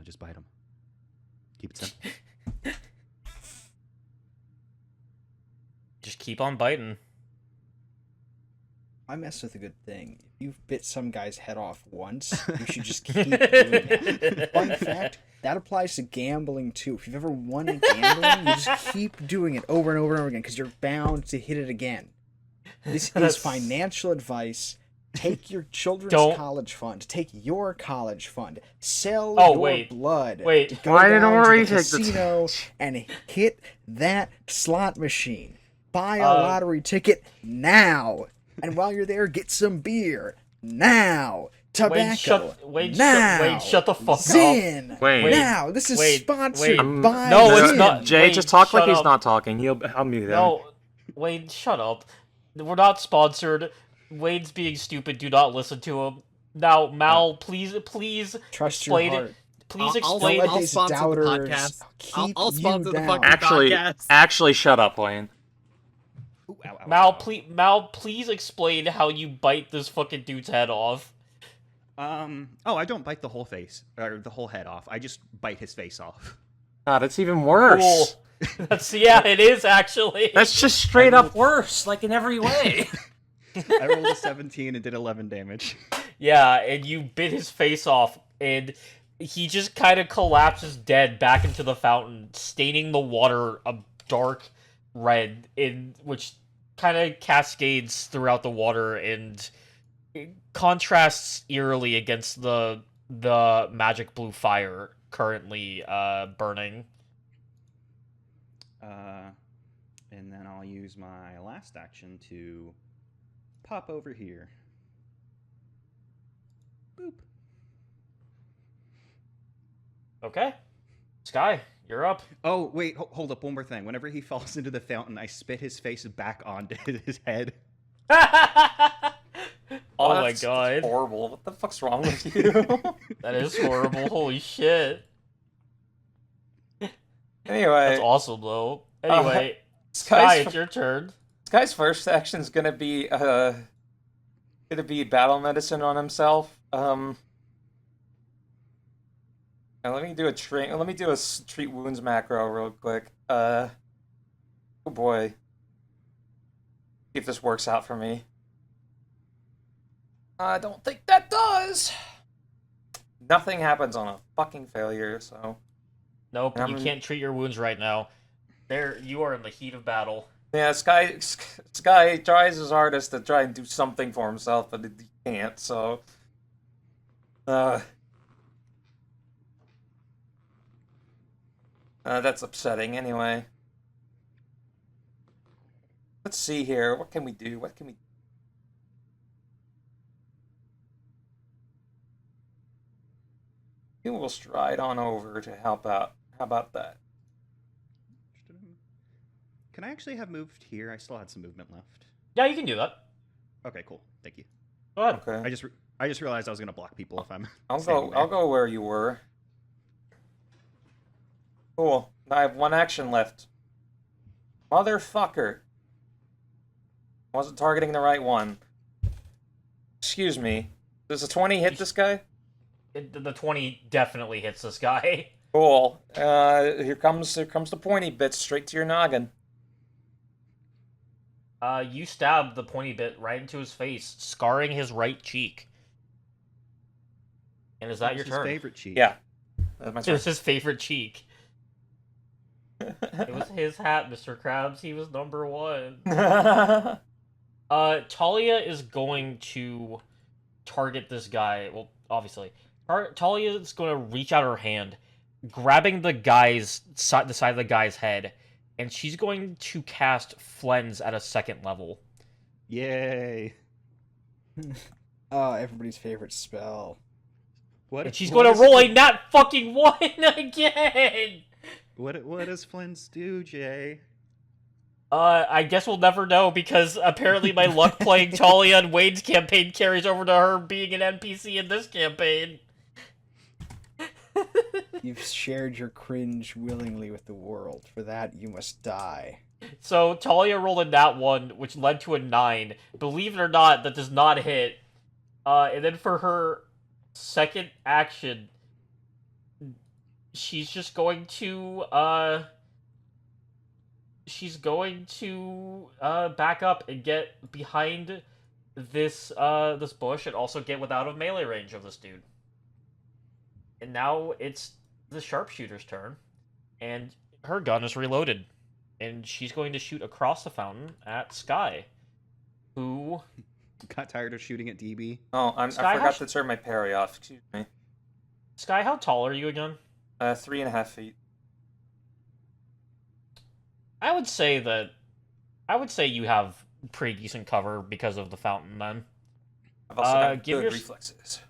just bite him. Keep it simple. Just keep on biting. I mess with a good thing. If you've bit some guy's head off once, you should just keep doing it. Fun fact, that applies to gambling too. If you've ever won in gambling, you just keep doing it over and over and over again, because you're bound to hit it again. This is financial advice. Take your children's college fund. Take your college fund. Sell your blood. Wait. To go down to the casino and hit that slot machine. Buy a lottery ticket now. And while you're there, get some beer. Now. Tobacco. Wade, now. shut the fuck Zin. up. Wait. Now. This is sponsored by No, it's Zin. not. Jay, Wade, just talk like shut he's up. not talking. I'll mute him. No, Wade, shut up. We're not sponsored. Wade's being stupid. Do not listen to him. Now, Mal, please Trust your explain heart. it. Please I'll explain. let I'll these sponsor the doubters podcast. keep I'll you sponsor the down. fucking podcast. Actually, shut up, Wayne. Ooh, ow, ow, Mal, ow. Mal, please explain how you bite this fucking dude's head off. I don't bite the whole face or the whole head off. I just bite his face off. God, it's even worse. Cool. It is actually. That's just straight up worse, like in every way. I rolled a 17 and did 11 damage. Yeah, and you bit his face off, and he just kind of collapses dead back into the fountain, staining the water a dark red, which kind of cascades throughout the water and contrasts eerily against the magic blue fire currently burning. and then I'll use my last action to pop over here. Boop. Okay. Sky, you're up. Oh, wait, hold up, one more thing. Whenever he falls into the fountain, I spit his face back onto his head. Oh my that's god. horrible. What the fuck's wrong with you? That is horrible. Holy shit. Anyway, That's awesome, though. Anyway, Sky, it's your turn. Sky's first action is gonna be battle medicine on himself. Now let me do a treat wounds macro real quick. Oh boy. See if this works out for me. I don't think that does. Nothing happens on a fucking failure, so. Nope, you can't treat your wounds right now. You are in the heat of battle. Yeah, Sky tries his hardest to try and do something for himself, but he can't, so. That's upsetting anyway. Let's see here. What can we do? We will stride on over to help out. How about that? Can I actually have moved here? I still had some movement left. Yeah, you can do that. Okay, cool. Thank you. Go ahead. Okay. I just realized I was gonna block people if I'm. I'll go where you were. Cool. I have one action left. Motherfucker. Wasn't targeting the right one. Excuse me. Does a 20 hit this guy? The 20 definitely hits this guy. Cool. Here comes the pointy bit straight to your noggin. You stab the pointy bit right into his face, scarring his right cheek. And is that your turn? His favorite cheek. Yeah. That's my It turn. was his favorite cheek. It was his hat, Mr. Krabs. He was number one. Talia is going to target this guy. Well, obviously. Talia is going to reach out her hand, grabbing the side of the guy's head, and she's going to cast Flens at a 2nd level. Yay! Oh, everybody's favorite spell. And she's going to roll a nat fucking 1 again! What does Flens do, Jay? I guess we'll never know, because apparently my luck playing Talia in Wayne's campaign carries over to her being an NPC in this campaign. You've shared your cringe willingly with the world. For that, you must die. So, Talia rolled a nat 1, which led to a 9. Believe it or not, that does not hit. And then for her second action, she's just going to, back up and get behind this bush and also get without a melee range of this dude. And now it's the sharpshooter's turn, and her gun is reloaded, and she's going to shoot across the fountain at Sky, who Got tired of shooting at DB. Oh, I forgot to turn my parry off. Excuse me. Sky, how tall are you again? 3.5 feet. I would say you have pretty decent cover because of the fountain. Then I've also got give good reflexes.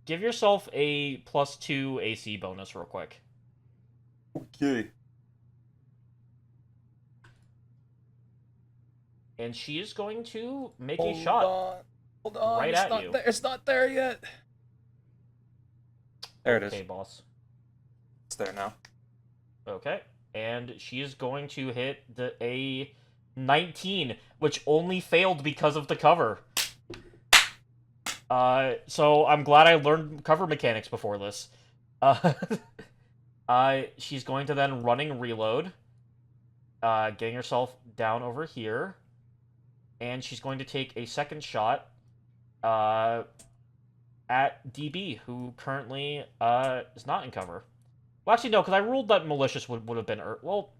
give yourself a +2 AC bonus real quick. Okay. And she is going to make a shot. Hold on. Right at you. It's not there yet. There it is. Okay, boss. It's there now. Okay. And she is going to hit a 19, which only failed because of the cover. So I'm glad I learned cover mechanics before this. She's going to then running reload, getting herself down over here, and she's going to take a second shot, at DB, who currently, is not in cover. Well, actually, no, because I ruled that malicious would have been... Well,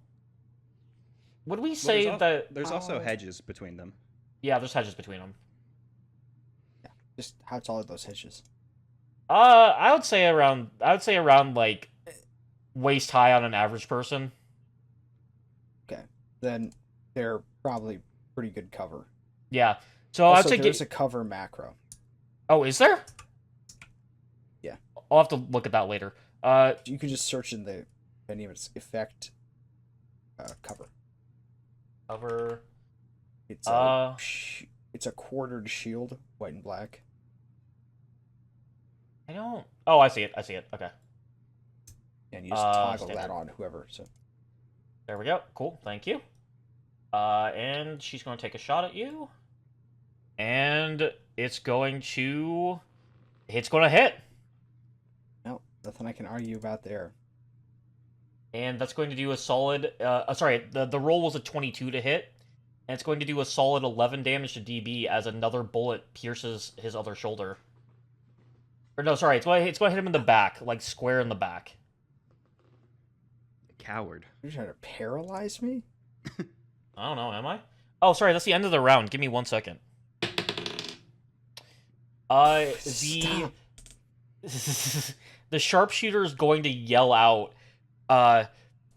would we say that... There's also hedges between them. Yeah, there's hedges between them. Just how tall are those hedges? I would say around like waist high on an average person. Okay. Then they're probably pretty good cover. Yeah. So I'd Also, say there's a cover macro. Oh, is there? Yeah. I'll have to look at that later. You can just search in the any of its effect cover. Cover. It's a quartered shield, white and black. I don't. Oh, I see it. I see it. Okay. And you just toggle standard. that on whoever. So There we go. Cool. Thank you. And she's going to take a shot at you. And it's going to hit. no, nothing I can argue about there. And that's going to do a solid... sorry, the roll was a 22 to hit. And it's going to do a solid 11 damage to DB as another bullet pierces his other shoulder. Or no, sorry, it's going to hit him in the back, like square in the back. Coward. You're trying to paralyze me? I don't know, am I? Oh, sorry, that's the end of the round. Give me 1 second. Stop. The sharpshooter is going to yell out,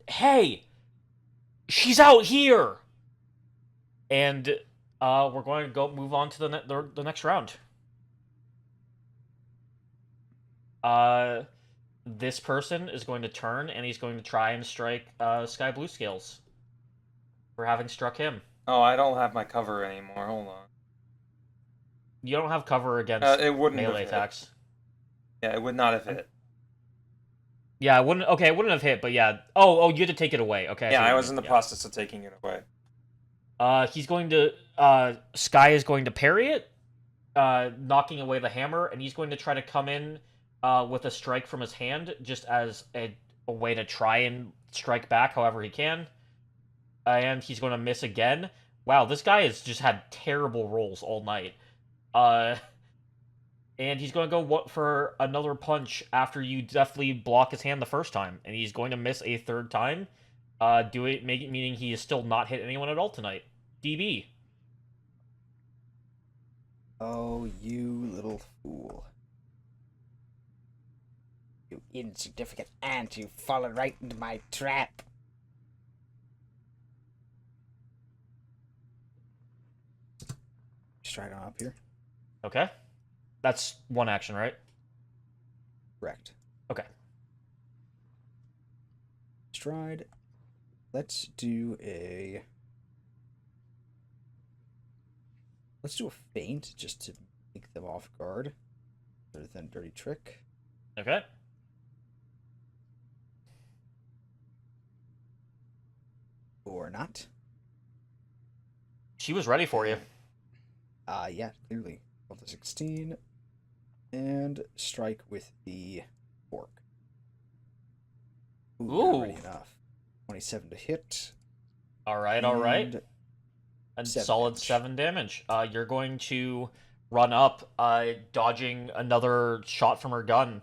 hey, she's out here! And, we're going to move on to the next round. This person is going to turn, and he's going to try and strike, Sky Blue Scales. For having struck him. Oh, I don't have my cover anymore. Hold on. You don't have cover against It wouldn't melee have hit. attacks. Yeah, it would not have hit. Yeah, it wouldn't. Okay, it wouldn't have hit, but yeah. Oh, you had to take it away. Okay. Yeah, see I what was you in mean. the process of taking it away. He's going to. Sky is going to parry it, knocking away the hammer, and he's going to try to come in, with a strike from his hand, just as a way to try and strike back however he can. And he's going to miss again. Wow, this guy has just had terrible rolls all night. And he's going to go for another punch after you definitely block his hand the first time, and he's going to miss a third time. Meaning he is still not hit anyone at all tonight. DB. Oh, you little fool. You insignificant ant, you've fallen right into my trap. Stride on up here. Okay. That's one action, right? Correct. Okay. Stride. Let's do a feint just to make them off guard. Rather than dirty trick. Okay. Or not. She was ready for you. Yeah, clearly. Roll the 16. And strike with the fork. Ooh, not ready enough. 27 to hit. Alright. And A 7 solid damage. 7 damage. You're going to run up, dodging another shot from her gun.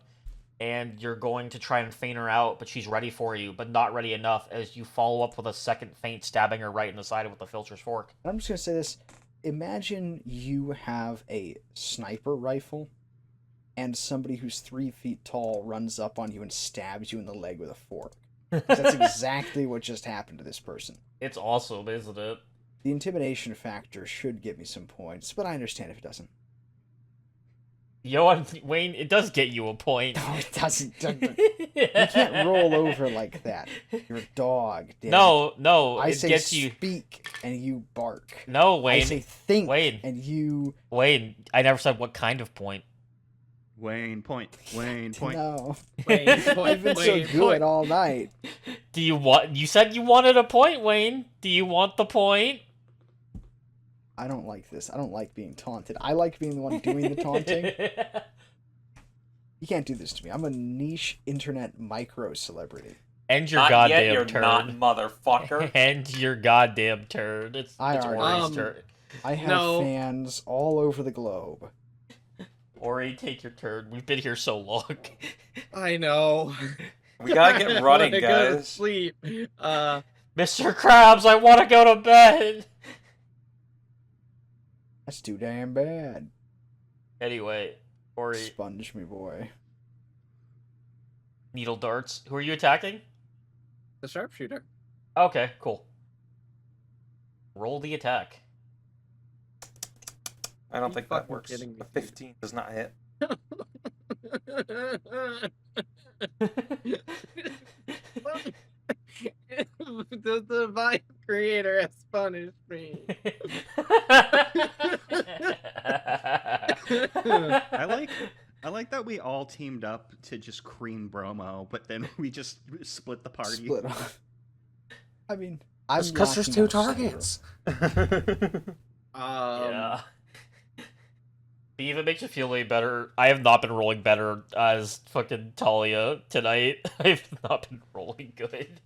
And you're going to try and feint her out, but she's ready for you, but not ready enough as you follow up with a second feint, stabbing her right in the side with the filcher's fork. I'm just going to say this. Imagine you have a sniper rifle and somebody who's 3 feet tall runs up on you and stabs you in the leg with a fork. That's exactly what just happened to this person. It's awesome, isn't it? The intimidation factor should give me some points, but I understand if it doesn't. Wayne, it does get you a point. No, it doesn't. You can't roll over like that. You're a dog. Damn it. No, I it say gets you. speak and you bark. No, Wayne. I say think Wayne. and you. Wayne, I never said what kind of point. Wayne, point. Wayne, point. No. Wayne, I've been so good all night. Do you want? You said you wanted a point, Wayne. Do you want the point? I don't like this. I don't like being taunted. I like being the one doing the taunting. You can't do this to me. I'm a niche internet micro celebrity. End your Not goddamn yet, you're turn. not, motherfucker. End your goddamn turn. It's I already- Ori's turn. I have No. fans all over the globe. Ori, take your turn. We've been here so long. I know. We gotta get running, I go to guys. sleep. Mr. Krabs, I want to go to bed. That's too damn bad. Anyway, Ori, Sponge me, boy. needle darts. Who are you attacking? The sharpshooter. Okay, cool. Roll the attack. I don't You think that fucking works. kidding me, A dude. 15 does not hit. The divine creator has punished me. I like that we all teamed up to just cream Bromo, but then we just split the party. Split off. I mean, I'm Just because there's knocking two out Cinder. targets. Yeah. Steve, it makes you feel way better. I have not been rolling better as fucking Talia tonight. I've not been rolling good.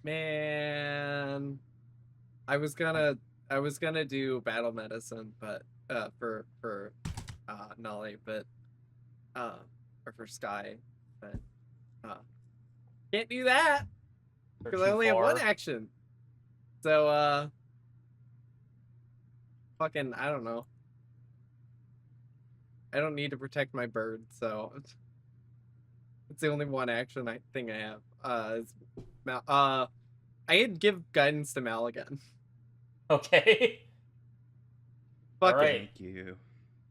Man, I was gonna do battle medicine, but for Nolly, but or for Sky, but can't do that They're because I too only have one far. action. So fucking I don't know. I don't need to protect my bird, so it's the only one action I think I have. Is I'd give guidance to Mal again. Okay. Fuck All it. right. Thank you.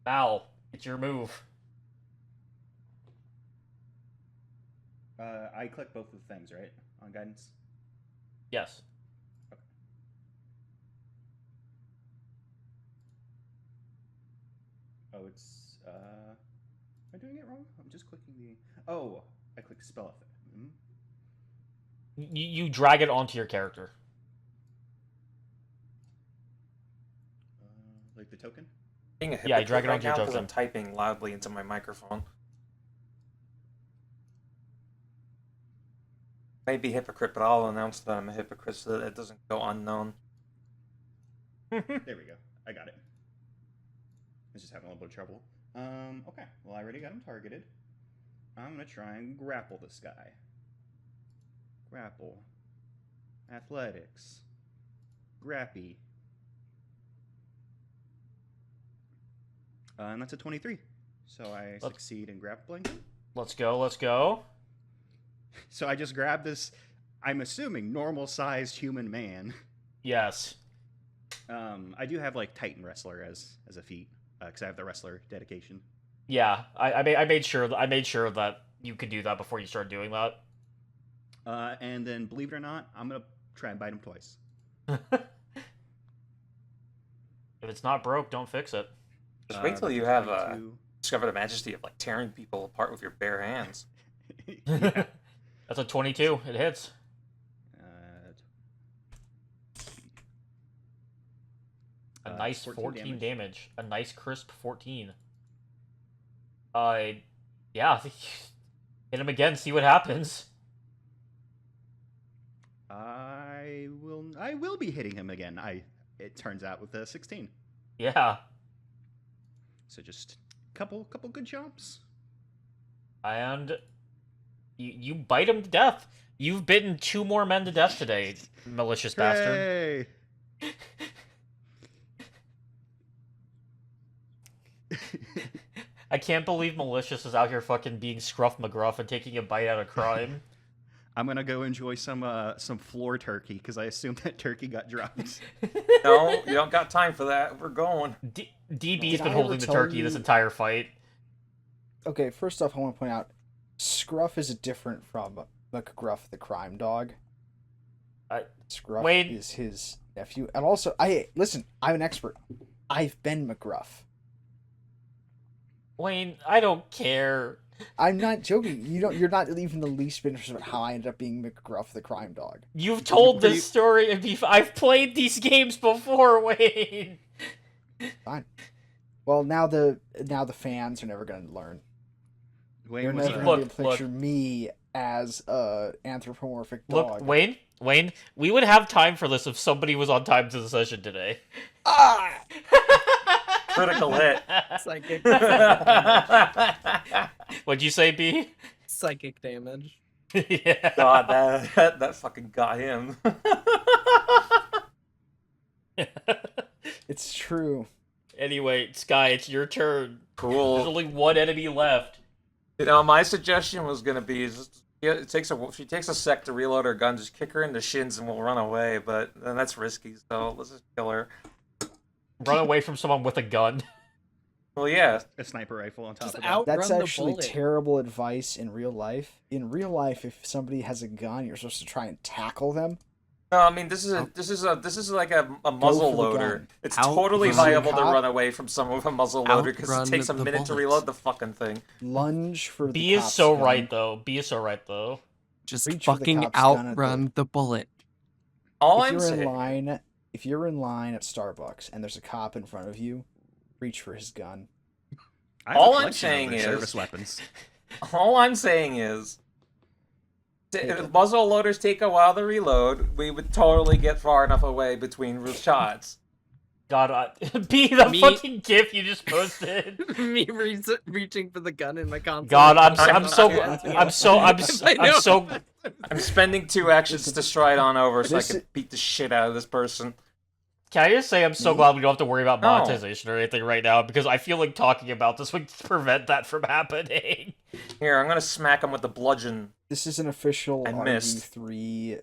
Val, it's your move. I click both of the things, right? On guidance? Yes. Oh, it's, am I doing it wrong? I'm just clicking the, oh, I click spell effect. You drag it onto your character. Like the token? Being a Yeah, hypocrite drag it right onto your now because token. I'm typing loudly into my microphone. Maybe hypocrite, but I'll announce that I'm a hypocrite so that it doesn't go unknown. There we go. I got it. I was just having a little bit of trouble. Okay. Well, I already got him targeted. I'm gonna try and grapple this guy. Grapple. Athletics. Grappy. And that's a 23. So I succeed in grappling. Let's go, let's go. So I just grab this, I'm assuming, normal-sized human man. Yes. I do have, like, Titan Wrestler as a feat, because I have the Wrestler dedication. Yeah, I made sure that you could do that before you started doing that. And then, believe it or not, I'm going to try and bite him twice. If it's not broke, don't fix it. Just wait till you have discover the majesty of like tearing people apart with your bare hands. Yeah. That's a 22. It hits. A nice 14 damage. A nice crisp 14. Yeah. Hit him again. See what happens. I will be hitting him again. It turns out with a 16. Yeah. So just couple good jumps. And you bite him to death. You've bitten 2 more men to death today, malicious bastard. I can't believe Malicious is out here fucking being Scruff McGruff and taking a bite out of crime. I'm gonna go enjoy some floor turkey because I assume that turkey got dropped. No, you don't got time for that. We're going. DB's been holding the turkey this entire fight. Okay, first off, I want to point out, Scruff is different from McGruff the crime dog. Scruff is his nephew, and also, I'm an expert. I've been McGruff. Wayne, I don't care. I'm not joking. You're not even the least bit interested in how I ended up being McGruff the crime dog. You've told this story, and I've played these games before, Wayne. Fine. Well, now the fans are never going to learn. They're never going to be able to picture me as a anthropomorphic dog. Look, Wayne, we would have time for this if somebody was on time to the session today. Ah! Critical hit. Psychic. What'd you say, B? Psychic damage. Yeah. God, that fucking got him. It's true. Anyway, Sky, it's your turn. Cool. There's only one enemy left. You know, my suggestion was gonna be just Yeah, she takes a sec to reload her gun, just kick her in the shins and we'll run away, but then that's risky, so let's just kill her. Run away from someone with a gun. Well, yeah. A sniper rifle on top Just of that. out- That's Outrun the actually bullet. terrible advice in real life. In real life, if somebody has a gun, you're supposed to try and tackle them. No, I mean this is like a muzzle for the loader. gun. It's Outrun totally the viable to cop. run away from someone with a muzzle loader because it Outrun takes a the minute to bullets. reload the fucking thing. Lunge for the B is cop's so gun. right though. B is so right though. Just Reach for the fucking cop's gun at outrun the bullet. All If I'm you're in saying, line, if you're in line at Starbucks and there's a cop in front of you, reach for his gun. I have a all I'm collection of saying their is- service weapons. all I'm saying is, if muzzle loaders take a while to reload, we would totally get far enough away between shots. God, B, the Me- fucking gif you just posted. Me reaching for the gun in my console. God, I'm I'm spending 2 actions to stride on over so This I can beat the shit out of this person. Can I just say I'm so Me? glad we don't have to worry about No. monetization or anything right now because I feel like talking about this would prevent that from happening. Here, I'm gonna smack him with the bludgeon. This is an official I missed. RD3.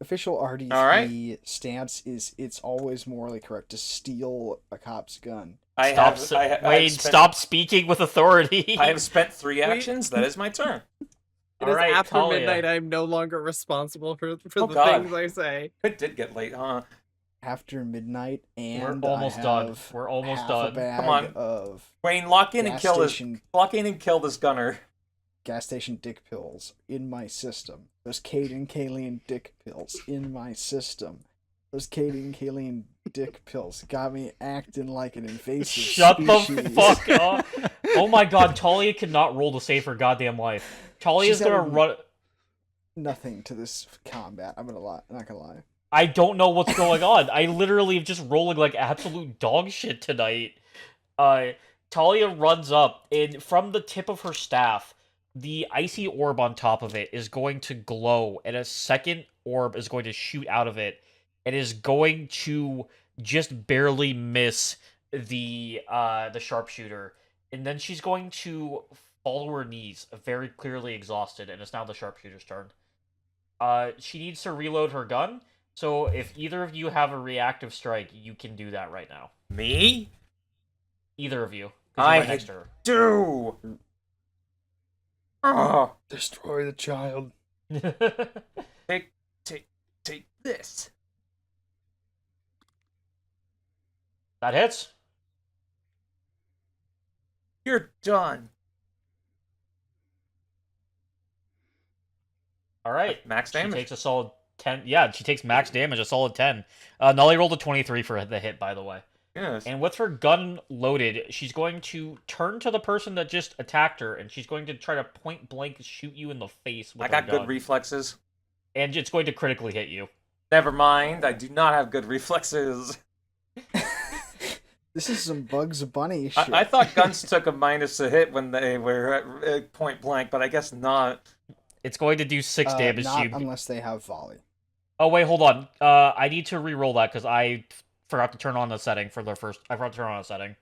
Official RD3 Alright. stance is it's always morally correct to steal a cop's gun. Wade, stop speaking with authority. I have spent 3 actions. That is my turn. It is Alright, after Talia. midnight. I am no longer responsible for Oh, the God. things I say. It did get late, huh? After midnight, and We're almost I done. have We're almost half done. A bag Come on. of Wayne, lock in and gas kill this. station Lock in and kill this gunner. gas station dick pills in my system. Those Kate and Kayleen dick pills in my system. Those Kate and Kayleen dick pills got me acting like an invasive Shut species. the fuck up. Oh my god, Talia cannot roll to save her goddamn life. Talia's She's gonna having- run. Nothing to this combat. I'm gonna lie. I'm not gonna lie. I don't know what's going on. I literally am just rolling like absolute dog shit tonight. Talia runs up, and from the tip of her staff, the icy orb on top of it is going to glow, and a second orb is going to shoot out of it, and is going to just barely miss the sharpshooter, and then she's going to fall to her knees, very clearly exhausted, and it's now the sharpshooter's turn. She needs to reload her gun. So if either of you have a reactive strike, you can do that right now. Me? Either of you. 'Cause you're right next to her. Do. Oh, Destroy the child. take this. That hits. You're done. All right. Max She damage. takes a solid 10. Yeah, she takes max damage, a solid 10. Nolly rolled a 23 for the hit, by the way. Yes. And with her gun loaded, she's going to turn to the person that just attacked her, and she's going to try to point blank shoot you in the face with I her got gun. good reflexes. And it's going to critically hit you. Never mind. I do not have good reflexes. This is some Bugs Bunny shit. I thought guns took a minus a hit when they were at point blank, but I guess not. It's going to do 6 damage to not you. unless they have volley. Oh, wait, hold on. I need to re-roll that because I forgot to turn on the setting for the first... I forgot to turn on a setting.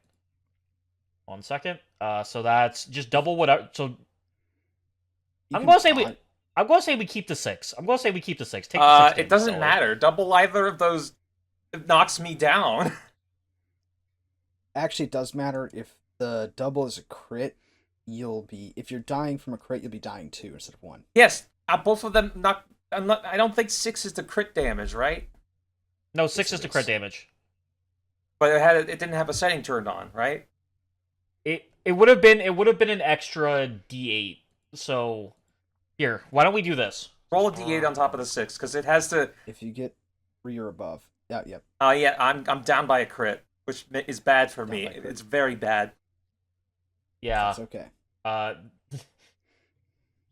1 second. So that's just double whatever... So I'm going to say we keep the 6. I'm going to say we keep the 6. Take the 6 It damage, doesn't Sully. matter. Double either of those knocks me down. Actually, it does matter if the double is a crit. You'll be if you're dying from a crit, you'll be dying 2 instead of 1. Yes, both of them knock. I don't think 6 is the crit damage, right? No, 6 Yes, is it the crit is. damage. But it didn't have a setting turned on, right? It would have been an extra D8. So here, why don't we do this? Roll a d8 on top of the 6 because it has to. If you get 3 or above, yeah. Yeah, I'm down by a crit, which is bad for Down me. by a crit. It's very bad. Yeah. That's okay.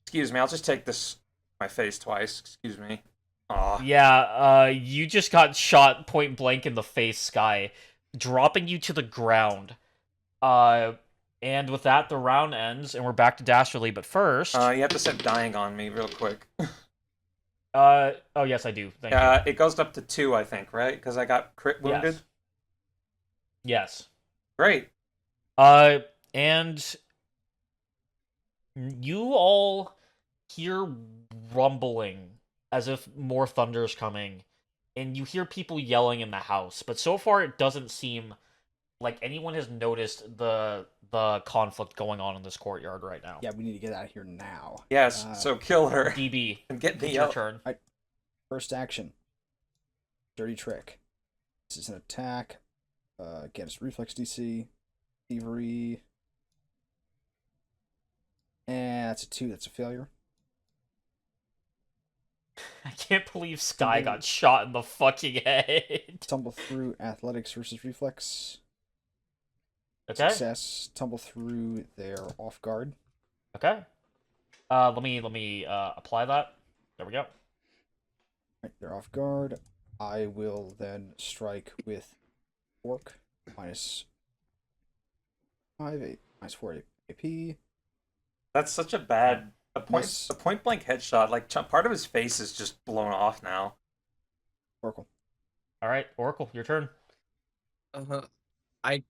Excuse me. I'll just take this my face twice. Excuse me. Aw. Yeah, you just got shot point blank in the face, Sky, dropping you to the ground. And with that, the round ends, and we're back to Dastardly, but first... You have to set dying on me real quick. oh, yes, I do. Thank you. It goes up to 2, I think, right? Because I got crit wounded. Yes. Great. And you all hear rumbling as if more thunder is coming, and you hear people yelling in the house. But so far, it doesn't seem like anyone has noticed the conflict going on in this courtyard right now. Yeah, we need to get out of here now. Yes, so kill her DB, and get it's me your out. turn. First action. Dirty trick. This is an attack against reflex DC, thievery, and that's a 2. That's a failure. I can't believe Sky got shot in the fucking head. Tumble through athletics versus reflex. Okay. Success. Tumble through their off guard. Okay. Let me apply that. There we go. Right, they're off guard. I will then strike with orc minus 5, 8, minus 4 AP. That's such a bad Miss. a point blank headshot. Like part of his face is just blown off now. Oracle. All right, Oracle, your turn. I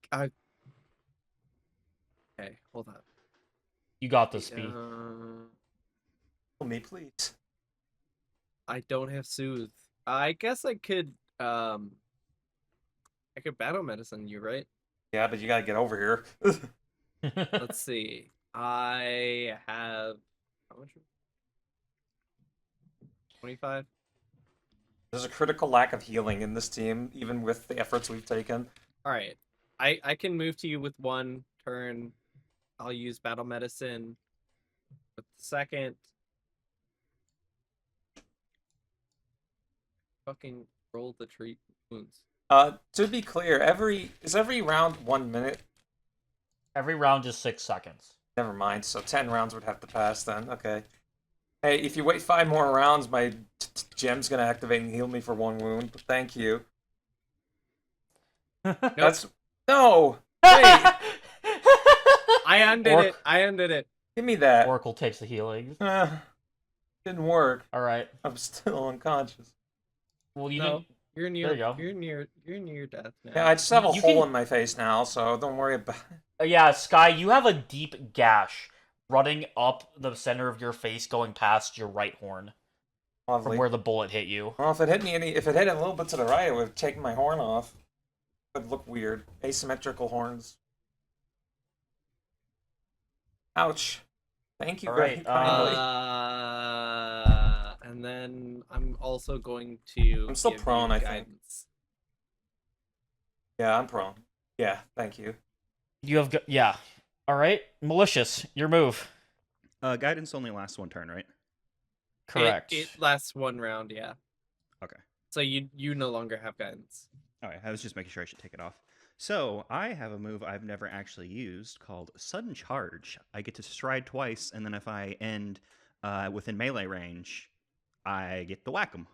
okay, hold on. You got this, Speed. Kill me, please. I don't have soothe. I guess I could battle medicine you, right? Yeah, but you gotta get over here. Let's see. I have how much? 25. There's a critical lack of healing in this team, even with the efforts we've taken. All right. I can move to you with 1 turn. I'll use battle medicine with the second. Fucking roll the treat wounds. To be clear, every round 1 minute? Every round is 6 seconds. Never mind. So 10 rounds would have to pass then. Okay. Hey, if you wait 5 more rounds, my gem's gonna activate and heal me for 1 wound. But thank you. That's no. Wait. I undid it. I undid it. Give me that. Oracle takes the healing. Didn't work. All right. I'm still unconscious. Well, you No, didn't. you're near. There you go. You're near death now. Yeah, I just have a You hole can- in my face now, so don't worry about it. Yeah, Sky, you have a deep gash running up the center of your face, going past your right horn from Lovely. where the bullet hit you. Well, if it hit a little bit to the right, it would have taken my horn off. It would look weird. Asymmetrical horns. Ouch. Thank you All very right, kindly. And then I'm also going to. I'm still give prone, you I think. guidance. Yeah, I'm prone. Yeah, thank you. You have yeah. All right, malicious, your move. Guidance only lasts 1 turn, right? Correct. It lasts 1 round. Yeah. Okay. So you no longer have guidance. All right, I was just making sure I should take it off. So I have a move I've never actually used called Sudden Charge. I get to stride twice, and then if I end within melee range, I get to whack 'em.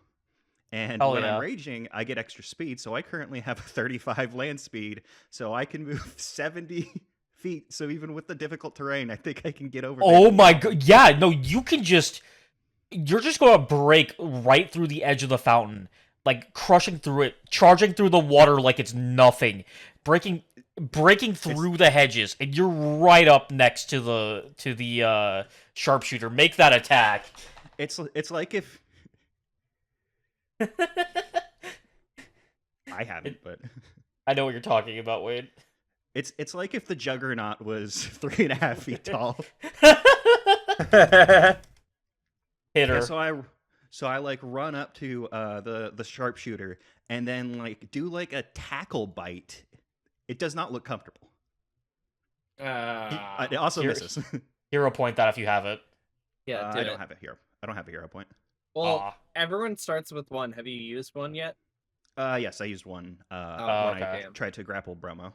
And when I'm raging, I get extra speed. So I currently have a 35 land speed, so I can move 70 feet. So even with the difficult terrain, I think I can get over. Oh my god! Yeah, no, you can just. You're just going to break right through the edge of the fountain, like crushing through it, charging through the water like it's nothing, breaking through the hedges, and you're right up next to the sharpshooter. Make that attack. It's like if I haven't, but I know what you're talking about, Wade. it's like if the Juggernaut was 3.5 feet tall. Hit her. Yeah, so I like run up to the sharpshooter and then like do like a tackle bite. It does not look comfortable. It also misses. Hero point that if you have it. Yeah, I don't have a hero. I don't have a hero point. Well, everyone starts with 1. Have you used 1 yet? Yes, I used 1 when I tried to grapple Bromo.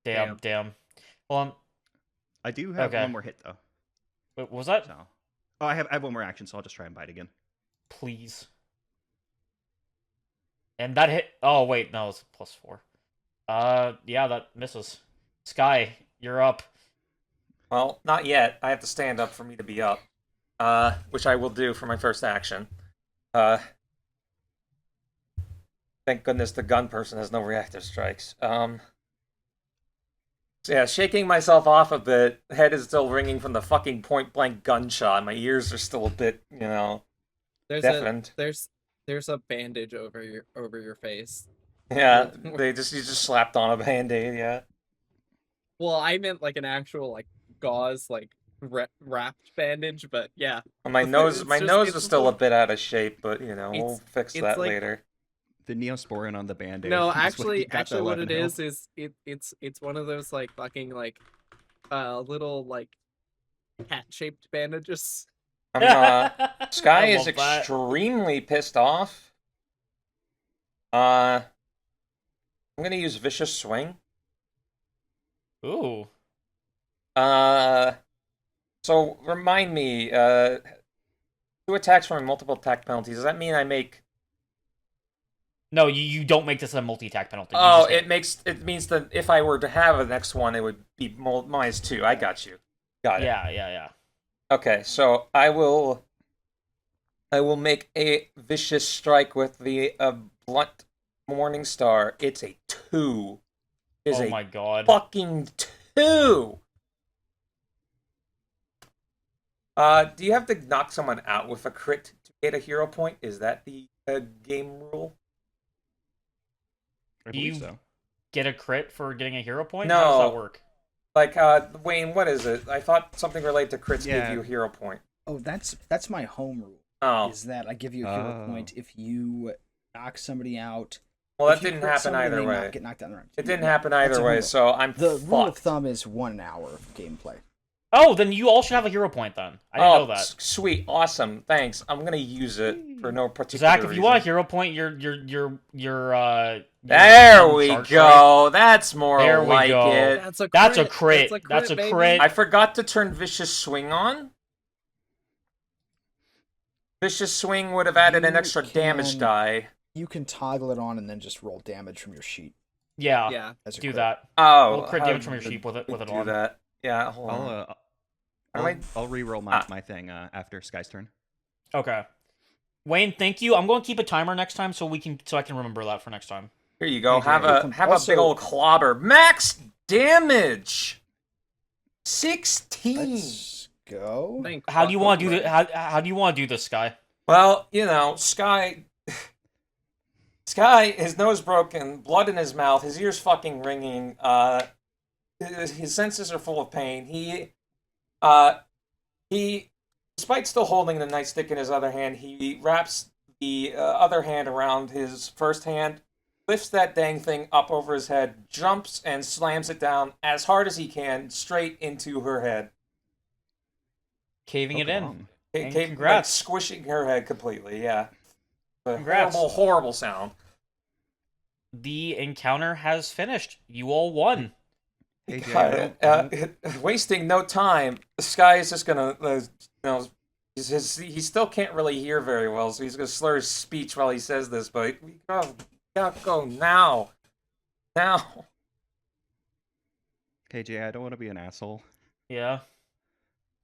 Damn. Well, I do have 1 more hit though. What was that? So, I have 1 more action, so I'll just try and bite again. Please. And that hit. Oh wait, no, it's +4. Yeah, that misses. Sky, you're up. Well, not yet. I have to stand up for me to be up. Which I will do for my first action. Thank goodness the gun person has no reactive strikes. This Yeah, shaking myself off a bit. Head is still ringing from the fucking point blank gunshot. My ears are still a bit, There's deafened. there's a bandage over your face. Yeah, Where- you just slapped on a band-aid, yeah. Well, I meant like an actual like gauze like wrapped bandage, but yeah. My It's nose just- is it's still a like- bit out of shape, but we'll fix it's that like- later. The Neosporin on the band-aid. No, is what actually, got the what it 11 is health. it's one of those like fucking like little like cat-shaped bandages. Sky I is love that. extremely pissed off. I'm gonna use Vicious Swing. Ooh. So remind me, 2 attacks from multiple attack penalties. Does that mean I make? No, you don't make this a multi-attack penalty. You Oh, just hit. it means that if I were to have a next one, it would be -2. I got you. Got it. Yeah. Okay, so I will make a vicious strike with the blunt Morning Star. It's a 2. Is Oh a my god. fucking 2. Do you have to knock someone out with a crit to get a hero point? Is that the game rule? I Do believe you- so. Get a crit for getting a hero point? No. How does that work? Like, Wayne, what is it? I thought something related to crits Yeah. give you a hero point. Oh, that's my home rule. Oh, Is that I give you a hero point if you knock somebody out. well, If that you didn't crit happen somebody, either they way. get knocked down the round. It didn't Yeah, happen that's either a way, rule. so I'm The rule of fucked. thumb is 1 hour of gameplay. Oh, then you all should have a hero point then. I didn't know that. Sweet, awesome, thanks. I'm gonna use it for no particular Zach, if you want a reason. hero point, you're There in we charge, go. That's more There we like go. it. That's a crit. That's a crit. That's a baby. crit. I forgot to turn Vicious Swing on. Vicious Swing would have added an You extra damage can- die. You can toggle it on and then just roll damage from your sheet Yeah, Yeah. as a do crit. that. Oh, Roll crit how damage from your would sheep with it we do on. that. Yeah, hold I'll on. I'll, Wait. I'll re-roll my thing after Sky's turn. Okay. Wayne, thank you. I'm going to keep a timer next time so I can remember that for next time. Here you go. Hey, Have Jay. a have a Also- big old clobber. Max damage. 16. Let's go. Thank How do you fuck want to do already. how do you want to do this, Sky? Well, Sky. Sky, his nose broken, blood in his mouth, his ears fucking ringing. His senses are full of pain. He, despite still holding the nightstick in his other hand, he wraps the other hand around his first hand, lifts that dang thing up over his head, jumps and slams it down as hard as he can, straight into her head. Caving it in. Pokemon. And Like, congrats. squishing her head completely, yeah. A Congrats. horrible, horrible sound. The encounter has finished. You all won. Hey, Jay, I don't- Wasting no time. Sky is just gonna, he still can't really hear very well, so he's gonna slur his speech while he says this. But we gotta go now. KJ, I don't want to be an asshole, Yeah.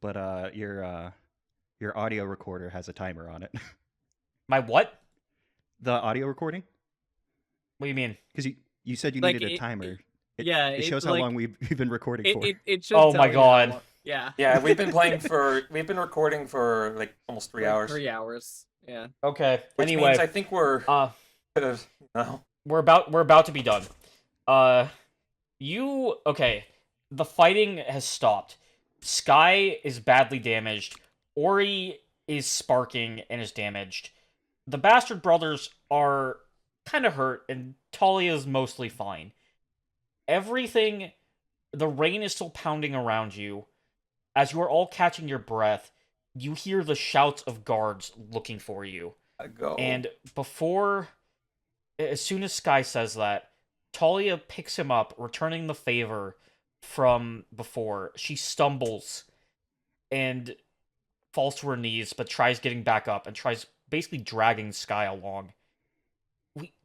but your audio recorder has a timer on it. My what? The audio recording, What do you mean? because you said you Like, needed a it- timer. It, yeah, it it, shows how like, long we've been recording for. It should Oh tell my you how God. long- Yeah. Yeah, we've been recording for like almost 3 Like hours. 3 hours. Yeah. Okay. Which Anyway, means I think we're we're about to be done. Okay. The fighting has stopped. Sky is badly damaged. Ori is sparking and is damaged. The Bastard Brothers are kind of hurt, and Talia is mostly fine. The rain is still pounding around you. As you are all catching your breath, you hear the shouts of guards looking for you. go. And as soon as Sky says that, Talia picks him up, returning the favor from before. She stumbles and falls to her knees, but tries getting back up and tries basically dragging Sky along.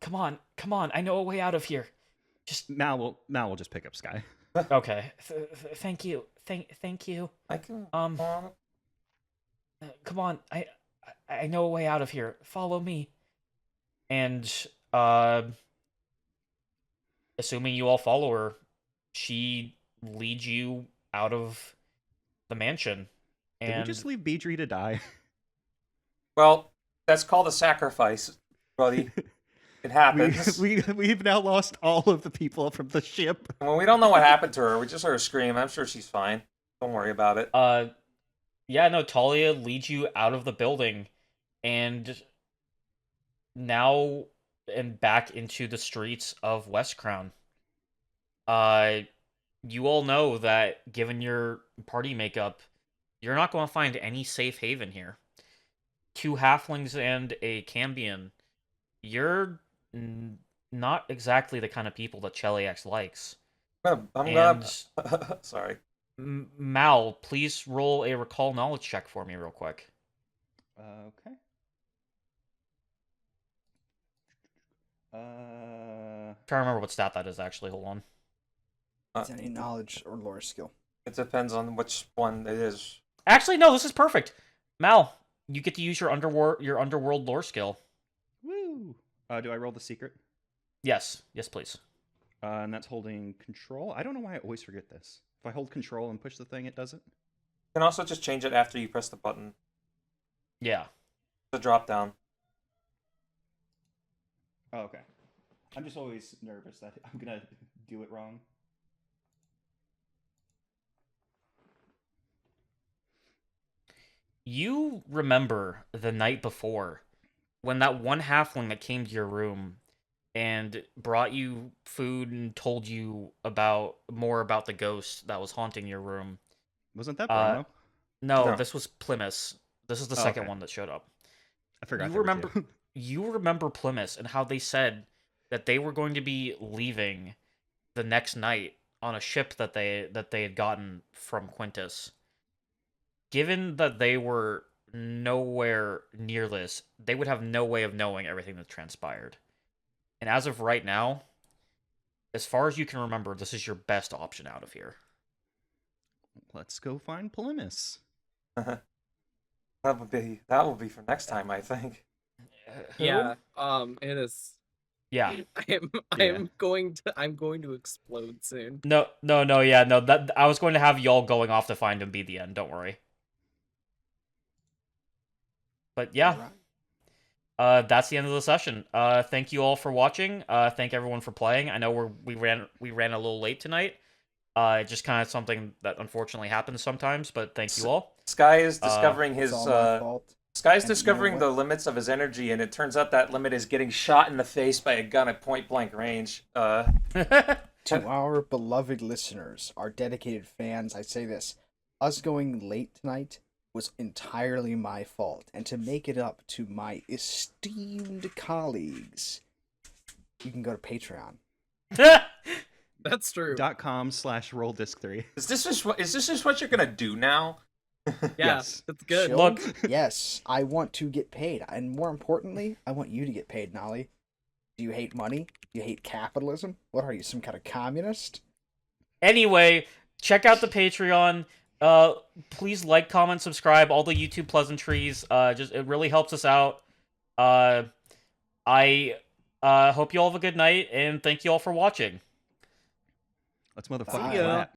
Come on, I know a way out of here. Mal will just pick up Sky. Okay, thank you, thank you. I can. Come on, I know a way out of here. Follow me. And assuming you all follow her, she lead you out of the mansion. Did we And just leave Beedry to die? Well, that's called a sacrifice, buddy. It happens. We've now lost all of the people from the ship. Well, we don't know what happened to her. We just heard her scream. I'm sure she's fine. Don't worry about it. yeah, no, Talia leads you out of the building and now and back into the streets of West Crown. You all know that given your party makeup, you're not going to find any safe haven here. 2 halflings and a Cambion. You're not exactly the kind of people that Cheliax likes. Sorry. Mal, please roll a recall knowledge check for me real quick. Okay. Trying to remember what stat that is actually. Hold on. It's any knowledge or lore skill. It depends on which one it is. Actually, no, this is perfect. Mal, you get to use your underworld lore skill. Woo! Do I roll the secret? Yes, please. And that's holding control. I don't know why I always forget this. If I hold control and push the thing, it does it. You can also just change it after you press the button. Yeah. The drop down. Oh, okay. I'm just always nervous that I'm gonna do it wrong. You remember the night before when that one halfling that came to your room and brought you food and told you more about the ghost that was haunting your room. Wasn't that Bruno? No, No. this was Plymouth. This is the Oh, second okay. one that showed up. I forgot. You there were remember two. you remember Plymouth and how they said that they were going to be leaving the next night on a ship that they had gotten from Quintus. Given that they were nowhere near this, they would have no way of knowing everything that transpired. And as of right now, as far as you can remember, this is your best option out of here. Let's go find Plymouth. That will be for next time, I think. Who? Yeah. It is. Yeah. I'm going to explode soon. No. That I was going to have y'all going off to find him be the end. Don't worry. But yeah. That's the end of the session. Thank you all for watching. Thank everyone for playing. I know we ran a little late tonight. Just kind of something that unfortunately happens sometimes. But thank you all. Sky is discovering It's all my fault. Sky's And you know discovering what? the limits of his energy, and it turns out that limit is getting shot in the face by a gun at point blank range. To our beloved listeners, our dedicated fans, I say this. Us going late tonight was entirely my fault. And to make it up to my esteemed colleagues, you can go to Patreon. That's true. .com/rolldisc3. Is this just what you're gonna do now? Yeah, Yes. that's good. Chill. Look. Yes, I want to get paid. And more importantly, I want you to get paid, Nolly. Do you hate money? Do you hate capitalism? What are you, some kind of communist? Anyway, check out the Patreon. Please like, comment, subscribe, all the YouTube pleasantries. It really helps us out. I hope you all have a good night, and thank you all for watching. Let's motherfucking Bye. clap.